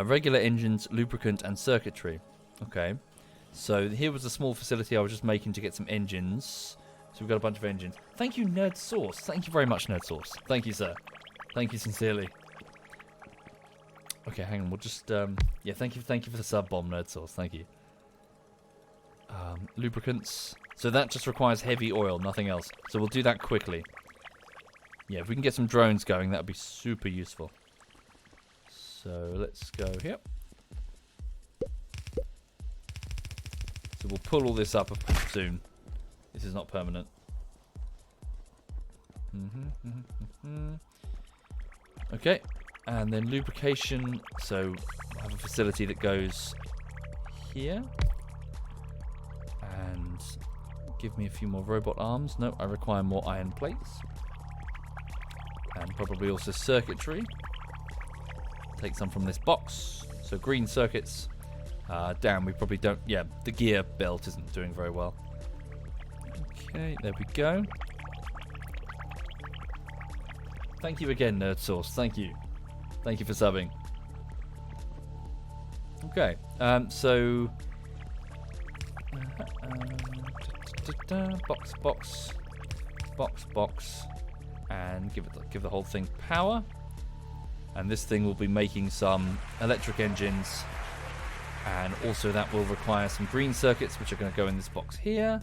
regular engines, lubricant, and circuitry. Okay. So here was a small facility I was just making to get some engines. So we've got a bunch of engines. Thank you, Nerd Source. Thank you very much, Nerd Source. Thank you, sir. Thank you sincerely. Okay, hang on. We'll just yeah. Thank you for the sub bomb, Nerd Source. Thank you. Lubricants. So that just requires heavy oil, nothing else. So we'll do that quickly. Yeah, if we can get some drones going, that would be super useful. So let's go here. So we'll pull all this up soon. This is not permanent. Okay, and then lubrication. So I have a facility that goes here. And give me a few more robot arms. No, I require more iron plates. And probably also circuitry. Take some from this box. So green circuits. Damn, we probably don't... Yeah, the gear belt isn't doing very well. Okay, there we go. Thank you again, Nerd Source. Thank you. Thank you for subbing. Okay, so... box. And give the whole thing power. And this thing will be making some electric engines. And also that will require some green circuits, which are going to go in this box here.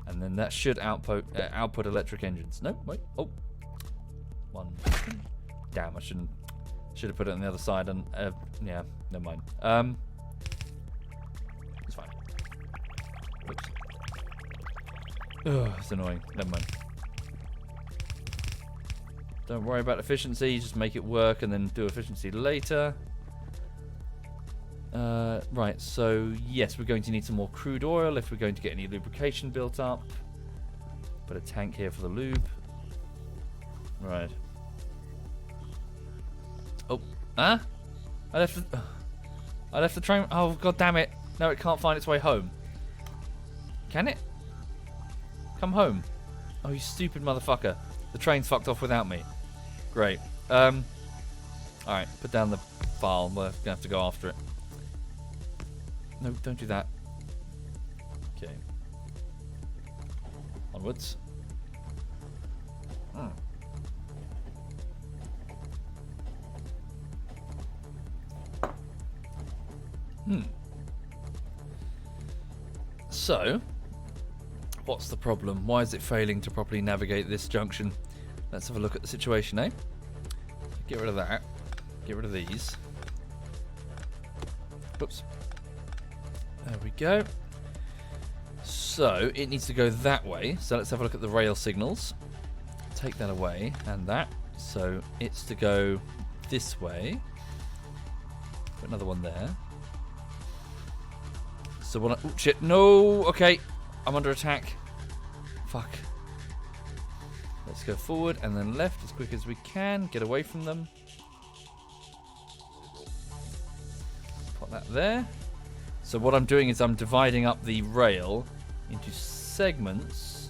And then that should output electric engines. No, wait. Oh. One. Damn, I should have put it on the other side. And yeah, never mind. It's fine. Oops. Ugh, it's annoying. Never mind. Don't worry about efficiency. Just make it work and then do efficiency later. Right, so yes, we're going to need some more crude oil if we're going to get any lubrication built up. Put a tank here for the lube. Right. Oh, I left the train. Oh, god damn it! No, it can't find its way home. Can it? Come home. Oh, you stupid motherfucker! The train's fucked off without me. Great. All right, put down the file. We're gonna have to go after it. No, don't do that. Okay. Onwards. So, what's the problem? Why is it failing to properly navigate this junction? Let's have a look at the situation, eh? Get rid of that. Get rid of these. Whoops. There we go. So, it needs to go that way. So let's have a look at the rail signals. Take that away, and that. So, it's to go this way. Put another one there. So what? Oh shit! No. Okay, I'm under attack. Fuck. Let's go forward and then left as quick as we can. Get away from them. Put that there. So what I'm doing is I'm dividing up the rail into segments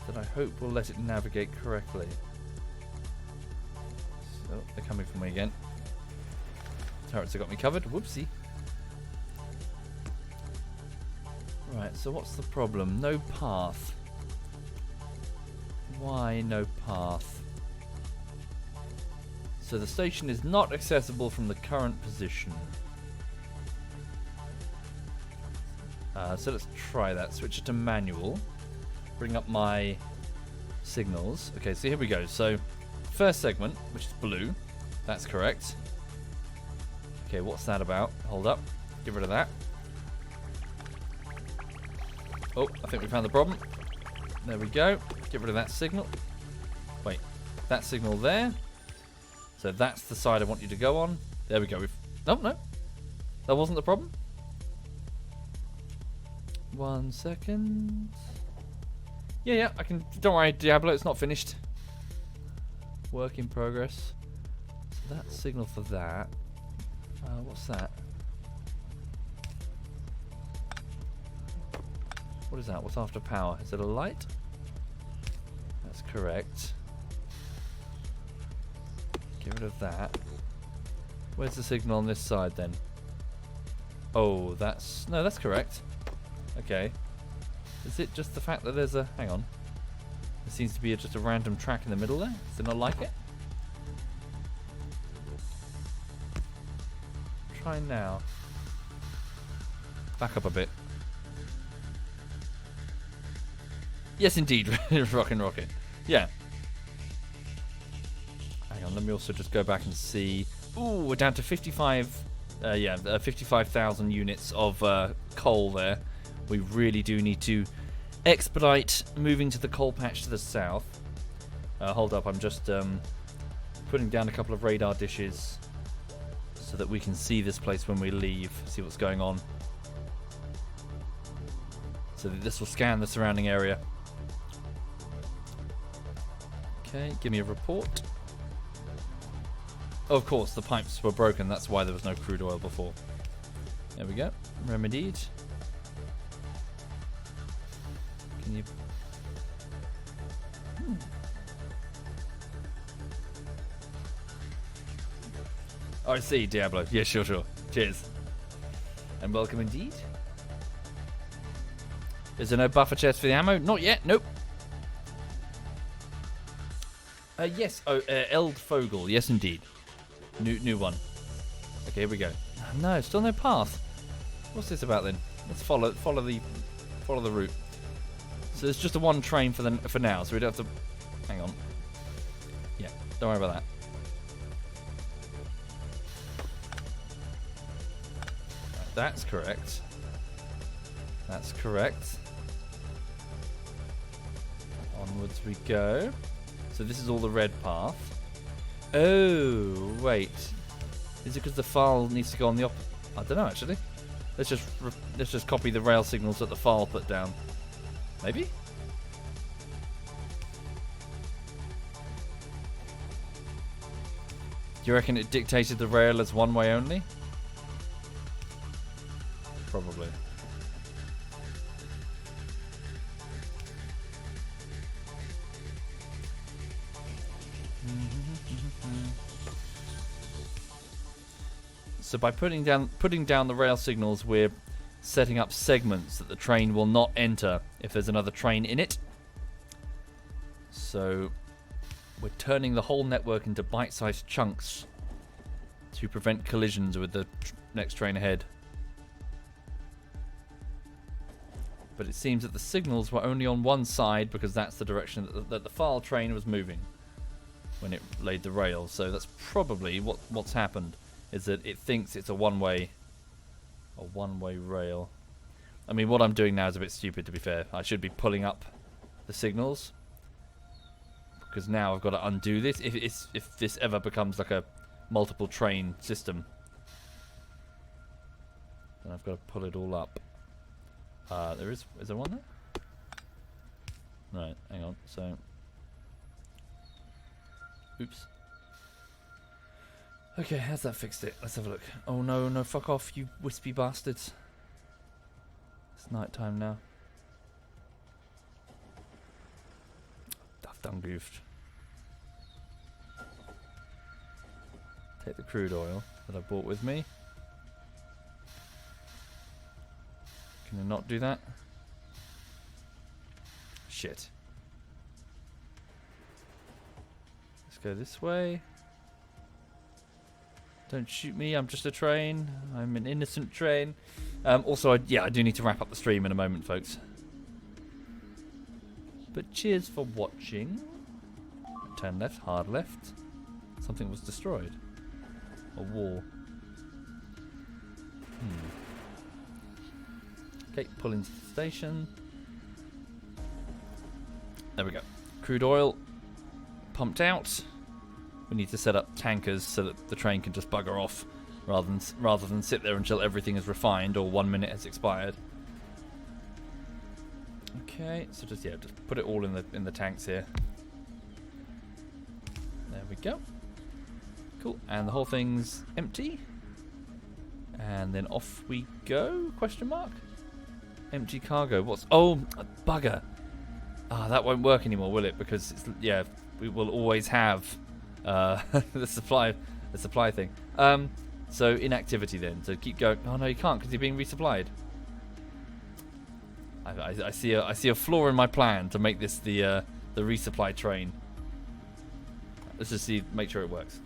that I hope will let it navigate correctly. So they're coming for me again. Turrets have got me covered. Whoopsie. Right, so what's the problem? No path. Why no path? So the station is not accessible from the current position. So let's try that. Switch it to manual. Bring up my signals. Okay, so here we go. So first segment, which is blue. That's correct. Okay, what's that about? Hold up. Get rid of that. Oh, I think we found the problem. There we go. Get rid of that signal. Wait, that signal there. So that's the side I want you to go on. There we go. No, that wasn't the problem. 1 second. Yeah, I can. Don't worry, Diablo, it's not finished. Work in progress. So that signal for that. What's that? What is that? What's after power? Is it a light? That's correct. Get rid of that. Where's the signal on this side then? Oh, that's... No, that's correct. Okay. Is it just the fact that there's a... Hang on. There seems to be just a random track in the middle there. Does it not like it? Try now. Back up a bit. Yes, indeed. Rockin' rocket. Yeah. Hang on, let me also just go back and see. Ooh, we're down to 55,000 units of coal there. We really do need to expedite moving to the coal patch to the south. Hold up, I'm just putting down a couple of radar dishes so that we can see this place when we leave, see what's going on. So that this will scan the surrounding area. Okay, give me a report. Oh, of course, the pipes were broken. That's why there was no crude oil before. There we go. Remedied. Can you... Oh, I see, Diablo. Yeah, sure. Cheers. And welcome indeed. Is there no buffer chest for the ammo? Not yet, nope. Yes, Eld Fogel, yes indeed. New one. Okay, here we go. No, still no path. What's this about then? Let's follow the route. So there's just a one train for now, so we don't have to... Hang on. Yeah, don't worry about that. Right, that's correct. That's correct. Onwards we go. So this is all the red path. Oh, wait. Is it because the file needs to go on the opposite? I don't know, actually. Let's just copy the rail signals that the file put down. Maybe? Do you reckon it dictated the rail as one way only? Probably. So by putting down the rail signals, we're setting up segments that the train will not enter if there's another train in it. So we're turning the whole network into bite-sized chunks to prevent collisions with the next train ahead. But it seems that the signals were only on one side because that's the direction that the file train was moving when it laid the rail. So that's probably what's happened, is that it thinks it's a one-way rail. I mean, what I'm doing now is a bit stupid, to be fair. I should be pulling up the signals, because now I've got to undo this if this ever becomes like a multiple train system. Then I've got to pull it all up. Is there one there? Right, hang on. So, oops. Okay, how's that fixed it? Let's have a look. Oh no, no, fuck off, you wispy bastards. It's night time now. I've done goofed. Take the crude oil that I bought with me. Can I not do that? Shit. Let's go this way. Don't shoot me, I'm just a train. I'm an innocent train. Also, I do need to wrap up the stream in a moment, folks. But cheers for watching. Turn left, hard left. Something was destroyed. A wall. Okay, pull into the station. There we go. Crude oil pumped out. We need to set up tankers so that the train can just bugger off rather than sit there until everything is refined or 1 minute has expired. Okay, so just put it all in the tanks here. There we go. Cool, and the whole thing's empty. And then off we go? Question mark. Empty cargo. What's? Oh, bugger. Ah, that won't work anymore, will it? Because we will always have the supply thing. So inactivity then. So keep going. Oh no, you can't because you're being resupplied. I see a flaw in my plan to make this the resupply train. Let's just make sure it works.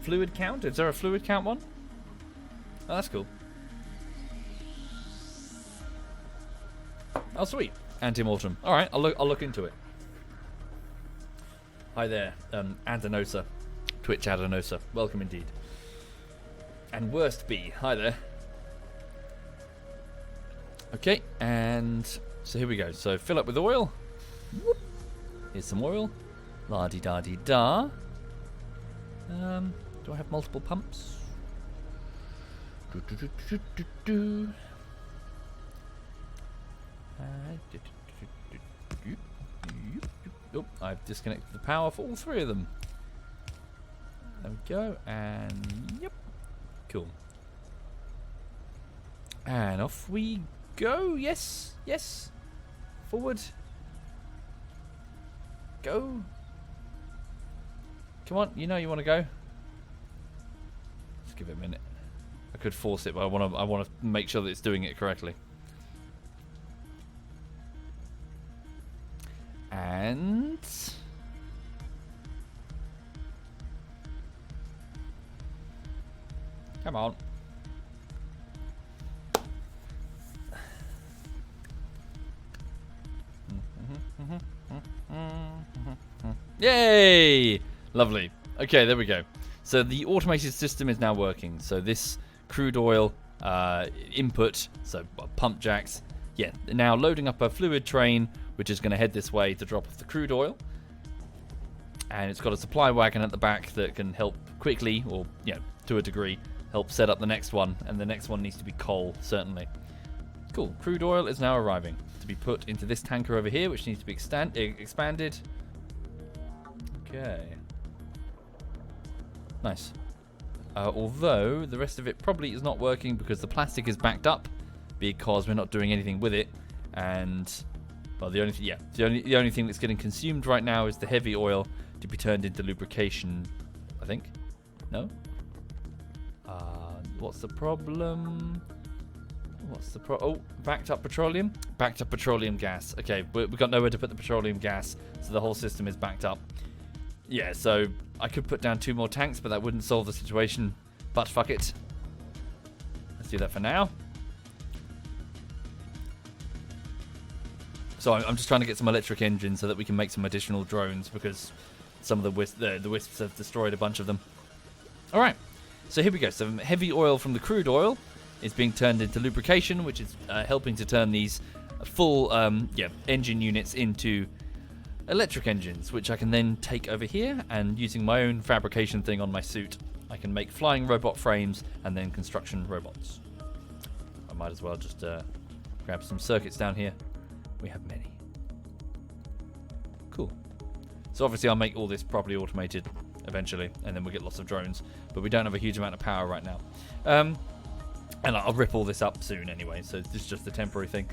Fluid count? Is there a fluid count one? Oh, that's cool. Oh, sweet. Anti-mortem. All right, I'll look into it. Hi there, Adenosa, Twitch Adenosa. Welcome indeed. And Worst B. Hi there. Okay, and so here we go. So fill up with oil. Whoop. Here's some oil. La-di-da-di-da. Do I have multiple pumps? Oh, I've disconnected the power for all three of them. There we go, and yep, cool. And off we go. Yes, yes. Forward. Go. Come on, you know you want to go. Let's give it a minute. I could force it, but I want to make sure that it's doing it correctly. And come on. Yay! Lovely. Okay, there we go. So the automated system is now working. So this crude oil input, so pump jacks, yeah, now loading up a fluid train, which is going to head this way to drop off the crude oil. And it's got a supply wagon at the back that can help quickly, or to a degree, help set up the next one. And the next one needs to be coal, certainly. Cool. Crude oil is now arriving to be put into this tanker over here, which needs to be expanded. Okay. Nice. Although the rest of it probably is not working because the plastic is backed up because we're not doing anything with it. And well, the only thing that's getting consumed right now is the heavy oil to be turned into lubrication, I think. No? What's the problem? Oh, backed up petroleum? Backed up petroleum gas. Okay, we've got nowhere to put the petroleum gas, so the whole system is backed up. Yeah, so I could put down 2 more tanks, but that wouldn't solve the situation. But fuck it. Let's do that for now. So I'm just trying to get some electric engines so that we can make some additional drones, because some of the wisps have destroyed a bunch of them. All right, so here we go. So heavy oil from the crude oil is being turned into lubrication, which is helping to turn these full engine units into electric engines, which I can then take over here, and using my own fabrication thing on my suit, I can make flying robot frames and then construction robots. might as well just grab some circuits down here. We have many. Cool. So obviously I'll make all this properly automated eventually, and then we'll get lots of drones, but we don't have a huge amount of power right now. And I'll rip all this up soon anyway, so this is just a temporary thing.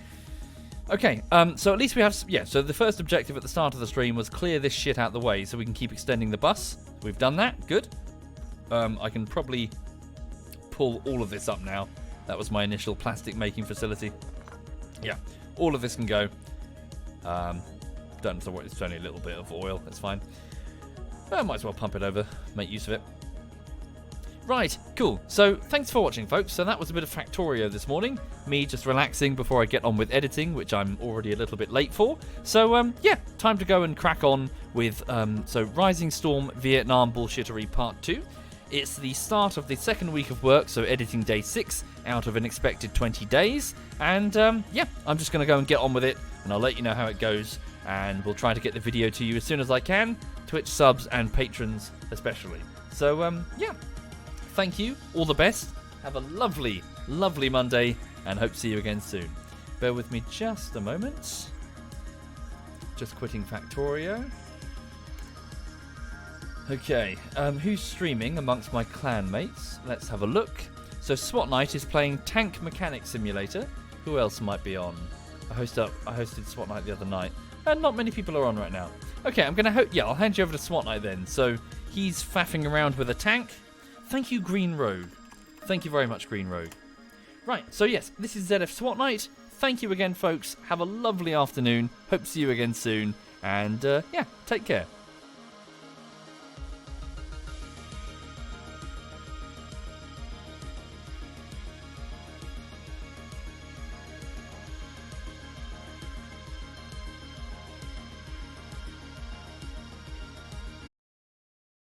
Okay, so at least we have... Yeah, so the first objective at the start of the stream was clear this shit out the way so we can keep extending the bus. We've done that. Good. I can probably pull all of this up now. That was my initial plastic making facility. Yeah, all of this can go. Don't have to worry, it's only a little bit of oil. That's fine. I might as well pump it over, make use of it. Right, cool. So, thanks for watching, folks. So that was a bit of Factorio this morning. Me just relaxing before I get on with editing, which I'm already a little bit late for. So, yeah, time to go and crack on with, Rising Storm Vietnam Bullshittery Part 2. It's the start of the second week of work, so editing day 6 out of an expected 20 days. And, yeah, I'm just going to go and get on with it, and I'll let you know how it goes. And we'll try to get the video to you as soon as I can. Twitch subs and patrons especially. So, yeah. Thank you. All the best. Have a lovely, lovely Monday, and hope to see you again soon. Bear with me just a moment. Just quitting Factorio. Okay, who's streaming amongst my clan mates? Let's have a look. So SWAT Night is playing Tank Mechanic Simulator. Who else might be on? I hosted SWAT Night the other night. And not many people are on right now. Okay, I'm going to... Yeah, I'll hand you over to SWAT Night then. So he's faffing around with a tank. Thank you, Green Road. Thank you very much, Green Road. Right, so yes, this is ZF SWAT Night. Thank you again, folks. Have a lovely afternoon. Hope to see you again soon. And, yeah, take care.